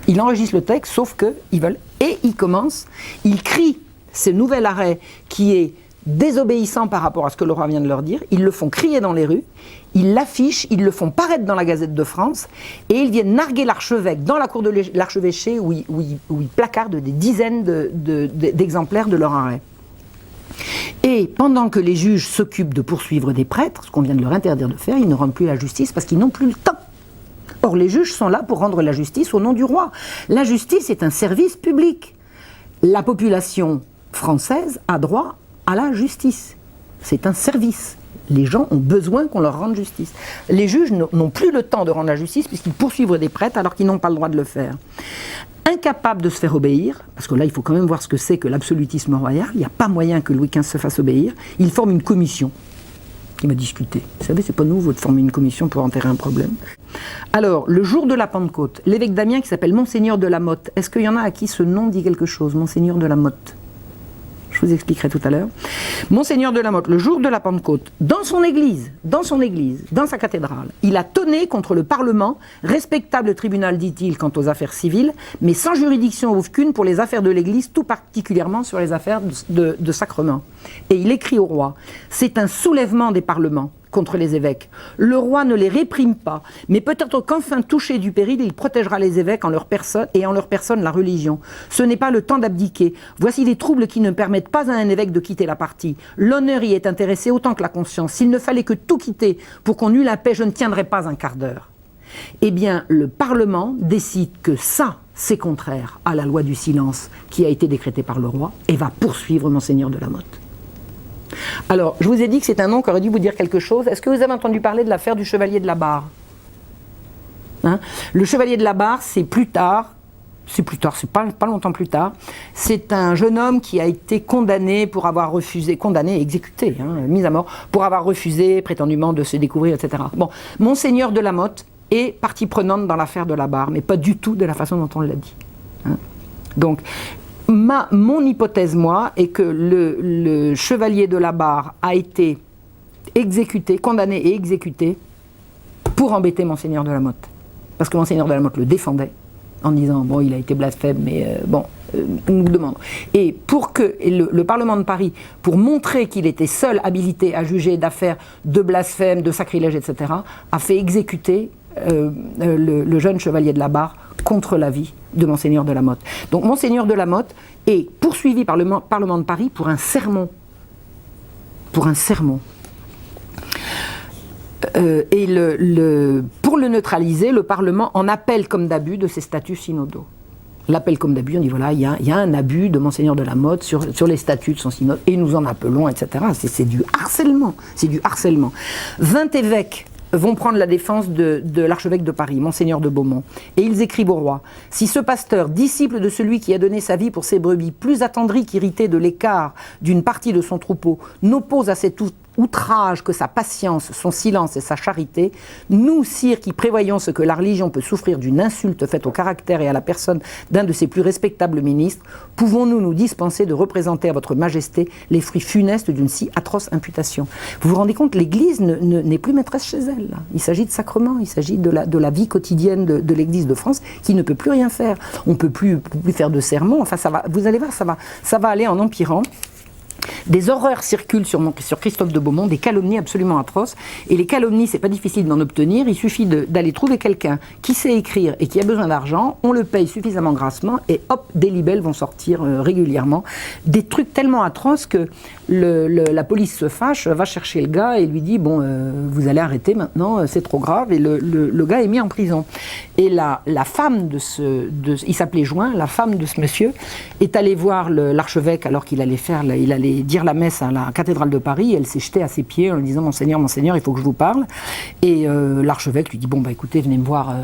Il enregistre le texte, sauf qu'ils veulent. Et il crie ce nouvel arrêt qui est désobéissant par rapport à ce que le roi vient de leur dire. Ils le font crier dans les rues, ils l'affichent, ils le font paraître dans la Gazette de France, et ils viennent narguer l'archevêque dans la cour de l'archevêché où ils placardent des dizaines d'exemplaires de leur arrêt. Et pendant que les juges s'occupent de poursuivre des prêtres, ce qu'on vient de leur interdire de faire, ils ne rendent plus la justice parce qu'ils n'ont plus le temps. Or, les juges sont là pour rendre la justice au nom du roi. La justice est un service public. La population française a droit à la justice. C'est un service. Les gens ont besoin qu'on leur rende justice. Les juges n'ont plus le temps de rendre la justice puisqu'ils poursuivent des prêtres alors qu'ils n'ont pas le droit de le faire. Incapables de se faire obéir, parce que là il faut quand même voir ce que c'est que l'absolutisme royal, il n'y a pas moyen que Louis XV se fasse obéir, ils forment une commission qui m'a discuté. Vous savez, c'est pas nouveau de former une commission pour enterrer un problème. Alors, le jour de la Pentecôte, l'évêque d'Amiens qui s'appelle Monseigneur de la Motte, est-ce qu'il y en a à qui ce nom dit quelque chose, Monseigneur de la Motte? Je vous expliquerai tout à l'heure. Monseigneur de la Motte, le jour de la Pentecôte, dans son église, dans sa cathédrale, il a tonné contre le Parlement, respectable tribunal, dit-il, quant aux affaires civiles, mais sans juridiction aucune pour les affaires de l'église, tout particulièrement sur les affaires de sacrement. Et il écrit au roi, c'est un soulèvement des parlements contre les évêques. Le roi ne les réprime pas, mais peut-être qu'enfin touché du péril, il protégera les évêques en leur personne et en leur personne la religion. Ce n'est pas le temps d'abdiquer. Voici des troubles qui ne permettent pas à un évêque de quitter la partie. L'honneur y est intéressé autant que la conscience. S'il ne fallait que tout quitter pour qu'on eût la paix, je ne tiendrais pas un quart d'heure. Eh bien, le Parlement décide que ça, c'est contraire à la loi du silence qui a été décrétée par le roi et va poursuivre Monseigneur de la Motte. Alors, je vous ai dit que c'est un nom qui aurait dû vous dire quelque chose. Est-ce que vous avez entendu parler de l'affaire du chevalier de la Barre? Le chevalier de la Barre, c'est pas longtemps plus tard. C'est un jeune homme qui a été condamné pour avoir refusé, condamné et exécuté, mis à mort, pour avoir refusé prétendument de se découvrir, etc. Bon, Monseigneur de la Motte est partie prenante dans l'affaire de la Barre, mais pas du tout de la façon dont on l'a dit. Donc, mon hypothèse, moi, est que le chevalier de la Barre a été exécuté, condamné et exécuté pour embêter Monseigneur de la Motte. Parce que Monseigneur de la Motte le défendait en disant, bon, il a été blasphème, mais on nous demande. Et pour que le Parlement de Paris, pour montrer qu'il était seul habilité à juger d'affaires de blasphème, de sacrilège, etc., a fait exécuter le jeune chevalier de la Barre contre l'avis de Monseigneur de la Motte. Donc Monseigneur de la Motte est poursuivi par le Parlement de Paris pour un sermon. Pour un sermon. Et pour le neutraliser, le Parlement en appelle comme d'abus de ses statuts synodaux. L'appel comme d'abus, on dit voilà, il y a un abus de Monseigneur de la Motte sur les statuts de son synode, et nous en appelons, etc. C'est du harcèlement. C'est du harcèlement. 20 évêques vont prendre la défense de l'archevêque de Paris, Monseigneur de Beaumont. Et ils écrivent au roi, « Si ce pasteur, disciple de celui qui a donné sa vie pour ses brebis, plus attendri qu'irrité de l'écart d'une partie de son troupeau, n'oppose à cet outrage que sa patience, son silence et sa charité, nous, sire, qui prévoyons ce que la religion peut souffrir d'une insulte faite au caractère et à la personne d'un de ses plus respectables ministres, pouvons-nous nous dispenser de représenter à votre majesté les fruits funestes d'une si atroce imputation? Vous vous rendez compte, l'Église n'est plus maîtresse chez elle. Là. Il s'agit de sacrements, il s'agit de la vie quotidienne de l'Église de France qui ne peut plus rien faire. On ne peut plus faire de sermons, enfin ça va, vous allez voir, ça va aller en empirant. Des horreurs circulent sur Christophe de Beaumont, des calomnies absolument atroces. Et les calomnies, c'est pas difficile d'en obtenir. Il suffit d'aller trouver quelqu'un qui sait écrire et qui a besoin d'argent. On le paye suffisamment grassement et hop, des libelles vont sortir régulièrement. Des trucs tellement atroces que la police se fâche, va chercher le gars et lui dit bon, vous allez arrêter maintenant, c'est trop grave. Et le gars est mis en prison. Et la femme il s'appelait Join, la femme de ce monsieur est allée voir l'archevêque alors qu'il allait dire la messe à la cathédrale de Paris. Elle s'est jetée à ses pieds en lui disant Monseigneur, il faut que je vous parle. Et l'archevêque lui dit bon bah écoutez, venez me voir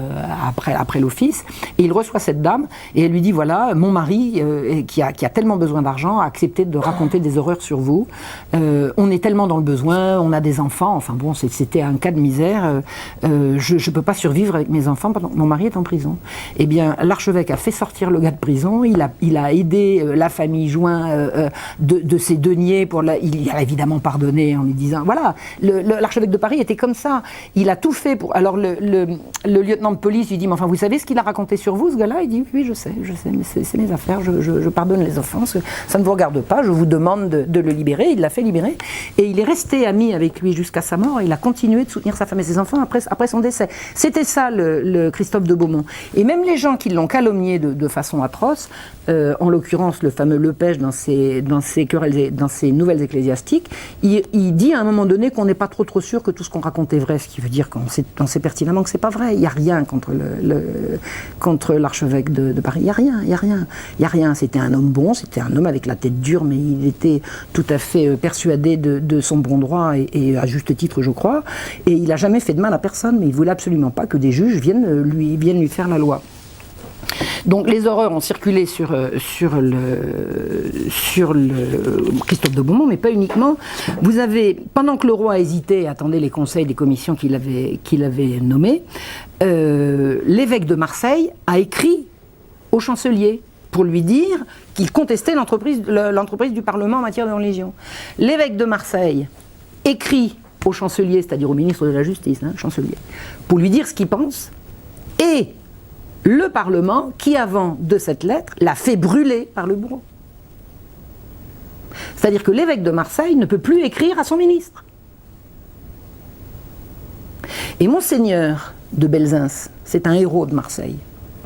après l'office. Et il reçoit cette dame et elle lui dit voilà, mon mari qui a tellement besoin d'argent a accepté de raconter des horreurs sur vous. On est tellement dans le besoin, on a des enfants, enfin bon, c'était un cas de misère. Je peux pas survivre avec mes enfants pendant que mon mari est en prison. Eh bien, l'archevêque a fait sortir le gars de prison. Il a aidé la famille Join de ses deniers il a évidemment pardonné en lui disant voilà, l'archevêque de Paris était comme ça, il a tout fait pour. Alors le lieutenant de police lui dit mais enfin vous savez ce qu'il a raconté sur vous ce gars-là? Il dit oui je sais mais c'est mes affaires, je pardonne les offenses, ça ne vous regarde pas, je vous demande de le libérer. Il l'a fait libérer et il est resté ami avec lui jusqu'à sa mort. Il a continué de soutenir sa femme et ses enfants après son décès. C'était ça le Christophe de Beaumont. Et même les gens qui l'ont calomnié de façon atroce, en l'occurrence le fameux Lepège dans ses nouvelles ecclésiastiques, il dit à un moment donné qu'on n'est pas trop sûr que tout ce qu'on raconte est vrai, ce qui veut dire qu'on sait pertinemment que c'est pas vrai. Il n'y a rien contre l'archevêque de Paris. Il y a rien. C'était un homme bon, c'était un homme avec la tête dure, mais il était tout à fait persuadé de son bon droit et à juste titre, je crois. Et il n'a jamais fait de mal à personne, mais il voulait absolument pas que des juges viennent lui faire la loi. Donc les horreurs ont circulé sur le Christophe de Beaumont, mais pas uniquement. Vous avez, pendant que le roi hésitait et attendait les conseils des commissions qu'il avait nommées, l'évêque de Marseille a écrit au chancelier pour lui dire qu'il contestait l'entreprise du Parlement en matière de religion. L'évêque de Marseille écrit au chancelier, c'est-à-dire au ministre de la Justice, chancelier, pour lui dire ce qu'il pense, et le Parlement, qui avant de cette lettre, l'a fait brûler par le bourreau. C'est-à-dire que l'évêque de Marseille ne peut plus écrire à son ministre. Et Monseigneur de Belzins, c'est un héros de Marseille.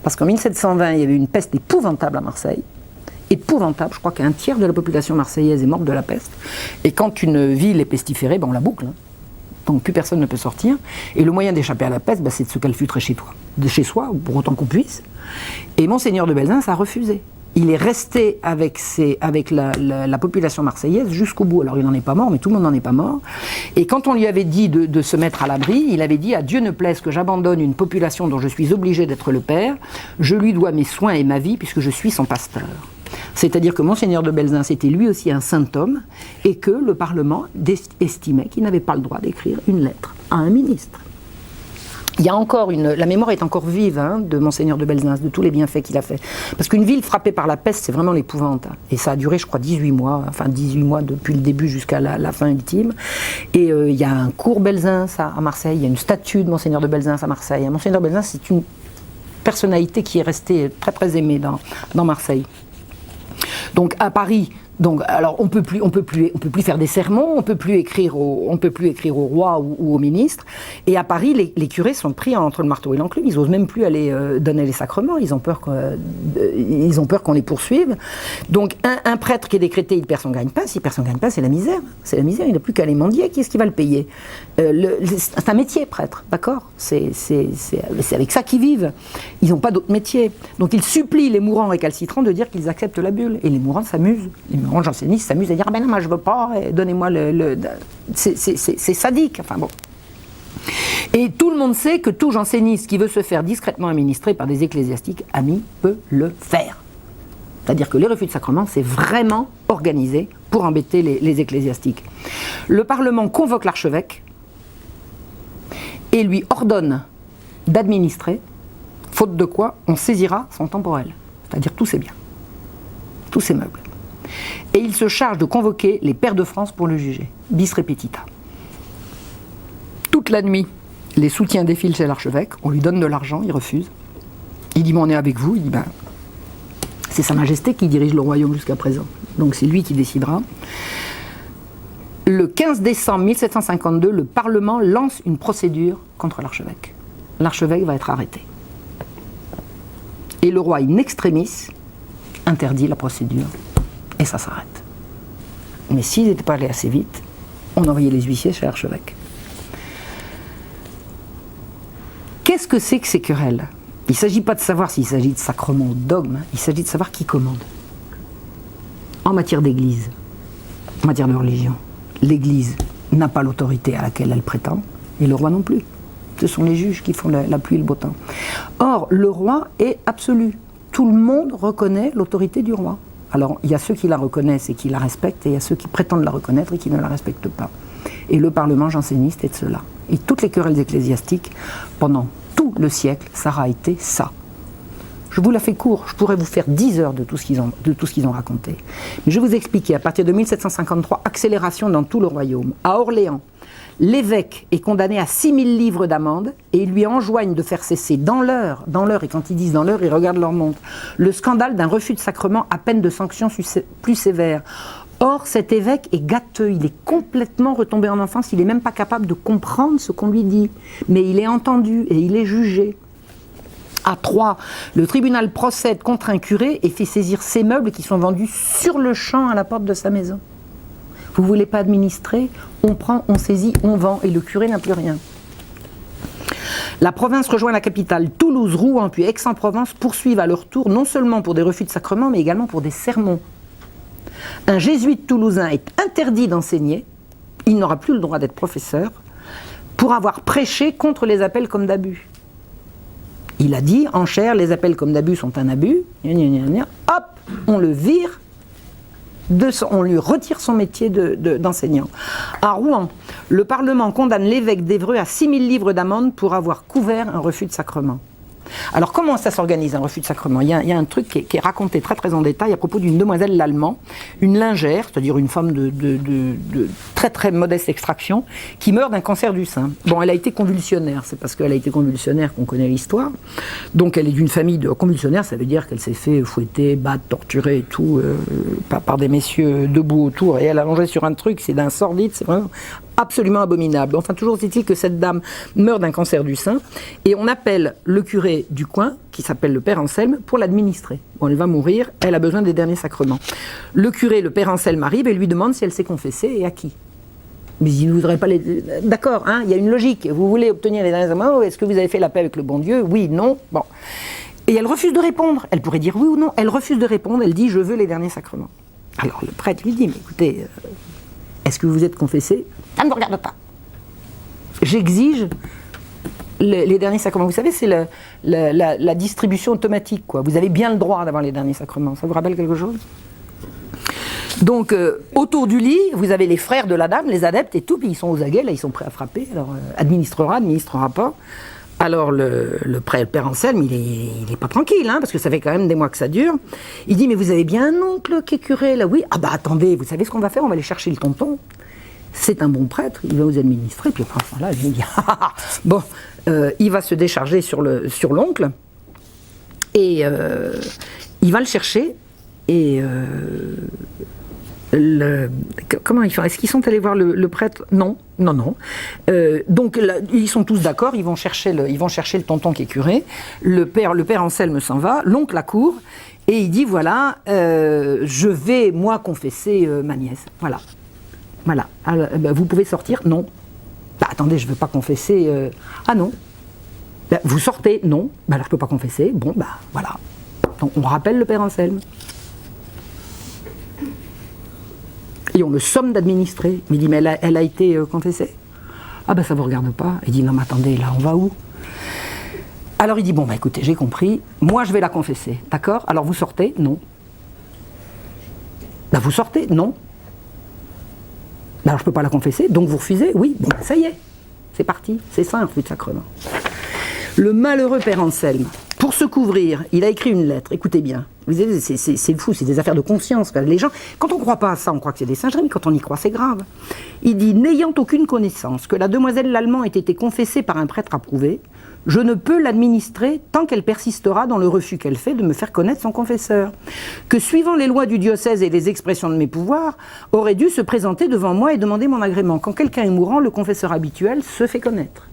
Parce qu'en 1720, il y avait une peste épouvantable à Marseille. Épouvantable, je crois qu'un tiers de la population marseillaise est morte de la peste. Et quand une ville est pestiférée, on la boucle. Donc plus personne ne peut sortir. Et le moyen d'échapper à la peste, c'est de se calfutrer chez soi, pour autant qu'on puisse. Et Monseigneur de Belzins a refusé. Il est resté avec la population marseillaise jusqu'au bout. Alors il n'en est pas mort, mais tout le monde n'en est pas mort. Et quand on lui avait dit de se mettre à l'abri, il avait dit « À Dieu ne plaise que j'abandonne une population dont je suis obligé d'être le père. Je lui dois mes soins et ma vie puisque je suis son pasteur. » C'est-à-dire que Monseigneur de Belzins était lui aussi un saint homme et que le Parlement estimait qu'il n'avait pas le droit d'écrire une lettre à un ministre. Il y a encore la mémoire est encore vive de Monseigneur de Belzins, de tous les bienfaits qu'il a fait. Parce qu'une ville frappée par la peste, c'est vraiment l'épouvante. Et ça a duré, je crois, 18 mois depuis le début jusqu'à la fin ultime. Et il y a un cours Belzins à Marseille, il y a une statue de Monseigneur de Belzins à Marseille. Monseigneur de Belzins, c'est une personnalité qui est restée très très aimée dans Marseille. Donc à Paris, alors on peut plus faire des sermons, on peut plus écrire au roi ou au ministre. Et à Paris, les curés sont pris entre le marteau et l'enclume. Ils osent même plus aller donner les sacrements. Ils ont peur qu'on les poursuive. Donc un prêtre qui est décrété, il perd son gagne-pain. S'il perd son gagne-pain, c'est la misère. C'est la misère. Il n'a plus qu'à aller mendier. Qui est-ce qui va le payer? C'est un métier, prêtre, d'accord? C'est avec ça qu'ils vivent. Ils n'ont pas d'autre métier. Donc ils supplient les mourants récalcitrants de dire qu'ils acceptent la bulle. Et les mourants s'amusent. Les mourants jansénistes s'amusent à dire « Ah ben non, moi je veux pas, donnez-moi c'est sadique, enfin bon. Et tout le monde sait que tout janséniste qui veut se faire discrètement administrer par des ecclésiastiques amis peut le faire. C'est-à-dire que les refus de sacrement, c'est vraiment organisé pour embêter les ecclésiastiques. Le Parlement convoque l'archevêque et lui ordonne d'administrer, faute de quoi on saisira son temporel, c'est-à-dire tous ses biens, tous ses meubles. Et il se charge de convoquer les pairs de France pour le juger, bis repetita. Toute la nuit, les soutiens défilent chez l'archevêque, on lui donne de l'argent, il refuse. Il dit, mais on est avec vous, il dit, ben, c'est Sa Majesté qui dirige le royaume jusqu'à présent, donc c'est lui qui décidera. Le 15 décembre 1752, le Parlement lance une procédure contre l'archevêque. L'archevêque va être arrêté. Et le roi, in extremis, interdit la procédure, et ça s'arrête. Mais s'ils n'étaient pas allés assez vite, on envoyait les huissiers chez l'archevêque. Qu'est-ce que c'est que ces querelles ? Il ne s'agit pas de savoir s'il s'agit de sacrement ou de dogme, il s'agit de savoir qui commande. En matière d'église, en matière de religion, l'église n'a pas l'autorité à laquelle elle prétend, et le roi non plus. Ce sont les juges qui font la pluie et le beau temps. Or, le roi est absolu. Tout le monde reconnaît l'autorité du roi. Alors, il y a ceux qui la reconnaissent et qui la respectent, et il y a ceux qui prétendent la reconnaître et qui ne la respectent pas. Et le Parlement janséniste est de cela. Et toutes les querelles ecclésiastiques, pendant tout le siècle, ça aura été ça. Je vous la fais court, je pourrais vous faire 10 heures de tout ce qu'ils ont raconté. Mais je vais vous expliquer, à partir de 1753, accélération dans tout le royaume. À Orléans, l'évêque est condamné à 6000 livres d'amende et ils lui enjoignent de faire cesser dans l'heure, et quand ils disent dans l'heure, ils regardent leur montre, le scandale d'un refus de sacrement à peine de sanctions plus sévères. Or, cet évêque est gâteux, il est complètement retombé en enfance, il n'est même pas capable de comprendre ce qu'on lui dit. Mais il est entendu et il est jugé. À Troyes, le tribunal procède contre un curé et fait saisir ses meubles qui sont vendus sur le champ à la porte de sa maison. Vous ne voulez pas administrer ? On prend, on saisit, on vend et le curé n'a plus rien. La province rejoint la capitale. Toulouse, Rouen puis Aix-en-Provence poursuivent à leur tour non seulement pour des refus de sacrement mais également pour des sermons. Un jésuite toulousain est interdit d'enseigner, il n'aura plus le droit d'être professeur, pour avoir prêché contre les appels comme d'abus. Il a dit, en chair, les appels comme d'abus sont un abus, hop, on le vire, on lui retire son métier d'enseignant. À Rouen, le Parlement condamne l'évêque d'Évreux à 6000 livres d'amende pour avoir couvert un refus de sacrement. Alors comment ça s'organise un refus de sacrement ? Il y a un truc qui est raconté très très en détail à propos d'une demoiselle Lallemand, une lingère, c'est-à-dire une femme de très très modeste extraction, qui meurt d'un cancer du sein. Bon, elle a été convulsionnaire, c'est parce qu'elle a été convulsionnaire qu'on connaît l'histoire. Donc elle est d'une famille de convulsionnaires, ça veut dire qu'elle s'est fait fouetter, battre, torturer et tout, par des messieurs debout autour, et elle allongée sur un truc, c'est d'un sordide, c'est vraiment absolument abominable. Enfin, toujours est-il que cette dame meurt d'un cancer du sein, et on appelle le curé du coin, qui s'appelle le père Anselme, pour l'administrer. Bon, elle va mourir, elle a besoin des derniers sacrements. Le curé, le père Anselme, arrive et lui demande si elle s'est confessée et à qui. Mais il ne voudrait pas les... D'accord, hein, il y a une logique. Vous voulez obtenir les derniers sacrements, est-ce que vous avez fait la paix avec le bon Dieu ? Oui, non, bon. Et elle refuse de répondre. Elle pourrait dire oui ou non. Elle refuse de répondre, elle dit « je veux les derniers sacrements ». Alors le prêtre lui dit « mais écoutez, est-ce que vous vous êtes confessé ? Ça ne me regarde pas. J'exige les derniers sacrements. Vous savez, c'est la distribution automatique, quoi. Vous avez bien le droit d'avoir les derniers sacrements. Ça vous rappelle quelque chose ? Donc, autour du lit, vous avez les frères de la dame, les adeptes et tout, puis ils sont aux aguets, là, ils sont prêts à frapper. Alors, administrera pas. Alors, le père Anselme, il est pas tranquille, hein, parce que ça fait quand même des mois que ça dure. Il dit, mais vous avez bien un oncle qui est curé, là ? Oui. Ah bah attendez, vous savez ce qu'on va faire ? On va aller chercher le tonton. C'est un bon prêtre, il va vous administrer, puis après, voilà, il dit, bon, il va se décharger sur l'oncle, et il va le chercher, et comment ils font ? Est-ce qu'ils sont allés voir le prêtre ? Non. Donc là, ils sont tous d'accord, ils vont chercher le tonton qui est curé, le père Anselme s'en va, l'oncle accourt, et il dit, voilà, je vais, moi, confesser ma nièce, voilà. Alors, vous pouvez sortir ? Non. Bah, attendez, je ne veux pas confesser. Ah non. Bah, vous sortez ? Non. Bah, alors je ne peux pas confesser. Bon, bah voilà. Donc on rappelle le père Anselme. Et on le somme d'administrer. Il dit, mais elle a été confessée ? Ah ben ça ne vous regarde pas. Il dit, non mais attendez, là on va où ? Alors il dit, bon bah écoutez, j'ai compris. Moi je vais la confesser. D'accord ? Alors vous sortez ? Non. Ben vous sortez, non. Ben alors je ne peux pas la confesser, donc vous refusez, oui, bon ben ça y est, c'est parti, c'est ça un refus de sacrement. Le malheureux père Anselme, pour se couvrir, il a écrit une lettre, écoutez bien, vous savez, c'est fou, c'est des affaires de conscience. Les gens, quand on ne croit pas à ça, on croit que c'est des singeries, mais quand on y croit, c'est grave. Il dit, n'ayant aucune connaissance que la demoiselle Lallemand ait été confessée par un prêtre approuvé, je ne peux l'administrer tant qu'elle persistera dans le refus qu'elle fait de me faire connaître son confesseur, que suivant les lois du diocèse et les expressions de mes pouvoirs, aurait dû se présenter devant moi et demander mon agrément. Quand quelqu'un est mourant, le confesseur habituel se fait connaître.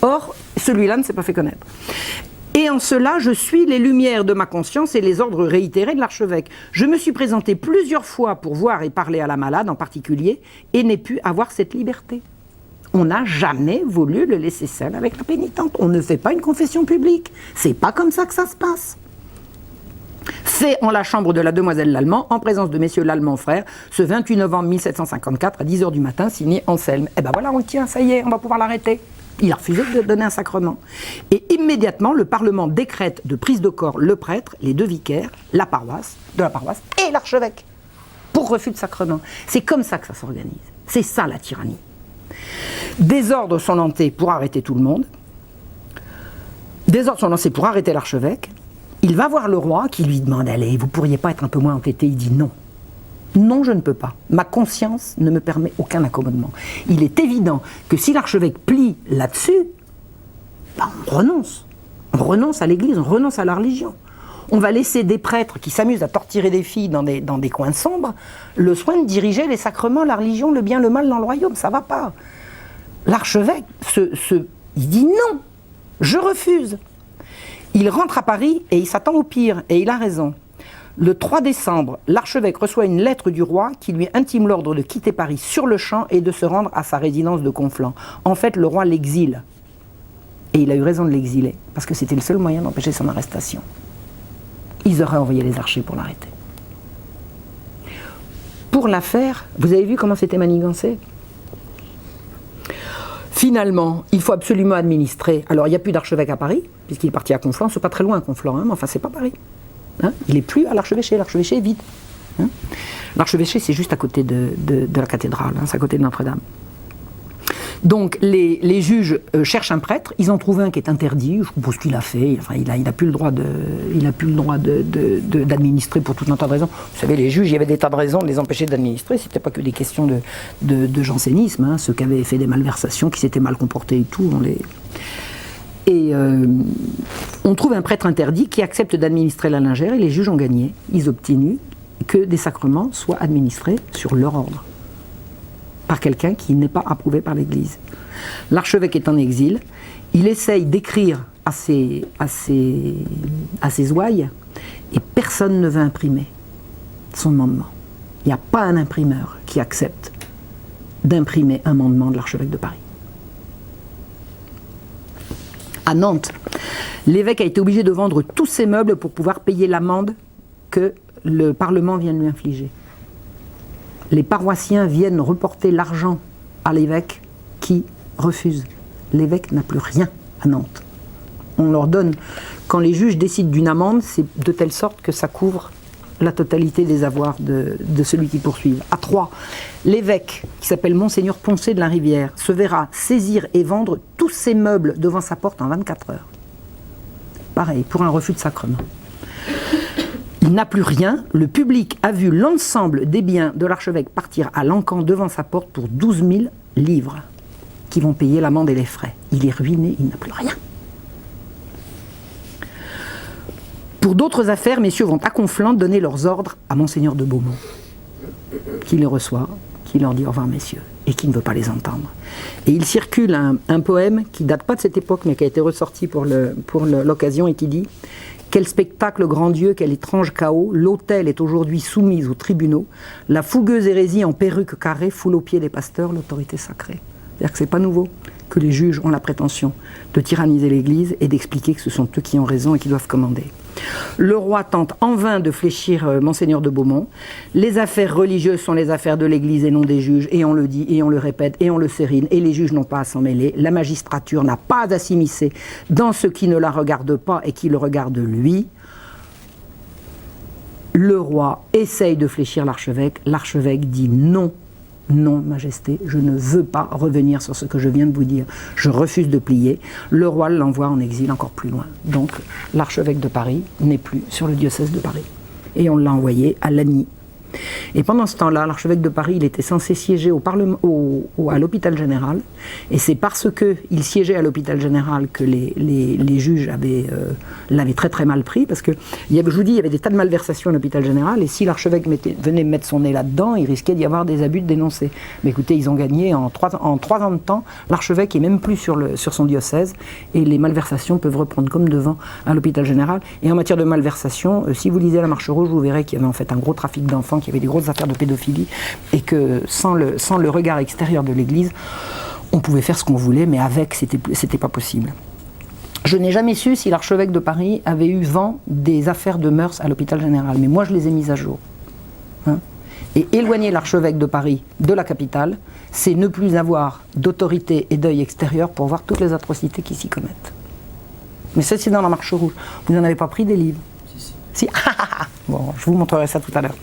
Or, celui-là ne s'est pas fait connaître. Et en cela, je suis les lumières de ma conscience et les ordres réitérés de l'archevêque. Je me suis présenté plusieurs fois pour voir et parler à la malade en particulier, et n'ai pu avoir cette liberté. On n'a jamais voulu le laisser seul avec la pénitente. On ne fait pas une confession publique. C'est pas comme ça que ça se passe. Fait en la chambre de la demoiselle Lallemand, en présence de messieurs Lallemand frères, ce 28 novembre 1754, à 10h du matin, signé Anselme. Et ben voilà, on le tient, ça y est, on va pouvoir l'arrêter. Il a refusé de donner un sacrement. Et immédiatement, le Parlement décrète de prise de corps le prêtre, les deux vicaires, de la paroisse et l'archevêque, pour refus de sacrement. C'est comme ça que ça s'organise. C'est ça la tyrannie. Des ordres sont lancés pour arrêter tout le monde. Des ordres sont lancés pour arrêter l'archevêque. Il va voir le roi qui lui demande « Allez, vous pourriez pas être un peu moins entêté ?» Il dit « Non. Non, je ne peux pas. Ma conscience ne me permet aucun accommodement. » Il est évident que si l'archevêque plie là-dessus, ben on renonce. On renonce à l'Église, on renonce à la religion. On va laisser des prêtres qui s'amusent à torturer des filles dans des coins sombres le soin de diriger les sacrements, la religion, le bien, le mal dans le royaume. Ça va pas. L'archevêque, il dit non, je refuse. Il rentre à Paris et il s'attend au pire, et il a raison. Le 3 décembre, l'archevêque reçoit une lettre du roi qui lui intime l'ordre de quitter Paris sur le champ et de se rendre à sa résidence de Conflans. En fait, le roi l'exile. Et il a eu raison de l'exiler, parce que c'était le seul moyen d'empêcher son arrestation. Ils auraient envoyé les archers pour l'arrêter. Pour l'affaire, vous avez vu comment c'était manigancé ? Finalement, il faut absolument administrer. Alors, il n'y a plus d'archevêque à Paris, puisqu'il est parti à Conflans. C'est pas très loin, Conflans, hein, mais enfin, c'est pas Paris. Hein, il n'est plus à l'archevêché. L'archevêché est vide. Hein. L'archevêché, c'est juste à côté de la cathédrale, hein, c'est à côté de Notre-Dame. Donc, les juges cherchent un prêtre. Ils en trouvent un qui est interdit. Je suppose qu'il a fait. Enfin, il a plus le droit d'administrer pour tout un tas de raisons. Vous savez, les juges, il y avait des tas de raisons de les empêcher d'administrer. C'était pas que des questions de jansénisme. Hein, ceux qui avaient fait des malversations, qui s'étaient mal comportés et tout, on trouve un prêtre interdit qui accepte d'administrer la lingère et les juges ont gagné. Ils obtiennent que des sacrements soient administrés sur leur ordre par quelqu'un qui n'est pas approuvé par l'Église. L'archevêque est en exil. Il essaye d'écrire à ses ouailles et personne ne veut imprimer son mandement. Il n'y a pas un imprimeur qui accepte d'imprimer un mandement de l'archevêque de Paris. À Nantes, l'évêque a été obligé de vendre tous ses meubles pour pouvoir payer l'amende que le Parlement vient de lui infliger. Les paroissiens viennent reporter l'argent à l'évêque qui refuse. L'évêque n'a plus rien à Nantes. On leur donne, quand les juges décident d'une amende, c'est de telle sorte que ça couvre la totalité des avoirs de celui qui poursuit. À Troyes, l'évêque, qui s'appelle Monseigneur Poncé de la Rivière, se verra saisir et vendre tous ses meubles devant sa porte en 24 heures. Pareil, pour un refus de sacrement. Il n'a plus rien. Le public a vu l'ensemble des biens de l'archevêque partir à l'encan devant sa porte pour 12 000 livres qui vont payer l'amende et les frais. Il est ruiné, il n'a plus rien. Pour d'autres affaires, messieurs vont à Conflans donner leurs ordres à Monseigneur de Beaumont, qui les reçoit, qui leur dit au revoir messieurs, et qui ne veut pas les entendre. Et il circule un poème qui date pas de cette époque, mais qui a été ressorti pour l'occasion, et qui dit « Quel spectacle, grand Dieu, quel étrange chaos, l'autel est aujourd'hui soumise aux tribunaux, la fougueuse hérésie en perruque carrée foule aux pieds des pasteurs l'autorité sacrée. » C'est-à-dire que c'est pas nouveau que les juges ont la prétention de tyranniser l'Église et d'expliquer que ce sont eux qui ont raison et qui doivent commander. Le roi tente en vain de fléchir Monseigneur de Beaumont. Les affaires religieuses sont les affaires de l'Église et non des juges, et on le dit, et on le répète, et on le sérine, et les juges n'ont pas à s'en mêler. La magistrature n'a pas à s'immiscer dans ce qui ne la regarde pas et qui le regarde lui. Le roi essaye de fléchir l'archevêque. L'archevêque dit non. Non, Majesté, je ne veux pas revenir sur ce que je viens de vous dire. Je refuse de plier. Le roi l'envoie en exil encore plus loin. Donc, l'archevêque de Paris n'est plus sur le diocèse de Paris. Et on l'a envoyé à Lagny. Et pendant ce temps-là, l'archevêque de Paris, il était censé siéger à l'hôpital général. Et c'est parce qu'il siégeait à l'hôpital général que les juges l'avaient très très mal pris. Parce que, je vous dis, il y avait des tas de malversations à l'hôpital général. Et si l'archevêque venait mettre son nez là-dedans, il risquait d'y avoir des abus de dénoncer. Mais écoutez, ils ont gagné en 3 ans de temps. L'archevêque est même plus sur son diocèse. Et les malversations peuvent reprendre comme devant à l'hôpital général. Et en matière de malversation, si vous lisez la Marche Rouge, vous verrez qu'il y avait en fait un gros trafic d'enfants, qu'il y avait des grosses affaires de pédophilie, et que sans le regard extérieur de l'Église, on pouvait faire ce qu'on voulait, mais avec, c'était pas possible. Je n'ai jamais su si l'archevêque de Paris avait eu vent des affaires de mœurs à l'hôpital général, mais moi je les ai mises à jour. Hein. Et éloigner l'archevêque de Paris de la capitale, c'est ne plus avoir d'autorité et d'œil extérieur pour voir toutes les atrocités qui s'y commettent. Mais ça, c'est dans la Marche Rouge. Vous n'en avez pas pris des livres? Si. Bon, je vous montrerai ça tout à l'heure.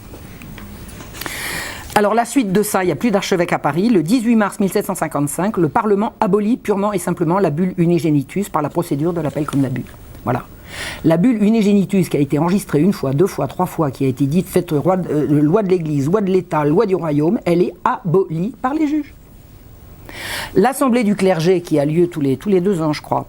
Alors la suite de ça, il n'y a plus d'archevêque à Paris. Le 18 mars 1755, le Parlement abolit purement et simplement la bulle Unigenitus par la procédure de l'appel comme la bulle. Voilà. La bulle Unigenitus qui a été enregistrée 1 fois, 2 fois, 3 fois, qui a été dite faite loi de l'Église, loi de l'État, loi du royaume, elle est abolie par les juges. L'Assemblée du clergé, qui a lieu tous les 2 ans, je crois,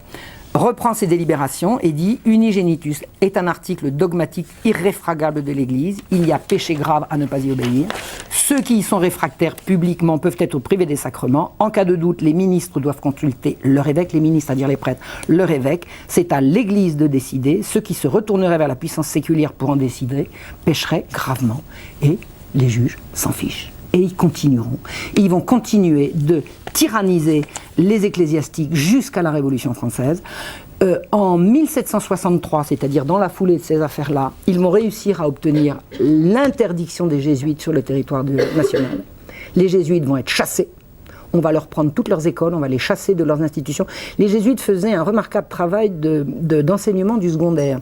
reprend ses délibérations et dit « Unigenitus est un article dogmatique irréfragable de l'Église. Il y a péché grave à ne pas y obéir. Ceux qui y sont réfractaires publiquement peuvent être privés des sacrements. En cas de doute, les ministres doivent consulter leur évêque. Les ministres, c'est-à-dire les prêtres, leur évêque. C'est à l'Église de décider. Ceux qui se retourneraient vers la puissance séculière pour en décider pécheraient gravement. Et les juges s'en fichent. Et ils continueront. Et ils vont continuer de tyranniser les ecclésiastiques jusqu'à la Révolution française. En 1763, c'est-à-dire dans la foulée de ces affaires-là, ils vont réussir à obtenir l'interdiction des jésuites sur le territoire national. Les jésuites vont être chassés. On va leur prendre toutes leurs écoles, on va les chasser de leurs institutions. Les jésuites faisaient un remarquable travail d'enseignement du secondaire.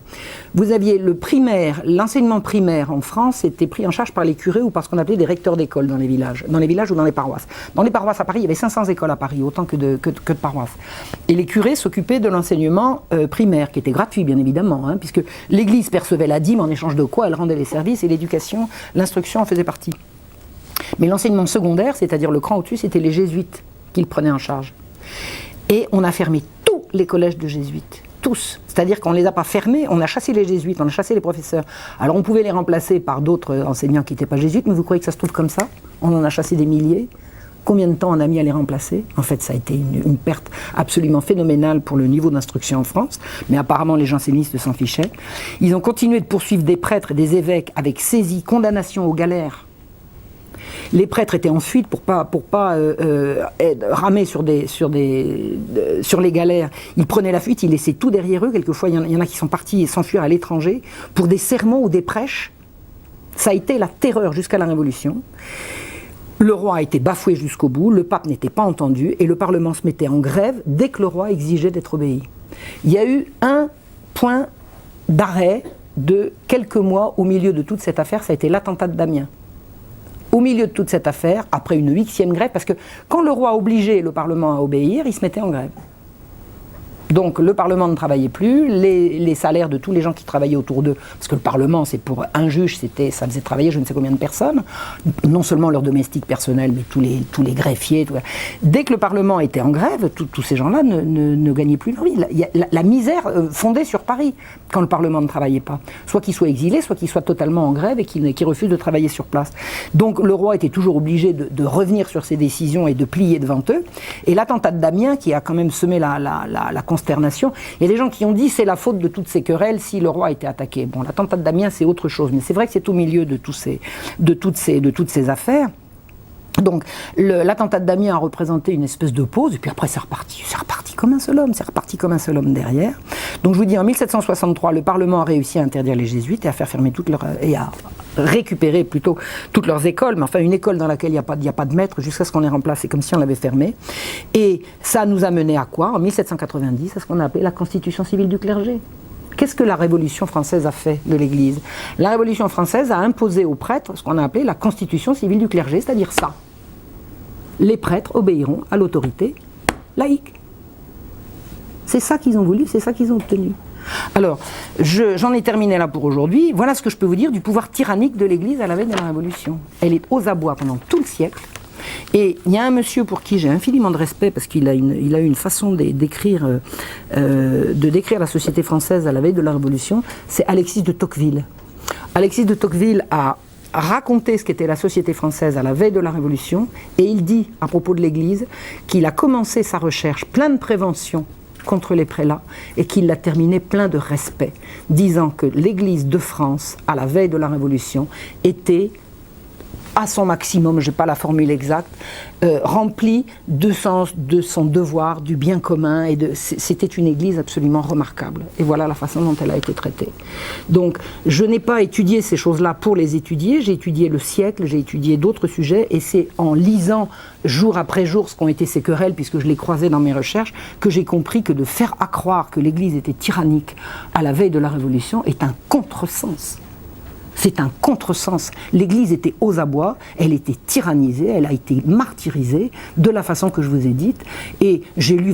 Vous aviez le primaire, l'enseignement primaire en France était pris en charge par les curés ou par ce qu'on appelait des recteurs d'école dans les villages ou dans les paroisses. Dans les paroisses à Paris, il y avait 500 écoles à Paris, autant que de paroisses. Et les curés s'occupaient de l'enseignement primaire, qui était gratuit bien évidemment, hein, puisque l'Église percevait la dîme en échange de quoi elle rendait les services, et l'éducation, l'instruction en faisait partie. Mais l'enseignement secondaire, c'est-à-dire le cran au-dessus, c'était les jésuites qui le prenaient en charge. Et on a fermé tous les collèges de jésuites, tous. C'est-à-dire qu'on ne les a pas fermés, on a chassé les jésuites, on a chassé les professeurs. Alors on pouvait les remplacer par d'autres enseignants qui n'étaient pas jésuites, mais vous croyez que ça se trouve comme ça? On en a chassé des milliers. Combien de temps on a mis à les remplacer? En fait, ça a été une perte absolument phénoménale pour le niveau d'instruction en France, mais apparemment les jansénistes s'en fichaient. Ils ont continué de poursuivre des prêtres et des évêques avec saisie, condamnation aux galères. Les prêtres étaient en fuite pour pas ramer sur les galères. Ils prenaient la fuite, ils laissaient tout derrière eux. Quelquefois, il y en a qui sont partis s'enfuir à l'étranger pour des sermons ou des prêches. Ça a été la terreur jusqu'à la Révolution. Le roi a été bafoué jusqu'au bout, le pape n'était pas entendu et le Parlement se mettait en grève dès que le roi exigeait d'être obéi. Il y a eu un point d'arrêt de quelques mois au milieu de toute cette affaire, ça a été l'attentat de Damiens. Au milieu de toute cette affaire, après une 8e grève, parce que quand le roi obligeait le Parlement à obéir, il se mettait en grève. Donc le Parlement ne travaillait plus, les salaires de tous les gens qui travaillaient autour d'eux, parce que le Parlement, c'est pour un juge, ça faisait travailler je ne sais combien de personnes, non seulement leurs domestiques personnels, mais tous les greffiers. Dès que le Parlement était en grève, tous ces gens-là ne gagnaient plus leur vie. La misère fondait sur Paris quand le Parlement ne travaillait pas. Soit qu'ils soient exilés, soit qu'ils soient totalement en grève et qu'ils refusent de travailler sur place. Donc le roi était toujours obligé de revenir sur ses décisions et de plier devant eux. Et l'attentat de Damiens, qui a quand même semé la consternation, il y a des gens qui ont dit c'est la faute de toutes ces querelles si le roi était attaqué. Bon, l'attentat de Damiens c'est autre chose, mais c'est vrai que c'est au milieu de toutes ces affaires. Donc l'attentat de Damiens a représenté une espèce de pause, et puis après c'est reparti comme un seul homme derrière. Donc je vous dis, en 1763, le Parlement a réussi à interdire les jésuites et à faire fermer et à récupérer plutôt toutes leurs écoles, mais enfin une école dans laquelle il n'y a pas de maître jusqu'à ce qu'on les remplace, c'est comme si on l'avait fermée. Et ça nous a mené à quoi? En 1790, à ce qu'on a appelé la Constitution civile du clergé. Qu'est-ce que la Révolution française a fait de l'Église? La Révolution française a imposé aux prêtres ce qu'on a appelé la constitution civile du clergé, c'est-à-dire ça. Les prêtres obéiront à l'autorité laïque. C'est ça qu'ils ont voulu, c'est ça qu'ils ont obtenu. Alors, j'en ai terminé là pour aujourd'hui. Voilà ce que je peux vous dire du pouvoir tyrannique de l'Église à la veille de la Révolution. Elle est aux abois pendant tout le siècle. Et il y a un monsieur pour qui j'ai infiniment de respect, parce qu'il a eu une façon de décrire la société française à la veille de la Révolution, c'est Alexis de Tocqueville. Alexis de Tocqueville a raconté ce qu'était la société française à la veille de la Révolution, et il dit, à propos de l'Église, qu'il a commencé sa recherche plein de prévention contre les prélats, et qu'il l'a terminé plein de respect, disant que l'Église de France, à la veille de la Révolution, était à son maximum, je n'ai pas la formule exacte, remplie de son devoir, du bien commun, et c'était une église absolument remarquable. Et voilà la façon dont elle a été traitée. Donc, je n'ai pas étudié ces choses-là pour les étudier, j'ai étudié le siècle, j'ai étudié d'autres sujets, et c'est en lisant jour après jour ce qu'ont été ces querelles, puisque je les croisais dans mes recherches, que j'ai compris que de faire accroire que l'église était tyrannique à la veille de la Révolution est un contresens. C'est un contresens. L'Église était aux abois, elle était tyrannisée, elle a été martyrisée de la façon que je vous ai dite. Et j'ai lu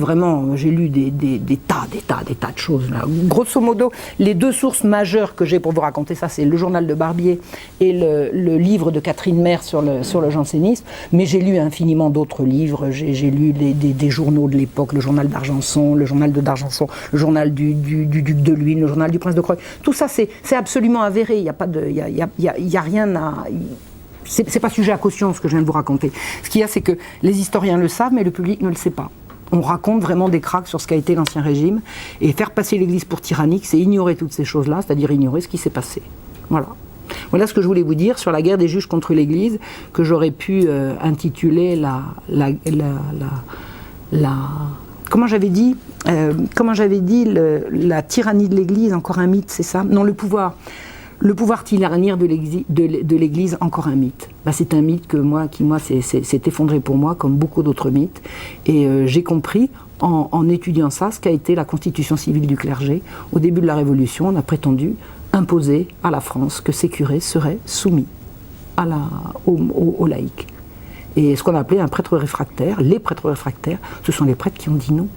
des tas de choses. Là. Grosso modo, les deux sources majeures que j'ai pour vous raconter ça, c'est le journal de Barbier et le livre de Catherine Maire sur le jansénisme. Mais j'ai lu infiniment d'autres livres. J'ai lu des journaux de l'époque, le journal d'Argenson, le journal de d'Argenson, le journal du duc de Luynes, le journal du prince de Croÿ. Tout ça, c'est absolument avéré. Il n'y a pas de... Il y a rien à... C'est pas sujet à caution ce que je viens de vous raconter. Ce qu'il y a, c'est que les historiens le savent, mais le public ne le sait pas. On raconte vraiment des cracks sur ce qu'a été l'Ancien Régime, et faire passer l'Église pour tyrannique, c'est ignorer toutes ces choses-là, c'est-à-dire ignorer ce qui s'est passé. Voilà. Voilà ce que je voulais vous dire sur la guerre des juges contre l'Église, que j'aurais pu intituler comment j'avais dit la tyrannie de l'Église, encore un mythe, c'est ça? Non, le pouvoir tyrannique de l'Église, encore un mythe. Ben, c'est un mythe qui s'est effondré pour moi, comme beaucoup d'autres mythes. Et j'ai compris, en étudiant ça, ce qu'a été la constitution civile du clergé. Au début de la Révolution, on a prétendu imposer à la France que ces curés seraient soumis aux laïcs. Et ce qu'on a appelé un prêtre réfractaire, les prêtres réfractaires, ce sont les prêtres qui ont dit non.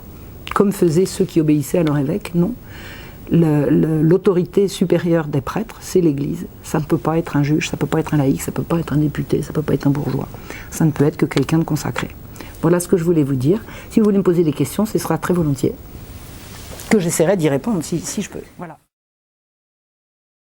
Comme faisaient ceux qui obéissaient à leur évêque, non. L'autorité supérieure des prêtres, c'est l'Église. Ça ne peut pas être un juge, ça ne peut pas être un laïc, ça ne peut pas être un député, ça ne peut pas être un bourgeois. Ça ne peut être que quelqu'un de consacré. Voilà ce que je voulais vous dire. Si vous voulez me poser des questions, ce sera très volontiers que j'essaierai d'y répondre si je peux. Voilà.